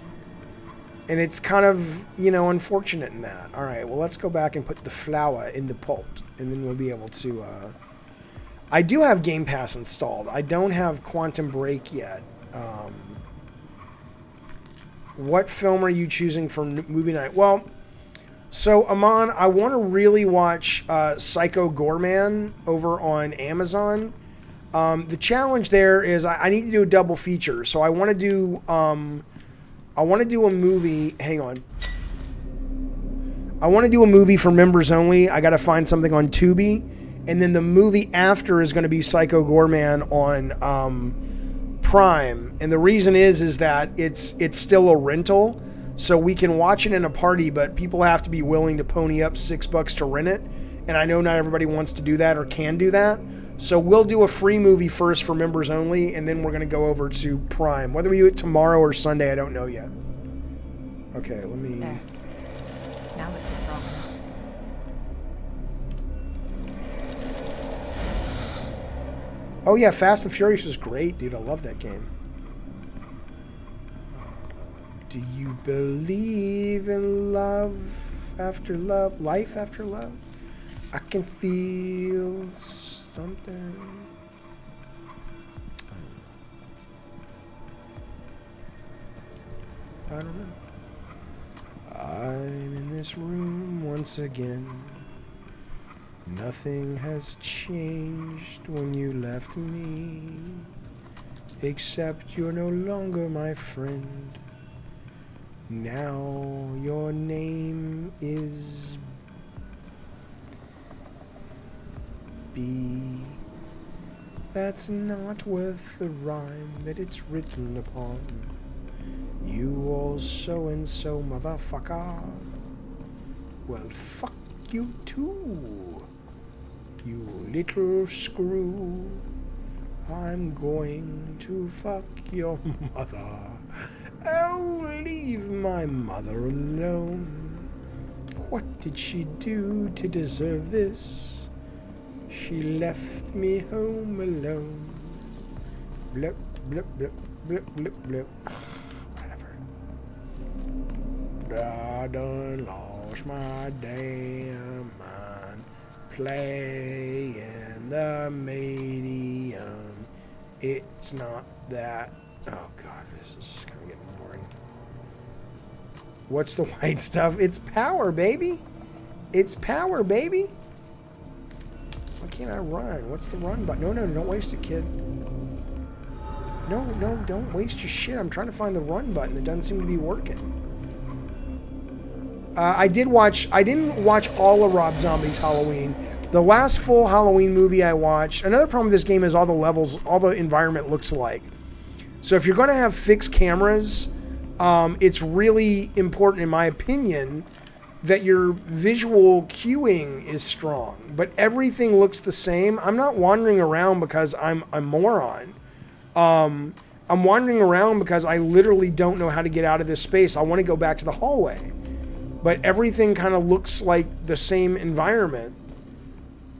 it's kind of, you know, unfortunate in that. All right, well, let's go back and put the flour in the pot, and then we'll be able to... I do have Game Pass installed. I don't have Quantum Break yet. What film are you choosing for movie night? Well... So, Aman, I want to really watch Psycho Gorman over on Amazon. The challenge there is I need to do a double feature. So I want to do a movie. Hang on. I want to do a movie for members only. I got to find something on Tubi, and then the movie after is going to be Psycho Gorman on Prime. And the reason is that it's still a rental. So we can watch it in a party, but people have to be willing to pony up $6 to rent it. And I know not everybody wants to do that or can do that. So we'll do a free movie first for members only, and then we're going to go over to Prime. Whether we do it tomorrow or Sunday, I don't know yet. Okay, let me... There. Now it's strong enough. Oh yeah, Fast and Furious was great, dude. I love that game. Do you believe in love after love? Life after love? I can feel something. I don't know. I'm in this room once again. Nothing has changed when you left me, except you're no longer my friend. Now your name is B. That's not worth the rhyme that it's written upon. You all so-and-so motherfucker. Well, fuck you too, you little screw. I'm going to fuck your mother. Oh, leave my mother alone. What did she do to deserve this? She left me home alone. Blip, blip, blip, blip, blip, blip. Whatever. I done lost my damn mind playing the medium. It's not that. Oh God, this is kind of getting boring. What's the white stuff? It's power, baby. It's power, baby. Why can't I run? What's the run button? No, don't waste it, kid. No, don't waste your shit. I'm trying to find the run button. It doesn't seem to be working. I didn't watch all of Rob Zombie's Halloween. The last full Halloween movie I watched, another problem with this game is all the levels, all the environment looks alike. So if you're going to have fixed cameras, it's really important, in my opinion, that your visual cueing is strong. But everything looks the same. I'm not wandering around because I'm a moron. I'm wandering around because I literally don't know how to get out of this space. I want to go back to the hallway. But everything kind of looks like the same environment,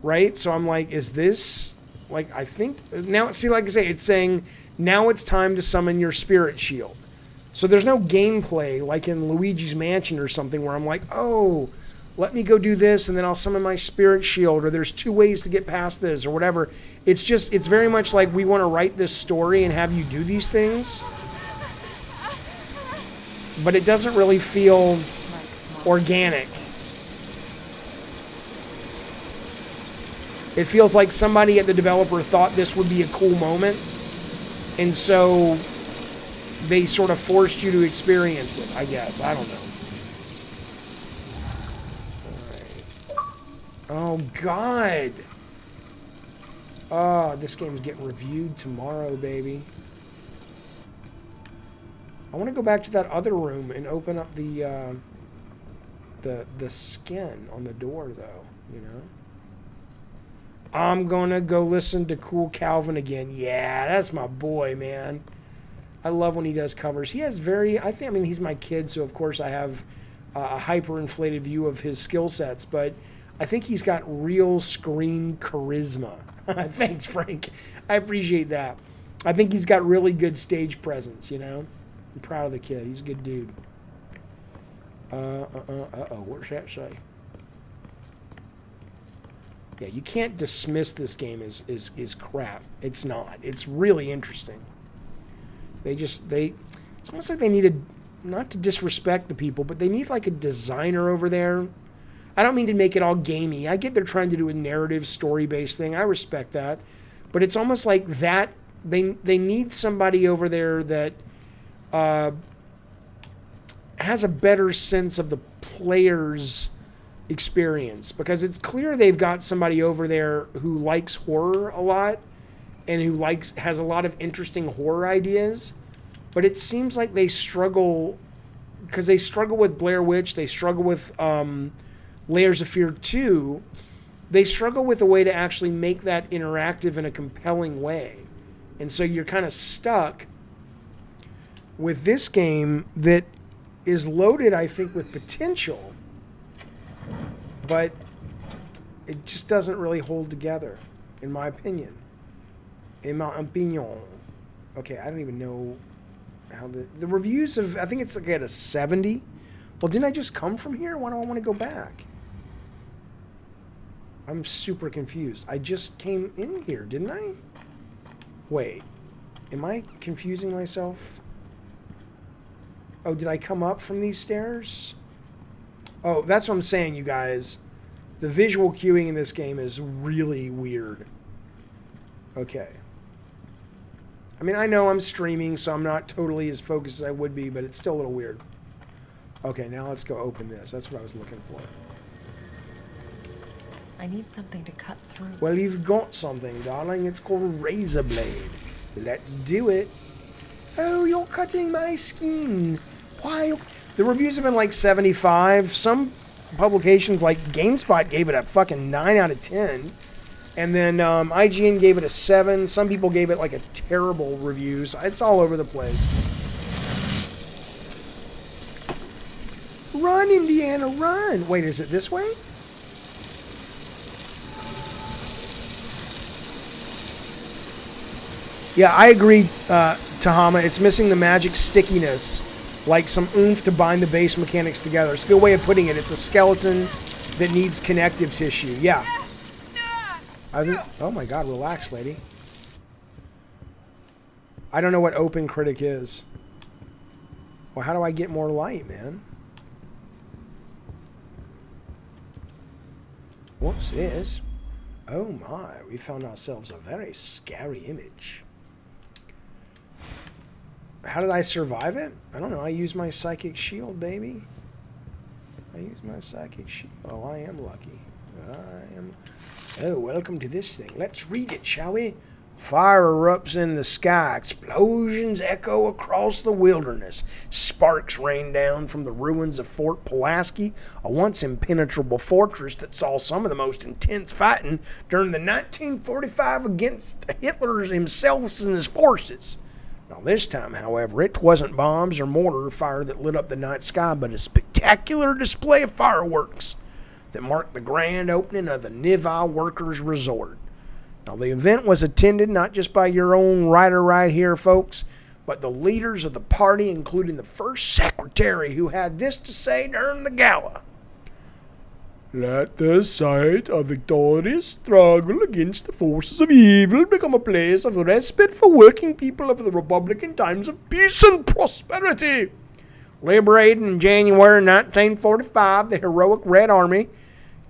right? So I'm like, is this, like, I think, now, see, like I say, it's saying, now it's time to summon your spirit shield. So there's no gameplay like in Luigi's Mansion or something where I'm like, oh, let me go do this and then I'll summon my spirit shield, or there's 2 ways to get past this or whatever. It's just, it's very much like we want to write this story and have you do these things. But it doesn't really feel organic. It feels like somebody at the developer thought this would be a cool moment, and so they sort of forced you to experience it, I guess. I don't know. All right. Oh, God. Oh, this game's getting reviewed tomorrow, baby. I want to go back to that other room and open up the skin on the door, though, you know? I'm gonna go listen to Cool Calvin again. Yeah, that's my boy, man. I love when he does covers. He has I mean, he's my kid, so of course I have a hyper-inflated view of his skill sets, but I think he's got real screen charisma. Thanks, Frank. I appreciate that. I think he's got really good stage presence, you know? I'm proud of the kid. He's a good dude. What's that say? Yeah, you can't dismiss this game as crap. It's not. It's really interesting. It's almost like they needed, not to disrespect the people, but they need like a designer over there. I don't mean to make it all gamey. I get they're trying to do a narrative, story-based thing. I respect that. But it's almost like that, they need somebody over there that has a better sense of the player's experience, because it's clear they've got somebody over there who likes horror a lot and who has a lot of interesting horror ideas, but it seems like they struggle, because they struggle with Blair Witch, they struggle with Layers of Fear 2, they struggle with a way to actually make that interactive in a compelling way, and so you're kind of stuck with this game that is loaded, I think, with potential, but it just doesn't really hold together, in my opinion. Okay, I don't even know how the reviews have, I think it's like at a 70. Well, didn't I just come from here? Why do I want to go back? I'm super confused. I just came in here, didn't I? Wait, am I confusing myself? Oh, did I come up from these stairs? Oh, that's what I'm saying, you guys. The visual cueing in this game is really weird. Okay. I mean, I know I'm streaming, so I'm not totally as focused as I would be, but it's still a little weird. Okay, now let's go open this. That's what I was looking for. I need something to cut through. Well, you've got something, darling. It's called a razor blade. Let's do it. Oh, you're cutting my skin. Why? The reviews have been like 75. Some publications like GameSpot gave it a fucking 9 out of 10. And then IGN gave it a 7. Some people gave it like a terrible reviews. It's all over the place. Run, Indiana, run. Wait, is it this way? Yeah, I agree, Tahama. It's missing the magic stickiness, like some oomph to bind the base mechanics together. It's a good way of putting it. It's a skeleton that needs connective tissue. Yeah. I think, oh my God, relax, lady. I don't know what Open Critic is. Well, how do I get more light, man? What's this? Oh my, we found ourselves a very scary image. How did I survive it? I don't know. I used my psychic shield, baby. I used my psychic shield. Oh, I am lucky. I am... Oh, welcome to this thing. Let's read it, shall we? Fire erupts in the sky. Explosions echo across the wilderness. Sparks rain down from the ruins of Fort Pulaski, a once impenetrable fortress that saw some of the most intense fighting during the 1945 against Hitler himself and his forces. Now this time, however, it wasn't bombs or mortar fire that lit up the night sky, but a spectacular display of fireworks that marked the grand opening of the Niva Workers Resort. Now, the event was attended not just by your own writer right here, folks, but the leaders of the party, including the first secretary, who had this to say during the gala. Let the site of victorious struggle against the forces of evil become a place of respite for working people of the Republic in times of peace and prosperity. Liberated in January 1945, the heroic Red Army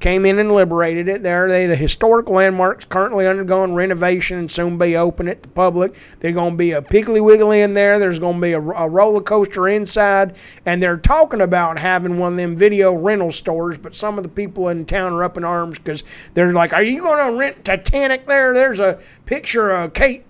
came in and liberated it. The historic landmarks currently undergoing renovation and soon be open at the public. There's going to be a Piggly Wiggly in there. There's going to be a roller coaster inside. And they're talking about having one of them video rental stores, but some of the people in town are up in arms because they're like, are you going to rent Titanic there? There's a picture of Kate,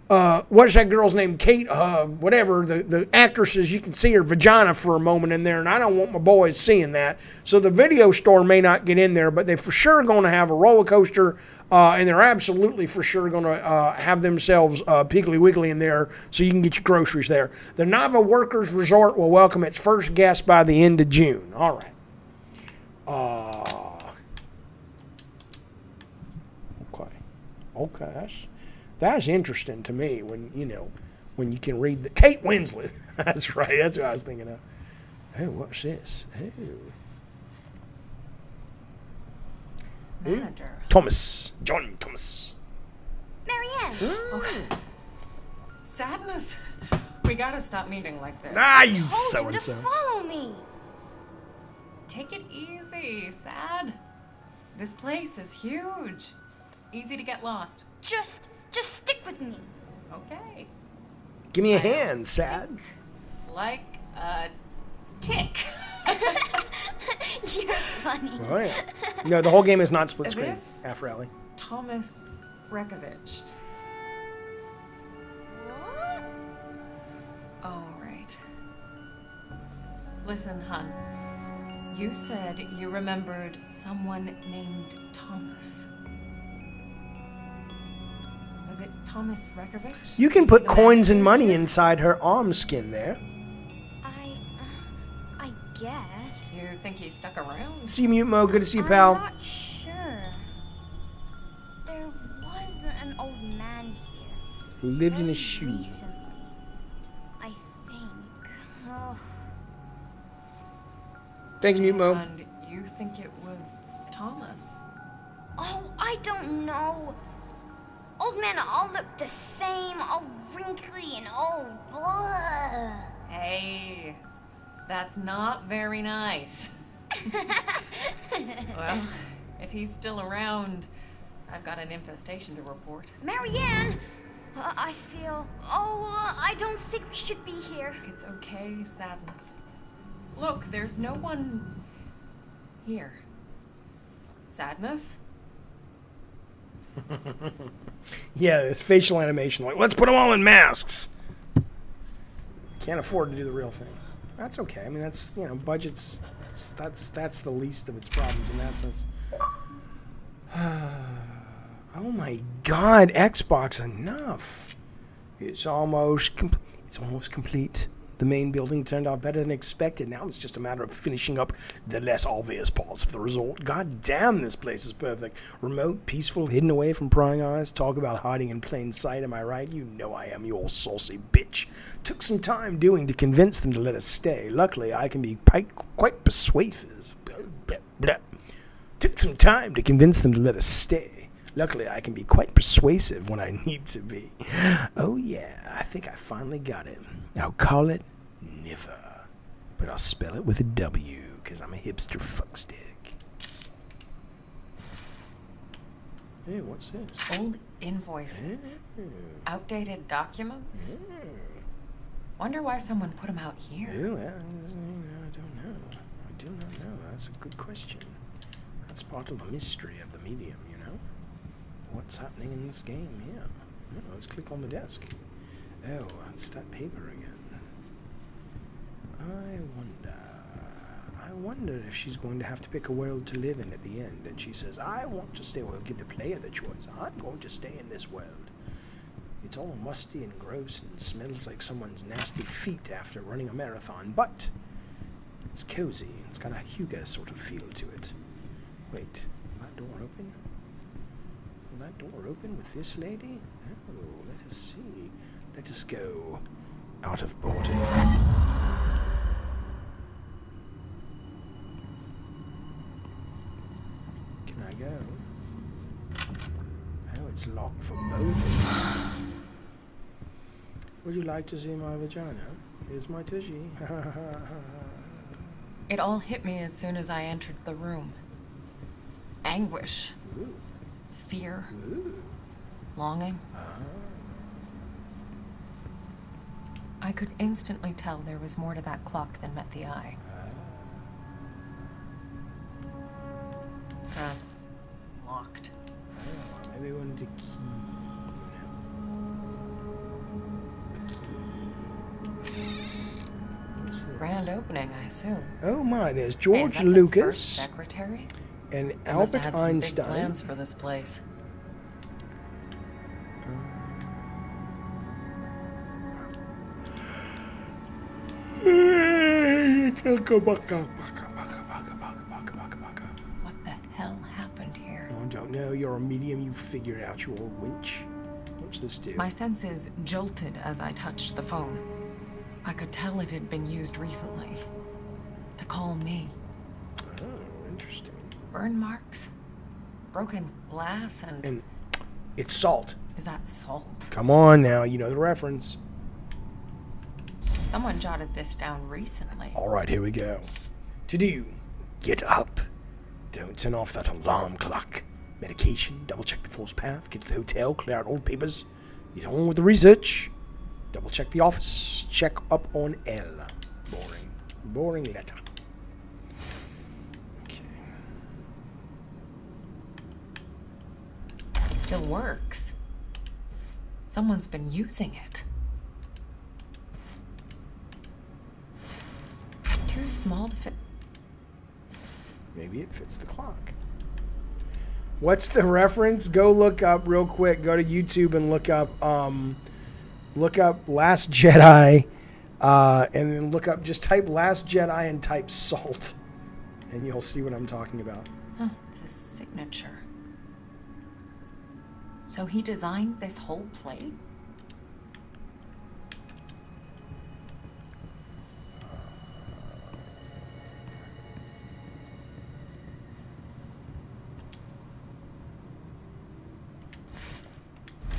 what is that girl's name? Kate, whatever, the actresses, you can see her vagina for a moment in there, and I don't want my boys seeing that. So the video store may not get in there, but they're for sure going to have a roller coaster, and they're absolutely for sure going to have themselves Piggly Wiggly in there so you can get your groceries there. The Niva Workers Resort will welcome its first guest by the end of June. All right. Okay. That's interesting to me when you can read the Kate Winslet. That's right. That's what I was thinking of. Oh, what's this? Manager. John Thomas. Marianne! Sadness. We gotta stop meeting like this. You Told so-and-so. you to follow me. Take it easy, Sad. This place is huge. It's easy to get lost. Just stick with me. Okay. Give me a I'll hand, Sad. Like a tick. You're funny. Oh, yeah. No, the whole game is not split screen. This- After Alley. Thomas Rekovich. What? Oh, right. Listen, hon. You said you remembered someone named Thomas. Was it Thomas Rekovich? You can Is he put the coins and manager money here? inside her arm skin there. I guess. You think he stuck around? See you, Mute Mo. Good to see you, I'm pal. not sure. There was an old man here. Who lived in a Very shoe. Recently, I think. Oh, Thank you, Mute Mo. And you think it was Thomas? I don't know. Old men all look the same, all wrinkly and all blah. Hey, that's not very nice. Well, if he's still around, I've got an infestation to report. Marianne, I feel. I don't think we should be here. It's okay, Sadness. Look, there's no one here. Sadness? Yeah, it's facial animation. Like, let's put them all in masks. Can't afford to do the real thing. That's okay. I mean, that's, budgets. That's the least of its problems in that sense. Oh my God, Xbox, enough. It's almost complete. The main building turned out better than expected. Now it's just a matter of finishing up the less obvious parts of the resort. God damn, this place is perfect. Remote, peaceful, hidden away from prying eyes. Talk about hiding in plain sight, am I right? You know I am, you old saucy bitch. Took some time to convince them to let us stay. Luckily, I can be quite persuasive. Took some time to convince them to let us stay. Luckily, I can be quite persuasive when I need to be. Oh yeah, I think I finally got it. I'll call it Niva. But I'll spell it with a W, because I'm a hipster fuckstick. Hey, what's this? Old invoices. Outdated documents. Wonder why someone put them out here. I don't know. I do not know. That's a good question. That's part of the mystery of the medium, What's happening in this game here? Oh, let's click on the desk. Oh, it's that paper again. I wonder if she's going to have to pick a world to live in at the end. And she says, I want to stay. Well, give the player the choice. I'm going to stay in this world. It's all musty and gross and smells like someone's nasty feet after running a marathon. But it's cozy. It's got a Hugo sort of feel to it. Wait, will that door open? Will that door open with this lady? Oh, let us see. Let us go out of boarding. Can I go? Oh, it's locked for both of us. Would you like to see my vagina? Here's my tushy. It all hit me as soon as I entered the room. Anguish. Ooh. Fear. Ooh. Longing. I could instantly tell there was more to that clock than met the eye. Locked. Oh, maybe we wanted a key. What's this? Grand opening, I assume. Oh my, there's Hey, George is that the first Lucas secretary? and They must Albert have had some big Einstein. plans for this place. What the hell happened here? Oh, I don't know. You're a medium. You figure it out, you old winch. What's this do? My senses jolted as I touched the phone. I could tell it had been used recently. To call me. Oh, interesting. Burn marks? Broken glass And it's salt. Is that salt? Come on now. You know the reference. Someone jotted this down recently. All right, here we go. To do. Get up. Don't turn off that alarm clock. Medication. Double check the false path. Get to the hotel. Clear out old papers. Get on with the research. Double check the office. Check up on L. Boring. Boring letter. Okay. Still works. Someone's been using it. Too small to fit. Maybe it fits the clock. What's the reference? Go look up real quick. Go to YouTube and look up Last Jedi, and then look up. Just type Last Jedi and type salt, and you'll see what I'm talking about. Huh, the signature. So he designed this whole plate?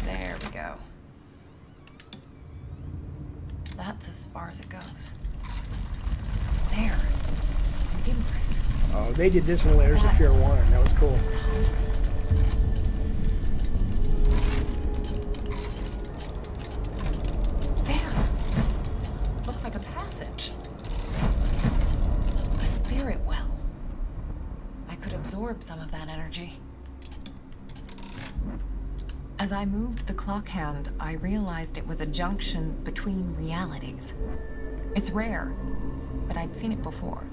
There we go. That's as far as it goes. There. An imprint. Oh, they did this in Layers of Fear 1. That was cool. There. Looks like a passage. A spirit well. I could absorb some of that energy. As I moved the clock hand, I realized it was a junction between realities. It's rare, but I'd seen it before.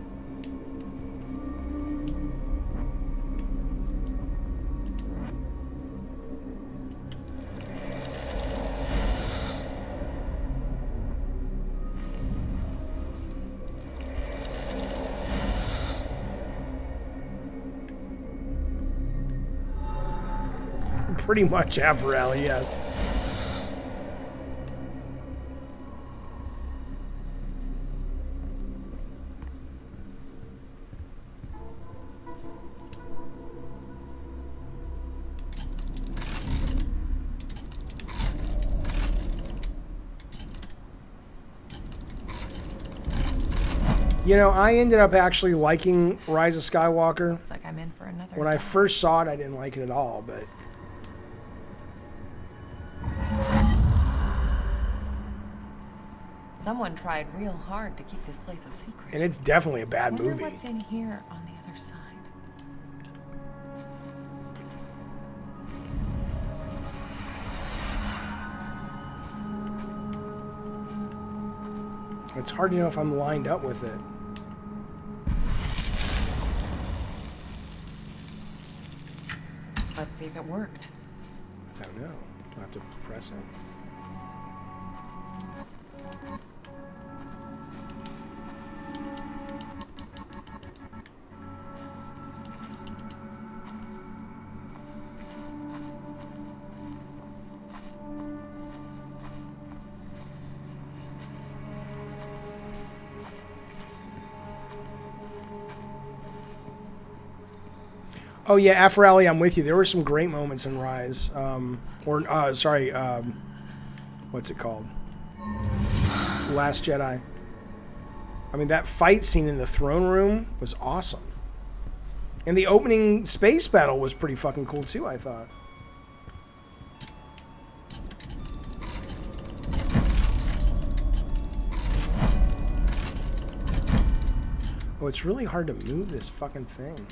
Pretty much Averell, yes. You know, I ended up actually liking Rise of Skywalker. Looks like I'm in for another. When I first saw it, I didn't like it at all, but Someone tried real hard to keep this place a secret. and it's definitely a bad Wonder movie. what's in here on the other side. It's hard to know if I'm lined up with it. Let's see if it worked. I don't know. Do I have to press it? Oh yeah, Afrali, I'm with you. There were some great moments in Rise. What's it called? Last Jedi. I mean, that fight scene in the throne room was awesome. And the opening space battle was pretty fucking cool too, I thought. Oh, it's really hard to move this fucking thing.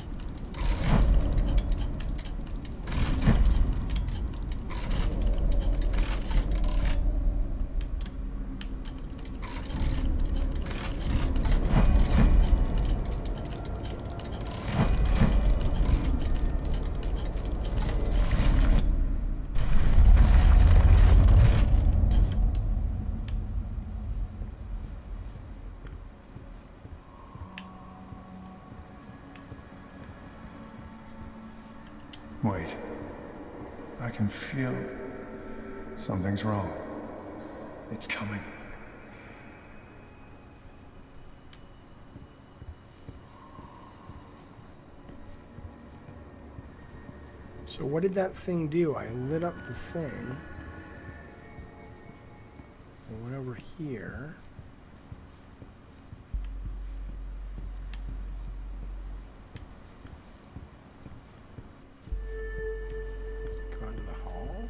Wait. I can feel... something's wrong. It's coming. So what did that thing do? I lit up the thing. I went over here. Gone to the hall.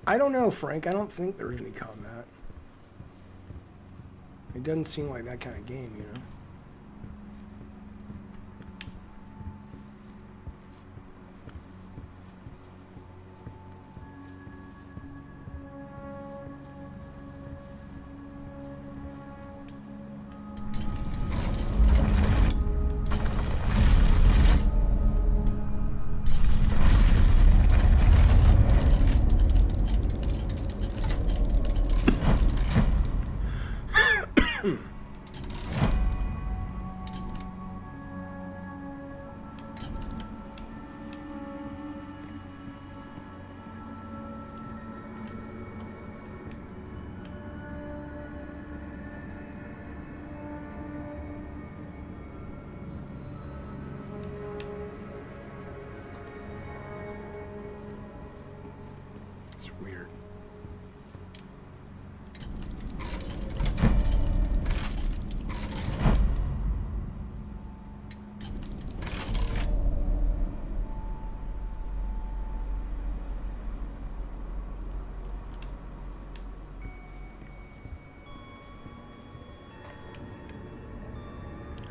I don't know, Frank. I don't think there's any combat. It doesn't seem like that kind of game, you know? It's weird.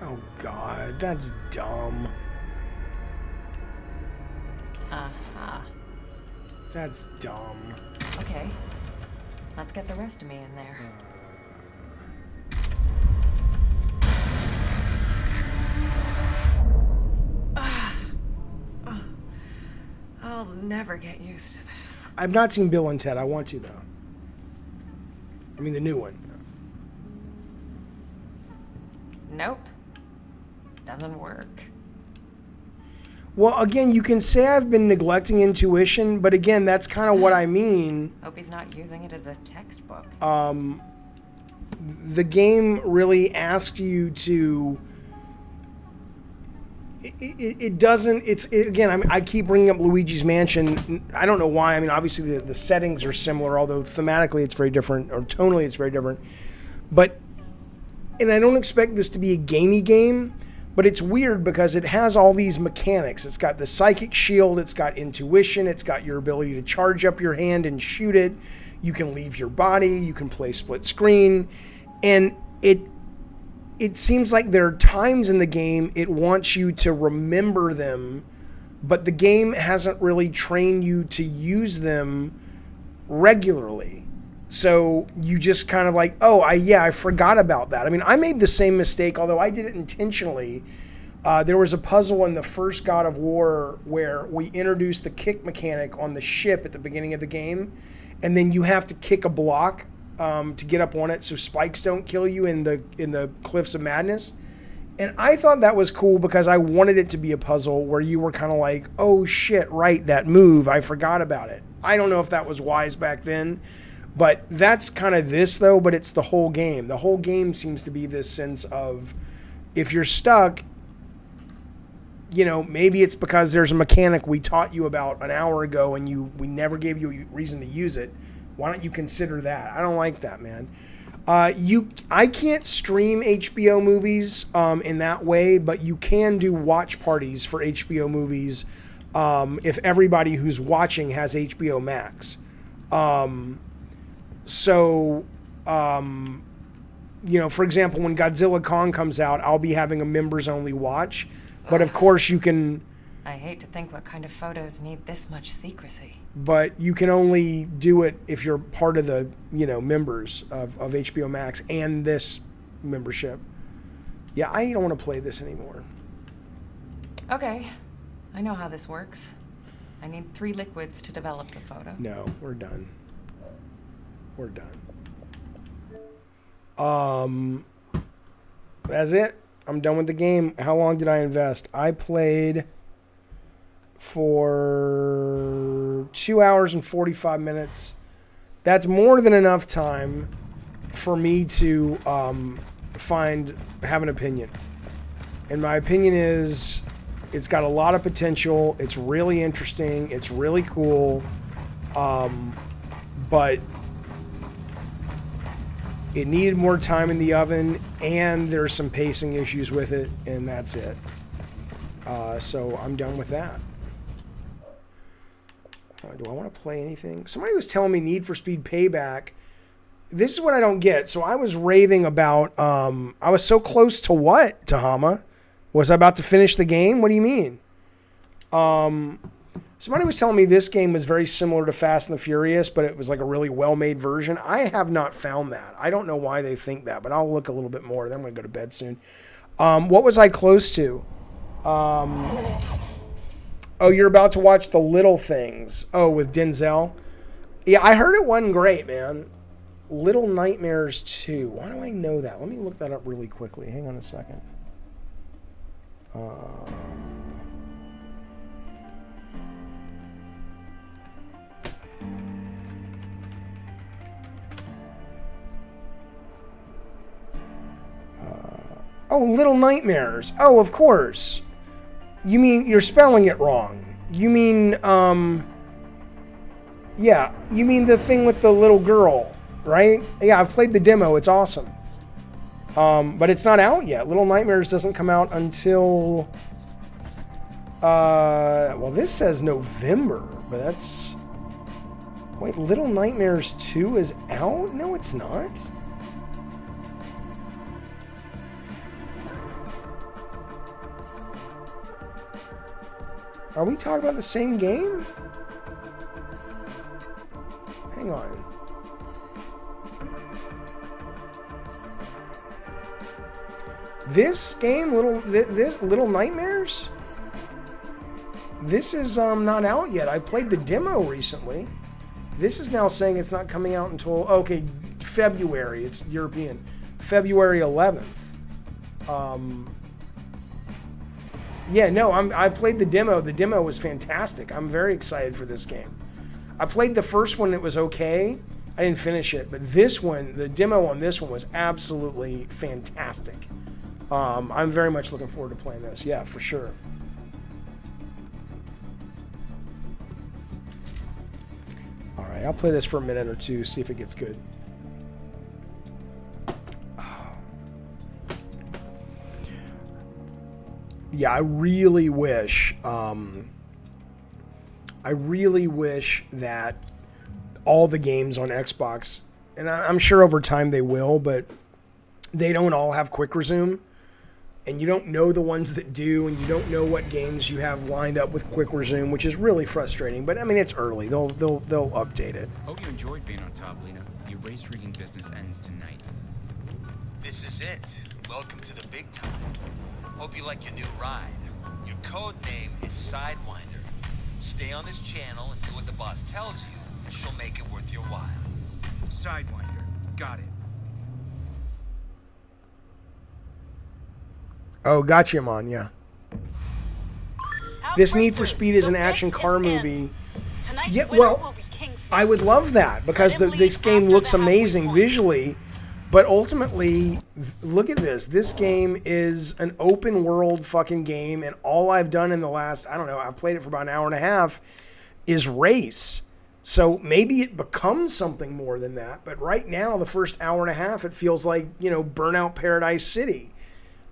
Oh God, that's dumb. That's dumb. Okay. Let's get the rest of me in there. never get used to this. I've not seen Bill and Ted. I want to, though. I mean, the new one. Nope. Doesn't work. Well, again, you can say I've been neglecting intuition, but again, that's kind of what I mean. Hope he's not using it as a textbook. The game really asks you to... It doesn't... Again, I mean, I keep bringing up Luigi's Mansion. I don't know why. I mean, obviously, the settings are similar, although thematically it's very different, or tonally it's very different. But... And I don't expect this to be a gamey game, but it's weird because it has all these mechanics. It's got the psychic shield, it's got intuition, it's got your ability to charge up your hand and shoot it. You can leave your body, you can play split screen, and it seems like there are times in the game it wants you to remember them, but the game hasn't really trained you to use them regularly. So you just kind of like, oh, I forgot about that. I mean, I made the same mistake, although I did it intentionally. There was a puzzle in the first God of War where we introduced the kick mechanic on the ship at the beginning of the game, and then you have to kick a block to get up on it so spikes don't kill you in the Cliffs of Madness. And I thought that was cool because I wanted it to be a puzzle where you were kind of like, oh shit, right, that move, I forgot about it. I don't know if that was wise back then. But that's kind of this, though, but it's the whole game. The whole game seems to be this sense of, if you're stuck, you know, maybe it's because there's a mechanic we taught you about an hour ago and we never gave you a reason to use it. Why don't you consider that? I don't like that, man. I can't stream HBO movies in that way, but you can do watch parties for HBO movies if everybody who's watching has HBO Max. So, you know, for example, when Godzilla Kong comes out, I'll be having a members-only watch. But, of course, you can... I hate to think what kind of photos need this much secrecy. But you can only do it if you're part of the, you know, members of HBO Max and this membership. Yeah, I don't want to play this anymore. Okay, I know how this works. I need 3 liquids to develop the photo. No, we're done. We're done. That's it. I'm done with the game. How long did I invest? I played for 2 hours and 45 minutes. That's more than enough time for me to have an opinion. And my opinion is it's got a lot of potential. It's really interesting. It's really cool. But it needed more time in the oven, and there's some pacing issues with it, and that's it. So I'm done with that. Do I want to play anything? Somebody was telling me Need for Speed Payback. This is what I don't get. So I was raving about, I was so close to what, Tahama? Was I about to finish the game? What do you mean? Somebody was telling me this game was very similar to Fast and the Furious, but it was like a really well-made version. I have not found that. I don't know why they think that, but I'll look a little bit more. Then I'm going to go to bed soon. What was I close to? Oh, you're about to watch The Little Things. Oh, with Denzel? Yeah, I heard it wasn't great, man. Little Nightmares 2. Why do I know that? Let me look that up really quickly. Hang on a second. Oh, Little Nightmares. Oh, of course. You mean, you're spelling it wrong. You mean, yeah, you mean the thing with the little girl, right? Yeah, I've played the demo. It's awesome. But it's not out yet. Little Nightmares doesn't come out until, well, this says November, but that's, wait, Little Nightmares 2 is out? No, it's not. Are we talking about the same game? Hang on. This game, Little Nightmares? This is not out yet. I played the demo recently. This is now saying it's not coming out until, okay, February. It's European. February 11th. Yeah, no, I played the demo. The demo was fantastic. I'm very excited for this game. I played the first one. It was okay. I didn't finish it. But this one, the demo on this one was absolutely fantastic. I'm very much looking forward to playing this. Yeah, for sure. All right, I'll play this for a minute or two, see if it gets good. Yeah, I really wish that all the games on Xbox, and I'm sure over time they will, but they don't all have quick resume, and you don't know the ones that do, and you don't know what games you have lined up with quick resume, which is really frustrating. But I mean, it's early; they'll update it. Hope you enjoyed being on top, Lena. Your race rigging business ends tonight. This is it. Welcome to the big time. Hope you like your new ride. Your code name is Sidewinder. Stay on this channel and do what the boss tells you, and she'll make it worth your while. Sidewinder. Got it. Oh, gotcha, Mon, yeah. This Need for Speed is an action car movie. Yeah, well, I would love that because this game looks amazing visually, but ultimately, look at this. This game is an open world fucking game, and all I've done in the last, I don't know, I've played it for about an hour and a half, is race. So maybe it becomes something more than that, but right now, the first hour and a half, it feels like, you know, Burnout Paradise City.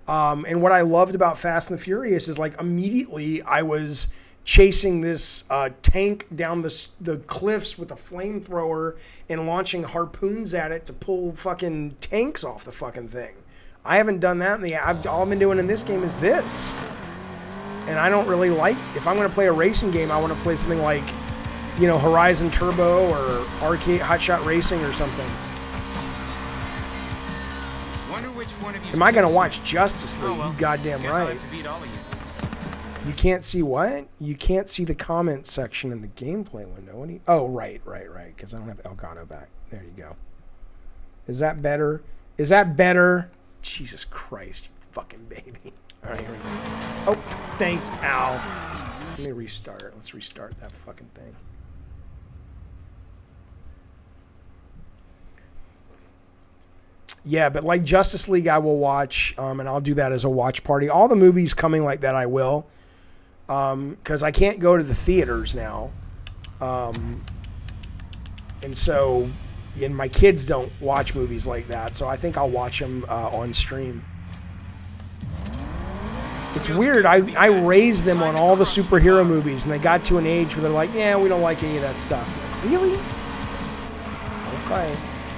And what I loved about Fast and the Furious is, like, immediately I was chasing this tank down the cliffs with a flamethrower and launching harpoons at it to pull fucking tanks off the fucking thing. I haven't done that. All I've been doing in this game is this. And I don't really like, if I'm going to play a racing game, I want to play something like, you know, Horizon Turbo or Arcade Hotshot Racing or something. Am I going to watch Justice League? You goddamn right. You can't see what? You can't see the comment section in the gameplay window. Oh, right. Because I don't have Elgato back. There you go. Is that better? Is that better? Jesus Christ, you fucking baby. All right, here we go. Oh, thanks, pal. Let me restart. Let's restart that fucking thing. Yeah, but like Justice League, I will watch, and I'll do that as a watch party. All the movies coming like that, I will, because I can't go to the theaters now, and so, and my kids don't watch movies like that, so I think I'll watch them on stream. It's weird. I raised them on all the superhero movies, and they got to an age where they're like, yeah, we don't like any of that stuff. Really? Okay.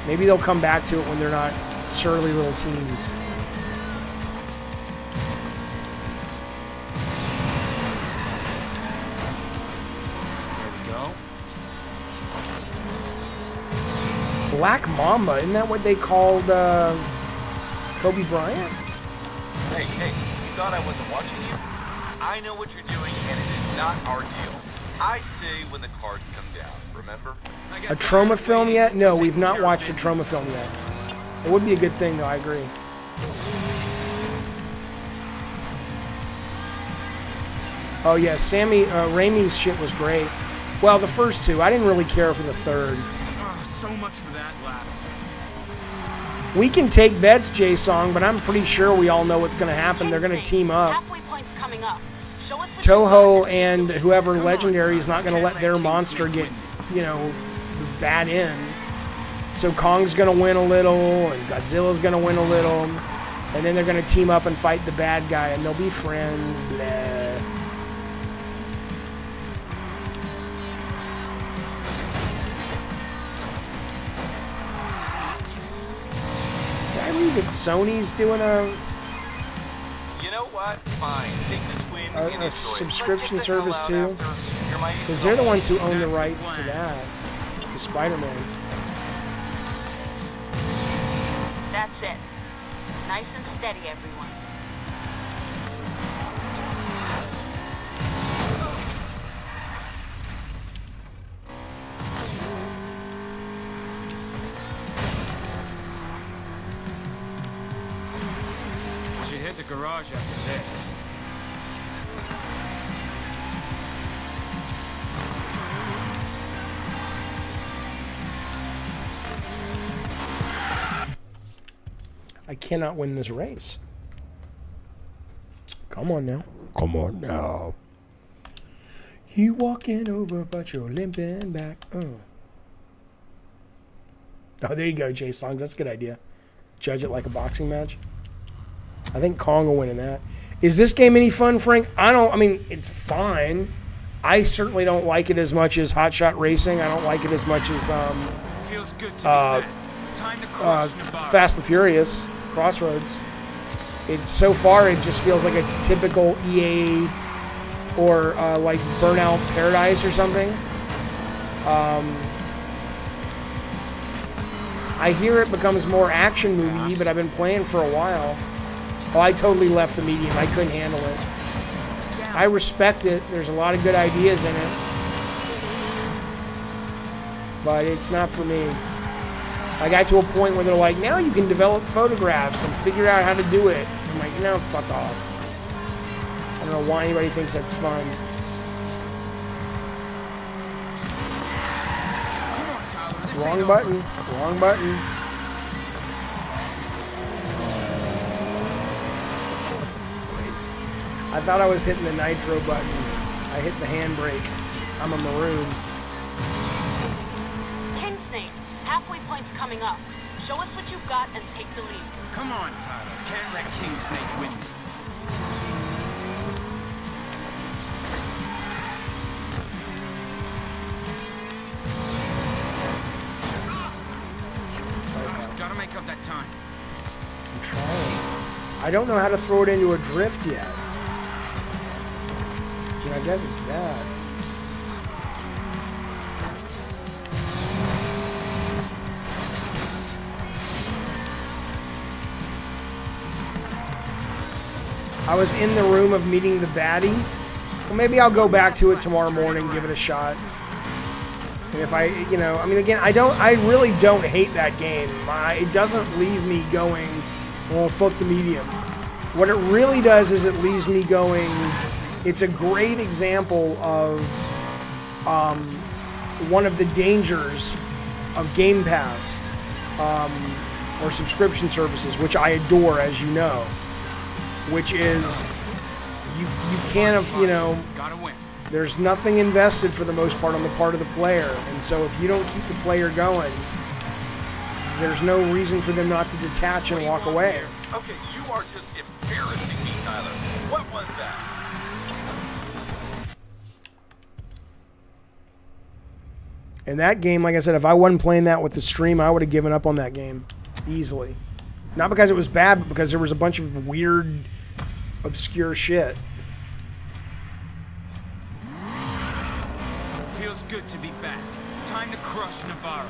Maybe they'll come back to it when they're not surly little teens. There we go. Black Mamba, isn't that what they called Kobe Bryant? Hey, you thought I wasn't watching you? I know what you're doing, and it is not our deal. I say when the cards come down, remember? A trauma film yet? No, we've not watched a trauma film yet. It would be a good thing, though, I agree. Oh, yeah, Raimi's shit was great. Well, the first two. I didn't really care for the third. So much for that lap. We can take bets, J-Song, but I'm pretty sure we all know what's going to happen. They're going to team up. Toho and whoever Legendary is not going to let their monster get, you know, the bad end. So Kong's going to win a little, and Godzilla's going to win a little, and then they're going to team up and fight the bad guy, and they'll be friends, blah. Did I read that Sony's doing a what? Fine. Take this win and enjoy it. Subscription service too? Because they're the ones who own the rights to that, to Spider-Man. That's it. Nice and steady, everyone. garage after this. I cannot win this race. Come on now. Come on now. You walking over, but you're limping back. Oh, there you go, Jay Songs. That's a good idea. Judge it like a boxing match. I think Kong will win in that. Is this game any fun, Frank? I mean, it's fine. I certainly don't like it as much as Hot Shot Racing. I don't like it as much as Feels good to be back. Time to crush Navarro. Fast and Furious, Crossroads. So far, it just feels like a typical EA or like Burnout Paradise or something. I hear it becomes more action movie, but I've been playing for a while. Oh, I totally left the medium. I couldn't handle it. I respect it. There's a lot of good ideas in it. But it's not for me. I got to a point where they're like, now you can develop photographs and figure out how to do it. I'm like, no, fuck off. I don't know why anybody thinks that's fun. Come on, Tyler. This Wrong ain't button. over. Wrong button. I thought I was hitting the nitro button. I hit the handbrake. I'm a maroon. King Snake, halfway point's coming up. Show us what you've got and take the lead. Come on, Tyler. Can't let King Snake win this. Gotta make up that time. I'm trying. I don't know how to throw it into a drift yet. I mean, I guess it's that. I was in the room of meeting the baddie. Well, maybe I'll go back to it tomorrow morning, give it a shot. And if I, I mean, again, I really don't hate that game. It doesn't leave me going, well, fuck the medium. What it really does is it leaves me going, it's a great example of one of the dangers of Game Pass or subscription services, which I adore, as you know, which is you can't have, Gotta win. there's nothing invested for the most part on the part of the player. And so if you don't keep the player going, there's no reason for them not to detach and walk away. Okay, you are just embarrassing me, Tyler. What was that? And that game, like I said, if I wasn't playing that with the stream, I would have given up on that game easily. Not because it was bad, but because there was a bunch of weird, obscure shit. Feels good to be back. Time to crush Navarro.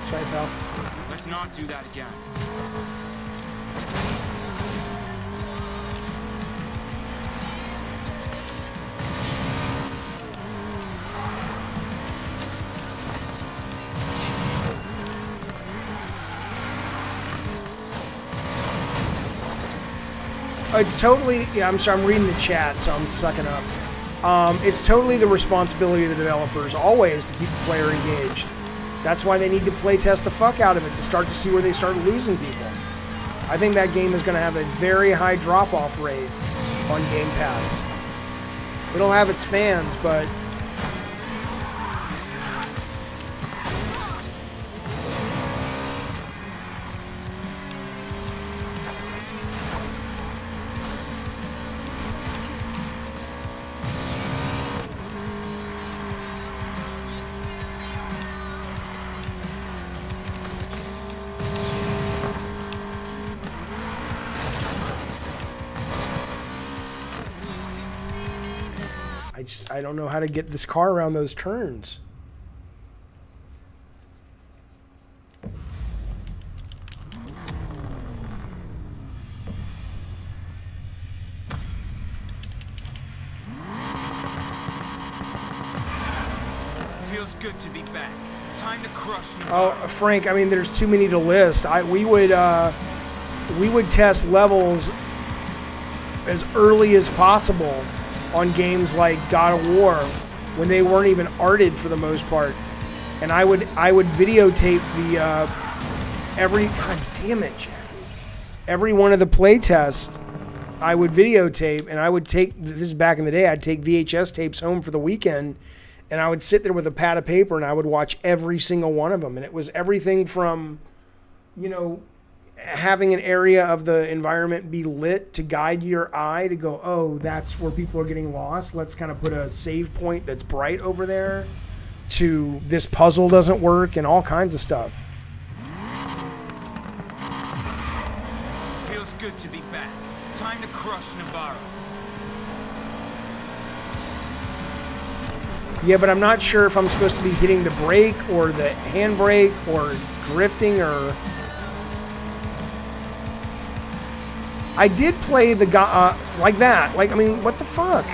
Sorry, pal. Let's not do that again. It's totally, yeah, I'm sorry, I'm reading the chat, so I'm sucking up. It's totally the responsibility of the developers, always, to keep the player engaged. That's why they need to play test the fuck out of it, to start to see where they start losing people. I think that game is going to have a very high drop-off rate on Game Pass. It'll have its fans, but I don't know how to get this car around those turns. Feels good to be back. Time to crush you. Oh, Frank, I mean, there's too many to list. We would test levels as early as possible on games like God of War when they weren't even arted for the most part. And I would videotape the God damn it, Jaffe. Every one of the play tests I would videotape, and I would take, this is back in the day, I'd take VHS tapes home for the weekend, and I would sit there with a pad of paper and I would watch every single one of them. And it was everything from, you know, having an area of the environment be lit to guide your eye to go, oh, that's where people are getting lost. Let's kind of put a save point that's bright over there, to this puzzle doesn't work, and all kinds of stuff. Feels good to be back. Time to crush Navarro. Yeah, but I'm not sure if I'm supposed to be hitting the brake or the handbrake or drifting or... I did play the guy like that. Like, I mean, what the fuck?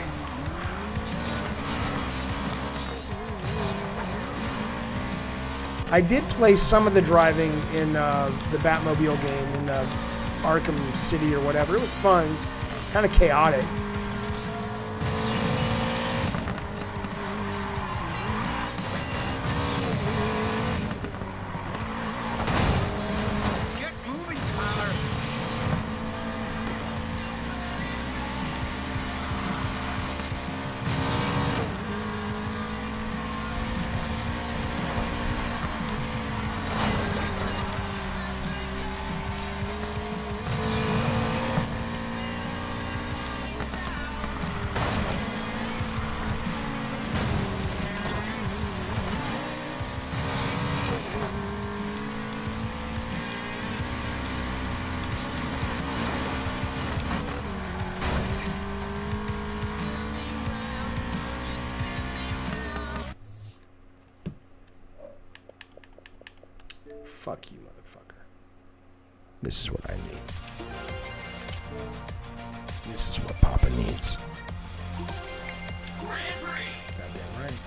I did play some of the driving in the Batmobile game in Arkham City or whatever. It was fun, kind of chaotic. Get moving, Tyler. Fuck you, motherfucker. This is what I need. This is what Papa needs. Goddamn right.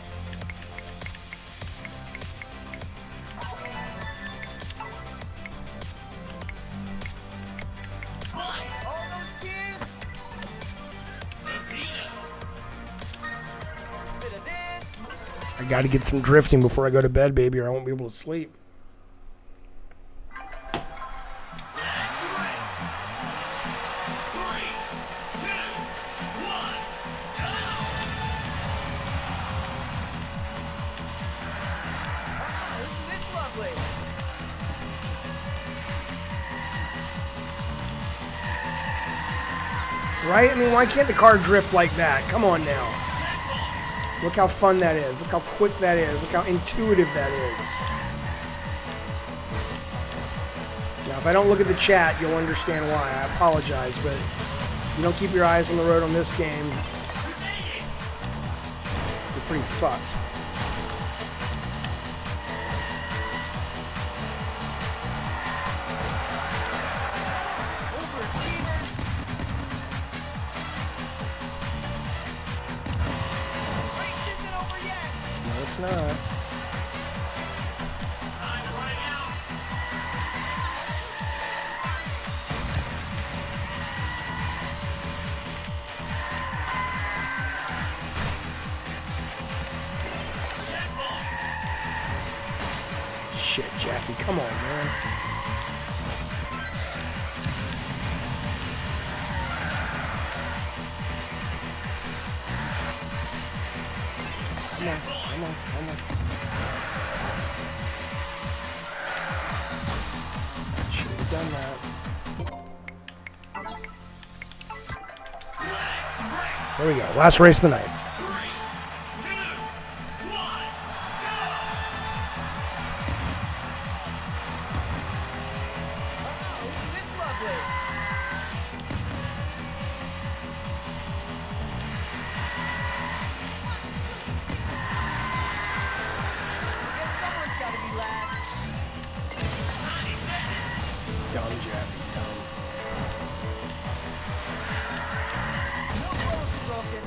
All those tears. Bit of this. I gotta get some drifting before I go to bed, baby, or I won't be able to sleep. Isn't this lovely? Right? I mean, why can't the car drift like that? Come on now. Look how fun that is. Look how quick that is. Look how intuitive that is. Now, if I don't look at the chat, you'll understand why. I apologize, but you don't keep your eyes on the road on this game, you're pretty fucked. Race isn't over yet. No, it's not. Shit, Jaffe, come on, man. Come on, come on, come on. Should have done that. There we go. Last race of the night. Isn't this lovely? Guess someone's got to be last. Dumb, Jaffe, dumb. No bones broken.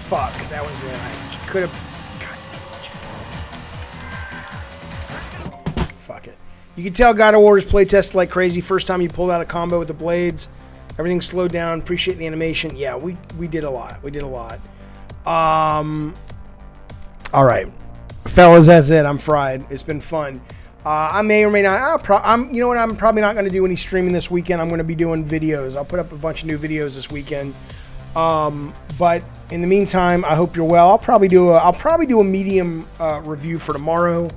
Fuck, that was it. I could have. Fuck it. You can tell God of War's playtested like crazy. First time you pulled out a combo with the blades, everything slowed down. Appreciate the animation. Yeah, we did a lot. We did a lot. All right, fellas, that's it. I'm fried. It's been fun. I may or may not. You know what? I'm probably not going to do any streaming this weekend. I'm going to be doing videos. I'll put up a bunch of new videos this weekend. But in the meantime, I hope you're well. I'll probably do a medium review for tomorrow.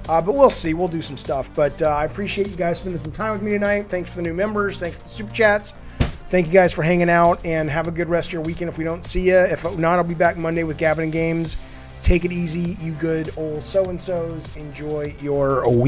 But we'll see. We'll do some stuff. But I appreciate you guys spending some time with me tonight. Thanks for the new members. Thanks for the super chats. Thank you guys for hanging out, and have a good rest of your weekend if we don't see you. If not, I'll be back Monday with Gavin and Games. Take it easy, you good old so-and-sos. Enjoy your week.